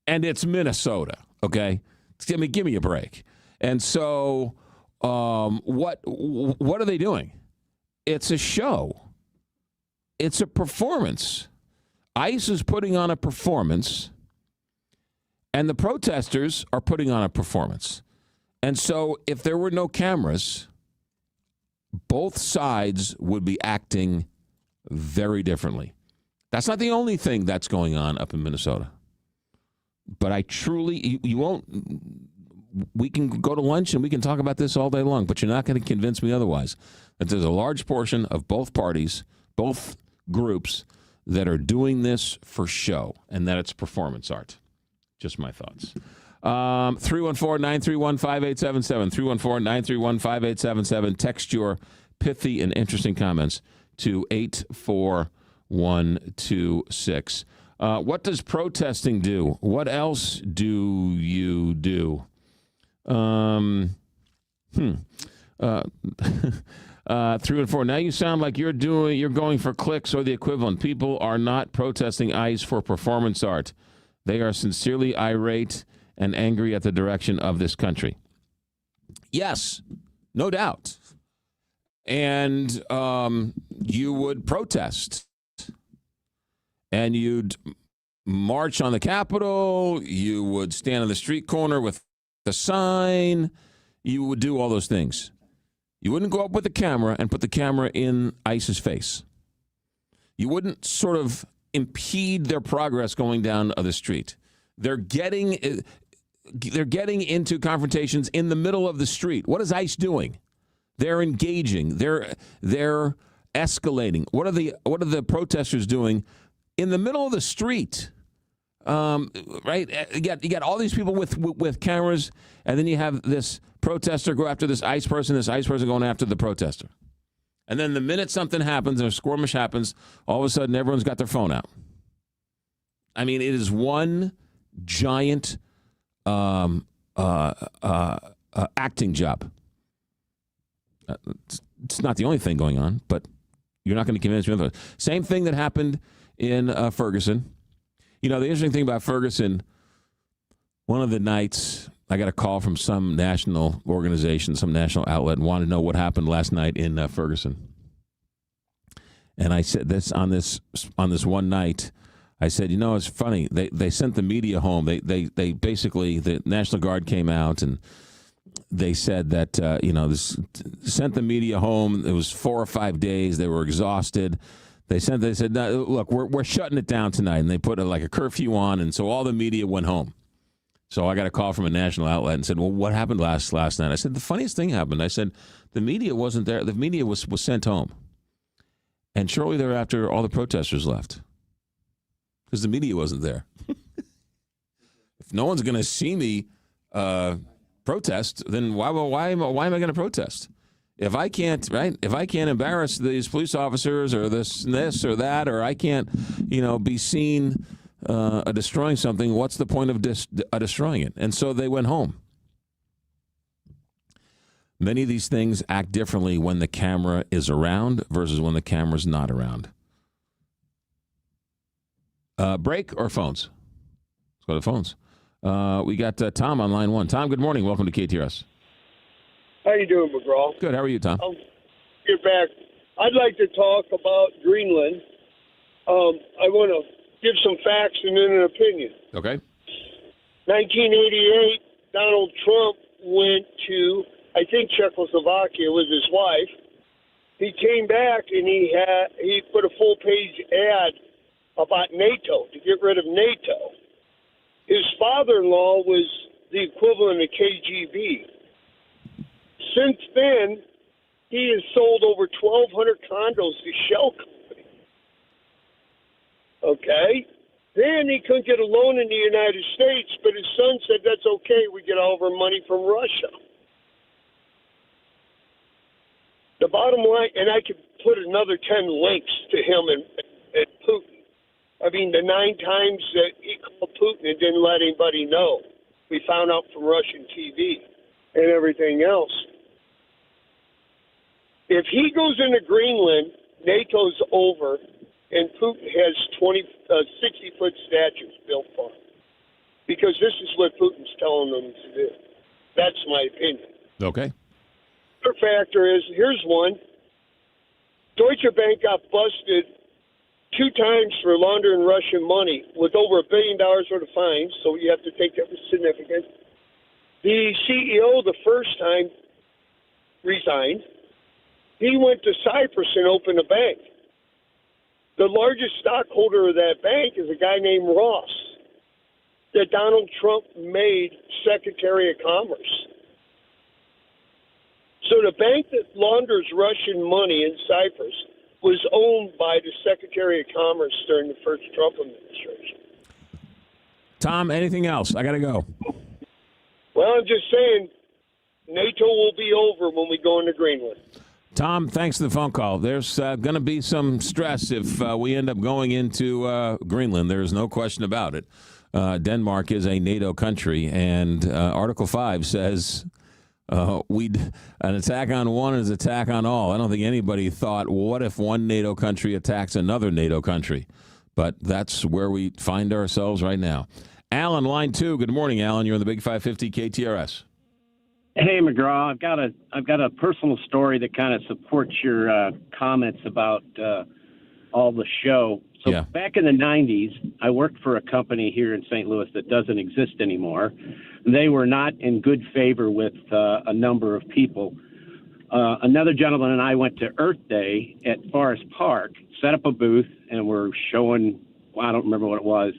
And it's Minnesota, okay? Give me a break. And so what are they doing? It's a show. It's a performance. ICE is putting on a performance, and the protesters are putting on a performance. And so if there were no cameras, both sides would be acting very differently. That's not the only thing that's going on up in Minnesota. But I truly, you won't, we can go to lunch and we can talk about this all day long, but you're not going to convince me otherwise. That there's a large portion of both parties, both groups, that are doing this for show, and that it's performance art. Just my thoughts. 314-931-5877, 314-931-5877. Text your pithy and interesting comments to 84126. What does protesting do? What else do you do? 3 and 4. Now you sound like you're going for clicks or the equivalent. People are not protesting ICE for performance art. They are sincerely irate and angry at the direction of this country. Yes, no doubt. And you would protest. And you'd march on the Capitol. You would stand on the street corner with the sign. You would do all those things. You wouldn't go up with the camera and put the camera in ICE's face. You wouldn't sort of impede their progress going down the street. They're getting into confrontations in the middle of the street. What is ICE doing? They're engaging. They're escalating. What are the protesters doing in the middle of the street? Right? You got all these people with cameras, and then you have this protester go after this ICE person going after the protester. And then the minute something happens or a skirmish happens, all of a sudden everyone's got their phone out. I mean, it is one giant acting job. It's not the only thing going on, but you're not going to convince me of it. Same thing that happened in Ferguson. You know, the interesting thing about Ferguson, one of the nights I got a call from some national organization, some national outlet, and wanted to know what happened last night in Ferguson. And I said this on this one night. I said, you know, it's funny. They sent the media home. They basically, the National Guard came out and they said that sent the media home. It was 4 or 5 days. They were exhausted. They said, no, look, we're shutting it down tonight, and they put a curfew on, and so all the media went home. So I got a call from a national outlet and said, well, what happened last night? I said, the funniest thing happened. I said, the media wasn't there. The media was sent home. And shortly thereafter, all the protesters left because the media wasn't there. If no one's going to see me protest, then why am I going to protest? If I can't embarrass these police officers or this or that, or I can't, be seen destroying something, what's the point of destroying it? And so they went home. Many of these things act differently when the camera is around versus when the camera's not around. Break or phones? Let's go to phones. We got Tom on line 1. Tom, good morning. Welcome to KTRS. How you doing, McGraw? Good. How are you, Tom? I'll get back. I'd like to talk about Greenland. I want to give some facts and then an opinion. Okay. 1988, Donald Trump went to, I think, Czechoslovakia with his wife. He came back and he put a full-page ad about NATO, to get rid of NATO. His father-in-law was the equivalent of KGB. Since then, he has sold over 1,200 condos to Shell Company. Okay? Then he couldn't get a loan in the United States, but his son said that's okay. We get all of our money from Russia. The bottom line, and I could put another 10 links to him and Putin. I mean, the 9 times that he called Putin and didn't let anybody know. We found out from Russian TV and everything else. If he goes into Greenland, NATO's over, and Putin has 60-foot statues built for him. Because this is what Putin's telling them to do. That's my opinion. Okay. The factor is, here's one. Deutsche Bank got busted 2 times for laundering Russian money with over $1 billion worth of fines, so you have to take that as significant. The CEO the first time resigned. He went to Cyprus and opened a bank. The largest stockholder of that bank is a guy named Ross that Donald Trump made Secretary of Commerce. So the bank that launders Russian money in Cyprus was owned by the Secretary of Commerce during the first Trump administration. Tom, anything else? I got to go. Well, I'm just saying NATO will be over when we go into Greenland. Tom, thanks for the phone call. There's going to be some stress if we end up going into Greenland. There is no question about it. Denmark is a NATO country, and Article 5 says an attack on one is an attack on all. I don't think anybody thought, well, what if one NATO country attacks another NATO country? But that's where we find ourselves right now. Alan, line 2. Good morning, Alan. You're on the Big 550 KTRS. Hey, McGraw, I've got a personal story that kind of supports your comments about all the show. So Back in the 90s, I worked for a company here in St. Louis that doesn't exist anymore. They were not in good favor with a number of people. Another gentleman and I went to Earth Day at Forest Park, set up a booth, and we're showing, I don't remember what it was.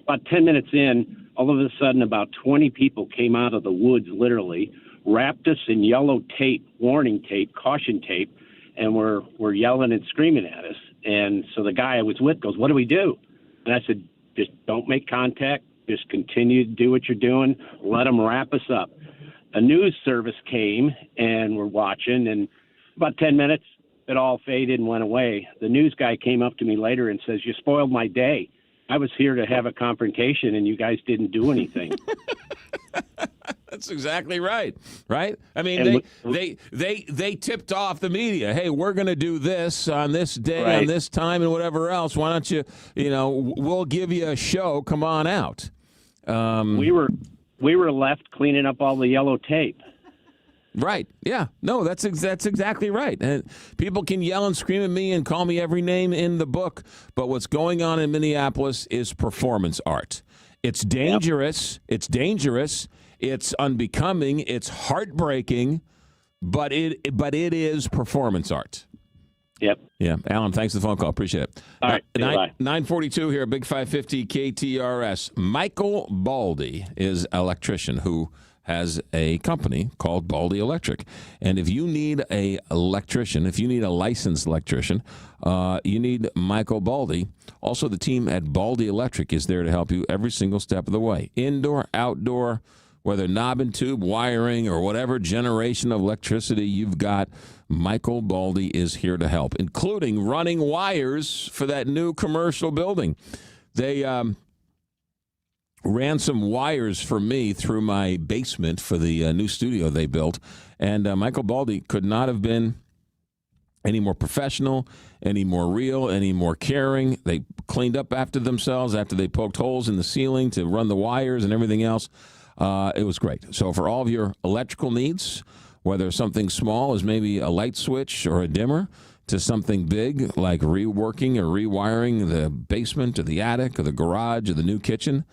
About 10 minutes in, all of a sudden about 20 people came out of the woods, literally, wrapped us in yellow tape, warning tape, caution tape, and were yelling and screaming at us. And so the guy I was with goes, "What do we do?" And I said, "Just don't make contact. Just continue to do what you're doing. Let them wrap us up." A news service came, and we're watching, and about 10 minutes, it all faded and went away. The news guy came up to me later and says, "You spoiled my day. I was here to have a confrontation, and you guys didn't do anything." That's exactly right. Right? I mean, they tipped off the media. Hey, we're going to do this on this day, on this time, and whatever else. Why don't you? We'll give you a show. Come on out. We were left cleaning up all the yellow tape. Right. Yeah. No, that's exactly right. And people can yell and scream at me and call me every name in the book, but what's going on in Minneapolis is performance art. It's dangerous. Yep. It's dangerous. It's unbecoming. It's heartbreaking, but it is performance art. Yep. Yeah. Alan, thanks for the phone call. Appreciate it. All right. 9:42 here, Big 550 KTRS. Michael Baldy is an electrician who has a company called Baldy Electric. And if you need a electrician, if you need a licensed electrician, you need Michael Baldy. Also, the team at Baldy Electric is there to help you every single step of the way. Indoor, outdoor, whether knob and tube, wiring, or whatever generation of electricity you've got, Michael Baldy is here to help, including running wires for that new commercial building. They ran some wires for me through my basement for the new studio they built, and Michael Baldy could not have been any more professional, any more real, any more caring. They cleaned up after themselves after they poked holes in the ceiling to run the wires and everything else. It was great. So for all of your electrical needs, whether something small as maybe a light switch or a dimmer, to something big like reworking or rewiring the basement or the attic or the garage or the new kitchen,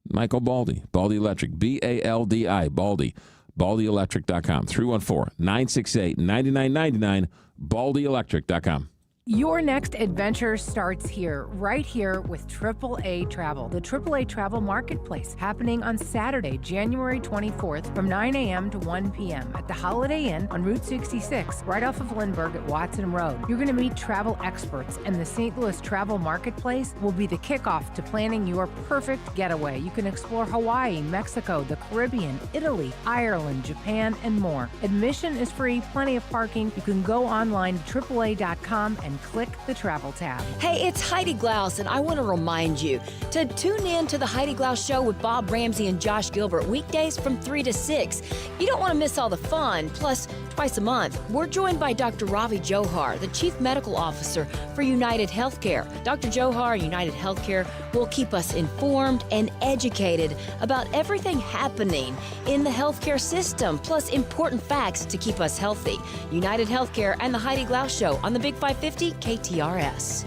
Michael Baldi, Baldi Electric, B-A-L-D-I, Baldi, BaldiElectric.com, 314-968-9999, BaldiElectric.com. Your next adventure starts here, right here with AAA Travel, the AAA Travel Marketplace, happening on Saturday, January 24th from 9 a.m. to 1 p.m. at the Holiday Inn on Route 66, right off of Lindbergh at Watson Road. You're going to meet travel experts, and the St. Louis Travel Marketplace will be the kickoff to planning your perfect getaway. You can explore Hawaii, Mexico, the Caribbean, Italy, Ireland, Japan, and more. Admission is free, plenty of parking. You can go online to AAA.com and click the travel tab. Hey, it's Heidi Glaus, and I want to remind you to tune in to the Heidi Glaus Show with Bob Ramsey and Josh Gilbert weekdays from 3 to 6. You don't want to miss all the fun. Plus, twice a month, we're joined by Dr. Ravi Johar, the Chief Medical Officer for United Healthcare. Dr. Johar, United Healthcare, will keep us informed and educated about everything happening in the healthcare system, plus important facts to keep us healthy. United Healthcare and the Heidi Glaus Show on the Big 550 KTRS.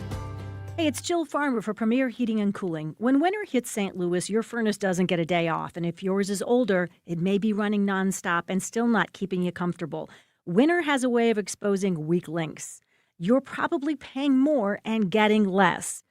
Hey, it's Jill Farmer for Premier Heating and Cooling. When winter hits St. Louis, your furnace doesn't get a day off, and if yours is older, it may be running nonstop and still not keeping you comfortable. Winter has a way of exposing weak links. You're probably paying more and getting less.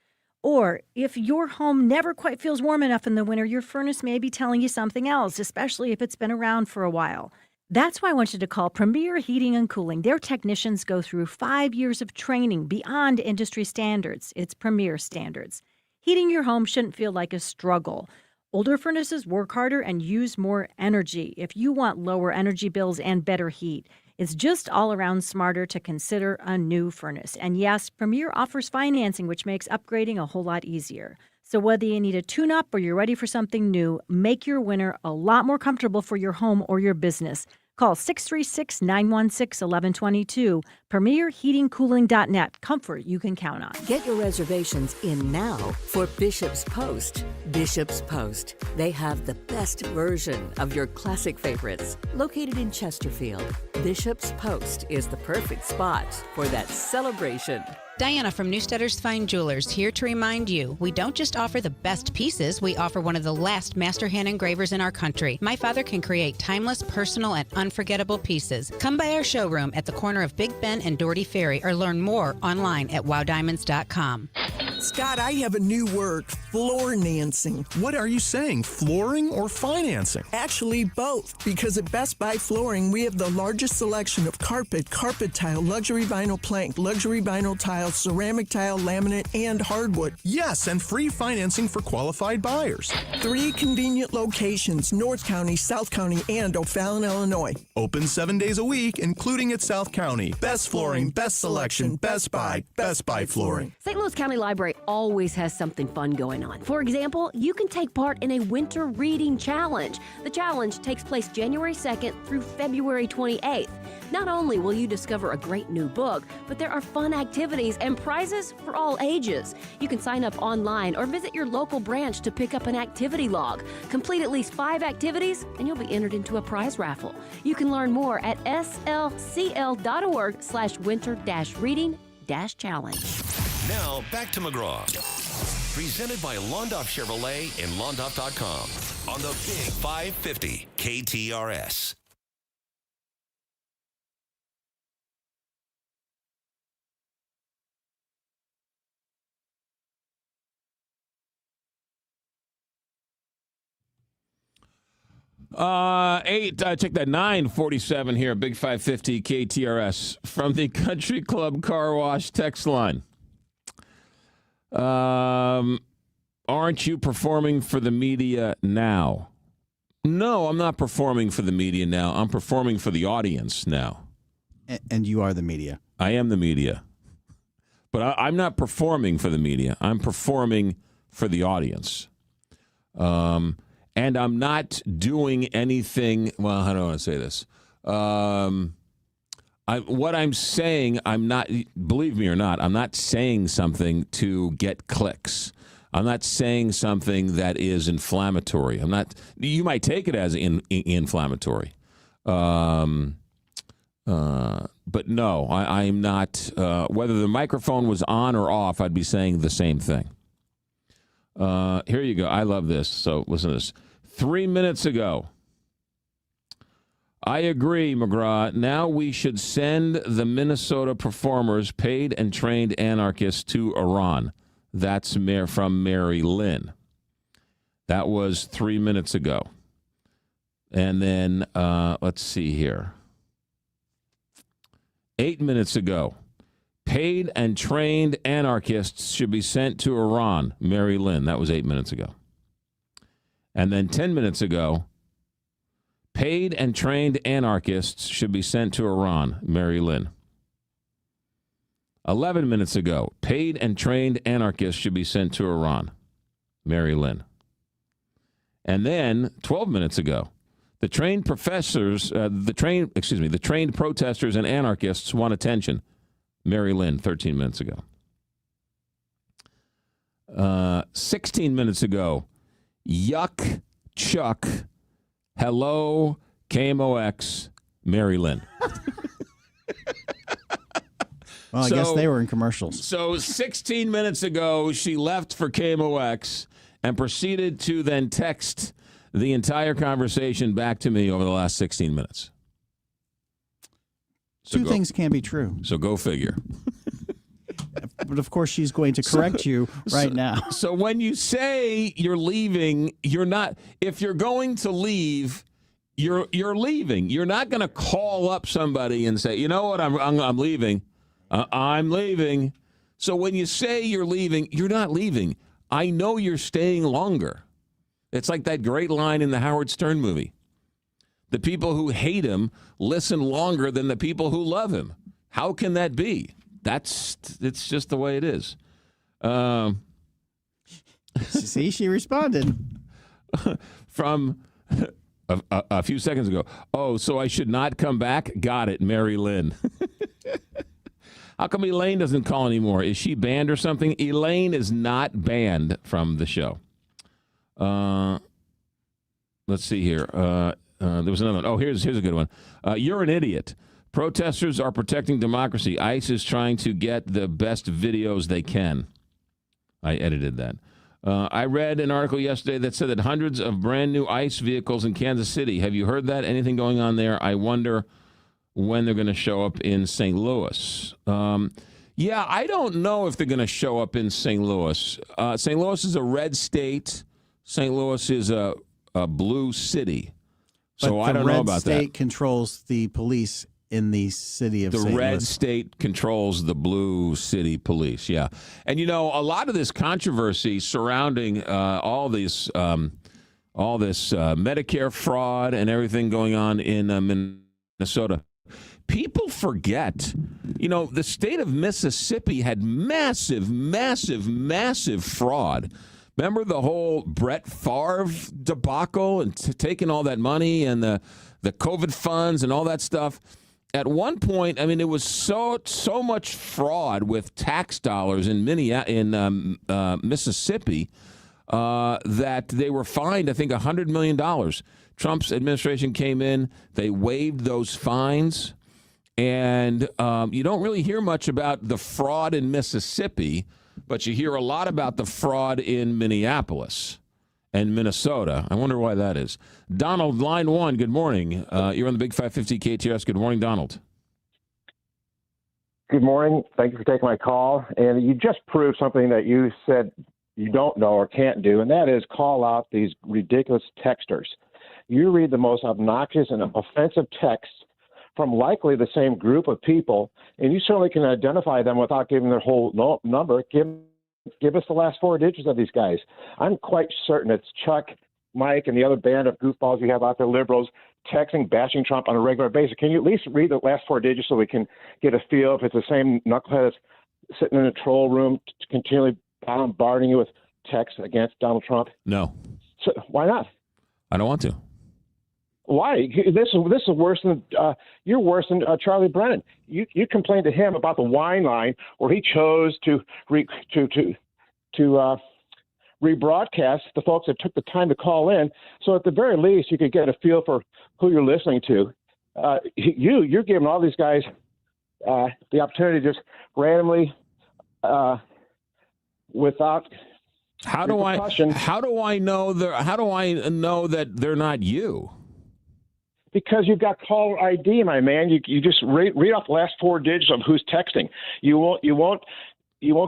Or if your home never quite feels warm enough in the winter, your furnace may be telling you something else, especially if it's been around for a while. That's why I want you to call Premier Heating and Cooling. Their technicians go through 5 years of training beyond industry standards. It's Premier standards. Heating your home shouldn't feel like a struggle. Older furnaces work harder and use more energy. If you want lower energy bills and better heat, it's just all around smarter to consider a new furnace. And yes, Premier offers financing, which makes upgrading a whole lot easier. So whether you need a tune-up or you're ready for something new, make your winter a lot more comfortable for your home or your business. Call 636-916-1122. PremierHeatingCooling.net. Comfort you can count on. Get your reservations in now for Bishop's Post. Bishop's Post. They have the best version of your classic favorites. Located in Chesterfield, Bishop's Post is the perfect spot for that celebration. Diana from Newstetter's Fine Jewelers here to remind you, we don't just offer the best pieces, we offer one of the last master hand engravers in our country. My father can create timeless, personal, and unforgettable pieces. Come by our showroom at the corner of Big Ben and Doherty Ferry or learn more online at wowdiamonds.com. Scott, I have a new word, floor-nancing. What are you saying, flooring or financing? Actually, both, because at Best Buy Flooring, we have the largest selection of carpet tile, luxury vinyl plank, luxury vinyl tile, ceramic tile, laminate, and hardwood. Yes, and free financing for qualified buyers. 3 convenient locations, North County, South County, and O'Fallon, Illinois. Open 7 days a week, including at South County. Best flooring, best selection, Best Buy Flooring. St. Louis County Library always has something fun going on. For example, you can take part in a winter reading challenge. The challenge takes place January 2nd through February 28th. Not only will you discover a great new book, but there are fun activities and prizes for all ages. You can sign up online or visit your local branch to pick up an activity log. Complete at least 5 activities and you'll be entered into a prize raffle. You can learn more at slcl.org/winter-reading-challenge. Now, back to McGraw. Presented by Londoff Chevrolet and Londoff.com on the Big 550 KTRS. Check that 947 here, Big 550 KTRS from the Country Club Car Wash text line. Aren't you performing for the media now? No, I'm not performing for the media now. I'm performing for the audience now. And you are the media. I am the media. But I'm not performing for the media. I'm performing for the audience. And I'm not doing anything. Well, how do I want to say this? I'm What I'm saying, I'm not, believe me or not, I'm not saying something to get clicks. I'm not saying something that is inflammatory. I'm not. You might take it as inflammatory, but no, I'm not. Whether the microphone was on or off, I'd be saying the same thing. Here you go. I love this. So listen to this. 3 minutes ago. I agree, McGraw. Now we should send the Minnesota performers, paid and trained anarchists, to Iran. That's from Mary Lynn. That was 3 minutes ago. And then, let's see here. 8 minutes ago, paid and trained anarchists should be sent to Iran. Mary Lynn. That was 8 minutes ago. And then 10 minutes ago, paid and trained anarchists should be sent to Iran. Mary Lynn. 11 minutes ago, paid and trained anarchists should be sent to Iran. Mary Lynn. And then 12 minutes ago, the trained protesters and anarchists want attention. Mary Lynn, 13 minutes ago. 16 minutes ago, yuck, Chuck, hello, KMOX, Mary Lynn. Well, I guess they were in commercials. So 16 minutes ago, she left for KMOX and proceeded to then text the entire conversation back to me over the last 16 minutes. Two things can be true. So go figure. But of course, she's going to correct you right now. So when you say you're leaving, you're not. If you're going to leave, you're leaving. You're not going to call up somebody and say, you know what, I'm leaving. I'm leaving. So when you say you're leaving, you're not leaving. I know you're staying longer. It's like that great line in the Howard Stern movie. The people who hate him listen longer than the people who love him. How can that be? It's just the way it is. See, she responded. From a few seconds ago. Oh, so I should not come back? Got it, Mary Lynn. How come Elaine doesn't call anymore? Is she banned or something? Elaine is not banned from the show. Let's see here. There was another one. Oh, here's a good one. You're an idiot. Protesters are protecting democracy. ICE is trying to get the best videos they can. I edited that. I read an article yesterday that said that hundreds of brand new ICE vehicles in Kansas City. Have you heard that? Anything going on there? I wonder when they're going to show up in St. Louis. Yeah, I don't know if they're going to show up in St. Louis. St. Louis is a red state. St. Louis is a blue city. So I don't know about that. The red state controls the police in the city of St. Louis. The red state controls the blue city police, yeah. And, you know, a lot of this controversy surrounding all this Medicare fraud and everything going on in Minnesota, people forget, you know, the state of Mississippi had massive fraud. Remember the whole Brett Favre debacle and taking all that money and the COVID funds and all that stuff? At one point, I mean, it was so much fraud with tax dollars in Mississippi that they were fined, I think, $100 million. Trump's administration came in, they waived those fines, and you don't really hear much about the fraud in Mississippi, but you hear a lot about the fraud in Minneapolis and Minnesota. I wonder why that is. Donald, line one, good morning. You're on the Big 550 KTRS. Good morning, Donald. Good morning. Thank you for taking my call. And you just proved something that you said you don't know or can't do, and that is call out these ridiculous texters. You read the most obnoxious and offensive texts from likely the same group of people, and you certainly can identify them without giving their whole number. Give us the last four digits of these guys. I'm quite certain it's Chuck, Mike, and the other band of goofballs you have out there, liberals, texting, bashing Trump on a regular basis. Can you at least read the last four digits so we can get a feel if it's the same knuckleheads sitting in a troll room continually bombarding you with texts against Donald Trump? No. So why not? I don't want to. Why? This is worse than you're worse than Charlie Brennan. You complained to him about the wine line where he chose to rebroadcast the folks that took the time to call in. So at the very least, you could get a feel for who you're listening to. You're giving all these guys the opportunity to just randomly, without. How do I know that they're not you? Because you've got caller ID, my man. You just read off the last 4 digits of who's texting. You won't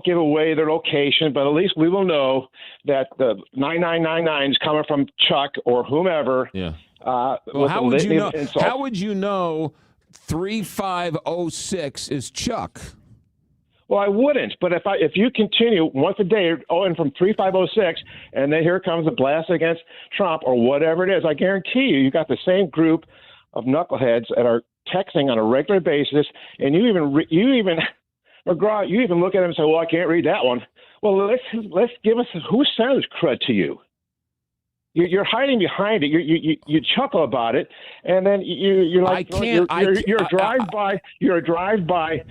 give away their location, but at least we will know that the 9999 is coming from Chuck or whomever. Yeah. Well, how would you know? How would you know 3506 is Chuck? Well, I wouldn't. But if you continue once a day, and from 3506, and then here comes a blast against Trump or whatever it is, I guarantee you got the same group of knuckleheads that are texting on a regular basis, and you even McGraw, you even look at them and say, "Well, I can't read that one." Well, let's give us who sends cred to you. You're hiding behind it. You chuckle about it, and then you're like, you're a drive-by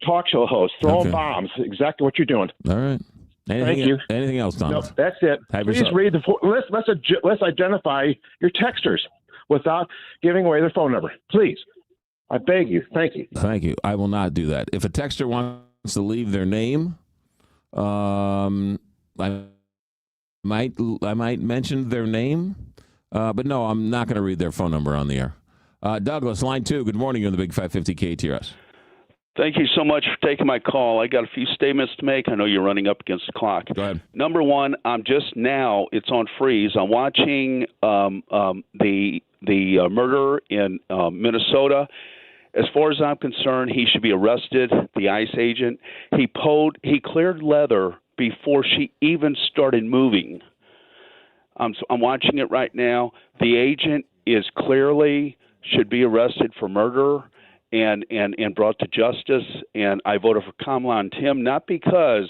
talk show host throwing bombs. Exactly what you're doing. All right. Thank you. Anything else, Tom? No, that's it. Please read let's identify your texters without giving away their phone number. Please. I beg you. Thank you. Thank you. I will not do that. If a texter wants to leave their name, I might mention their name, but no, I'm not going to read their phone number on the air. Douglas, line 2. Good morning. You're in the Big 550 KTRS. Thank you so much for taking my call. I got a few statements to make. I know you're running up against the clock. Go ahead. Number one, it's on freeze. I'm watching the murder in Minnesota. As far as I'm concerned, he should be arrested, the ICE agent. He cleared leather before she even started moving. I'm watching it right now. The agent should be arrested for murder and brought to justice. And I voted for Kamala and Tim, not because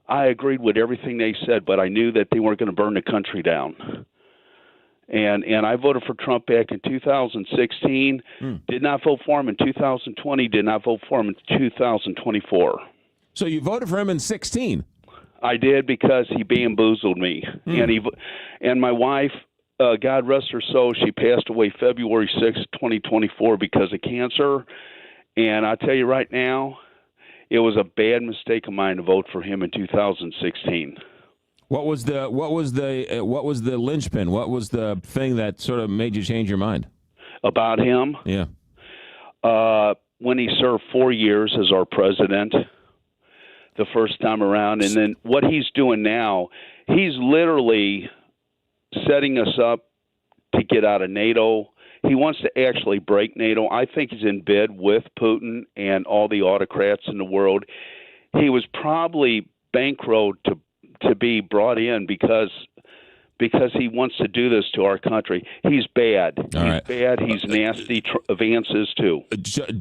I agreed with everything they said, but I knew that they weren't going to burn the country down. And I voted for Trump back in 2016, did not vote for him in 2020, did not vote for him in 2024. So you voted for him in 16? I did, because he bamboozled me. And my wife, God rest her soul, she passed away February 6th, 2024 because of cancer. And I tell you right now, it was a bad mistake of mine to vote for him in 2016. What was the linchpin? What was the thing that sort of made you change your mind about him? Yeah. When he served 4 years as our president, the first time around, and then what he's doing now, he's literally setting us up to get out of NATO. He wants to actually break NATO. I think he's in bed with Putin and all the autocrats in the world. He was probably bankrolled to be brought in because he wants to do this to our country. He's bad. Bad. He's nasty. Vance is too.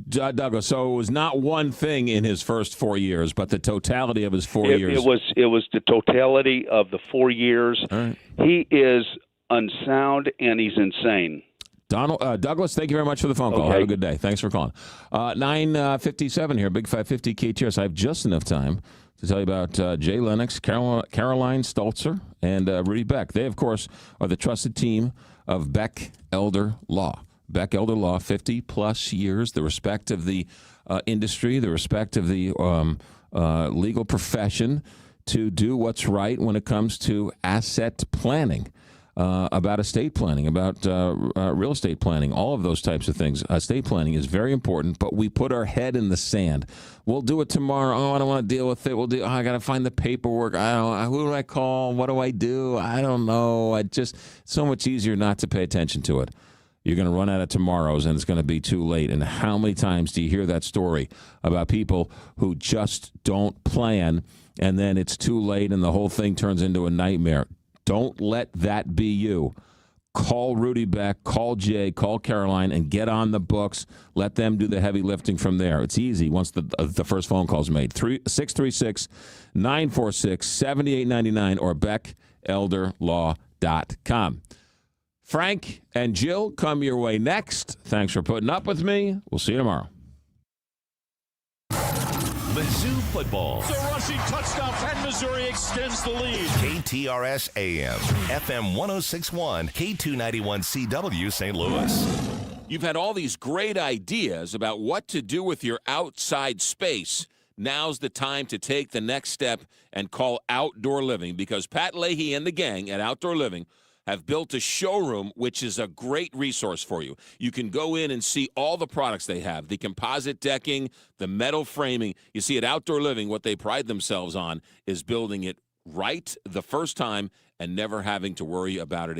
Douglas, so it was not one thing in his first 4 years, but the totality of his 4 years. It was the totality of the 4 years. Right. He is unsound and he's insane. Douglas, thank you very much for the phone call. Okay. Have a good day. Thanks for calling. 9:57 here, Big 550 KTRS. I have just enough time to tell you about Jay Lennox, Caroline Stoltzer, and Rudy Beck. They, of course, are the trusted team of Beck Elder Law. Beck Elder Law, 50-plus years, the respect of the industry, the respect of the legal profession to do what's right when it comes to asset planning. About estate planning, about real estate planning, all of those types of things. Estate planning is very important, but we put our head in the sand. We'll do it tomorrow. Oh, I don't want to deal with it. I got to find the paperwork. Who do I call? What do I do? I don't know. It's so much easier not to pay attention to it. You're going to run out of tomorrows, and it's going to be too late. And how many times do you hear that story about people who just don't plan, and then it's too late, and the whole thing turns into a nightmare? Don't let that be you. Call Rudy Beck, call Jay, call Caroline, and get on the books. Let them do the heavy lifting from there. It's easy once the first phone call is made. 636-946-7899 or BeckElderLaw.com. Frank and Jill come your way next. Thanks for putting up with me. We'll see you tomorrow. Mizzou football. It's a rushing touchdown, and Missouri extends the lead. KTRS AM, FM 1061, K291CW St. Louis. You've had all these great ideas about what to do with your outside space. Now's the time to take the next step and call Outdoor Living, because Pat Leahy and the gang at Outdoor Living have built a showroom, which is a great resource for you. You can go in and see all the products they have, the composite decking, the metal framing. You see, at Outdoor Living, what they pride themselves on is building it right the first time and never having to worry about it again.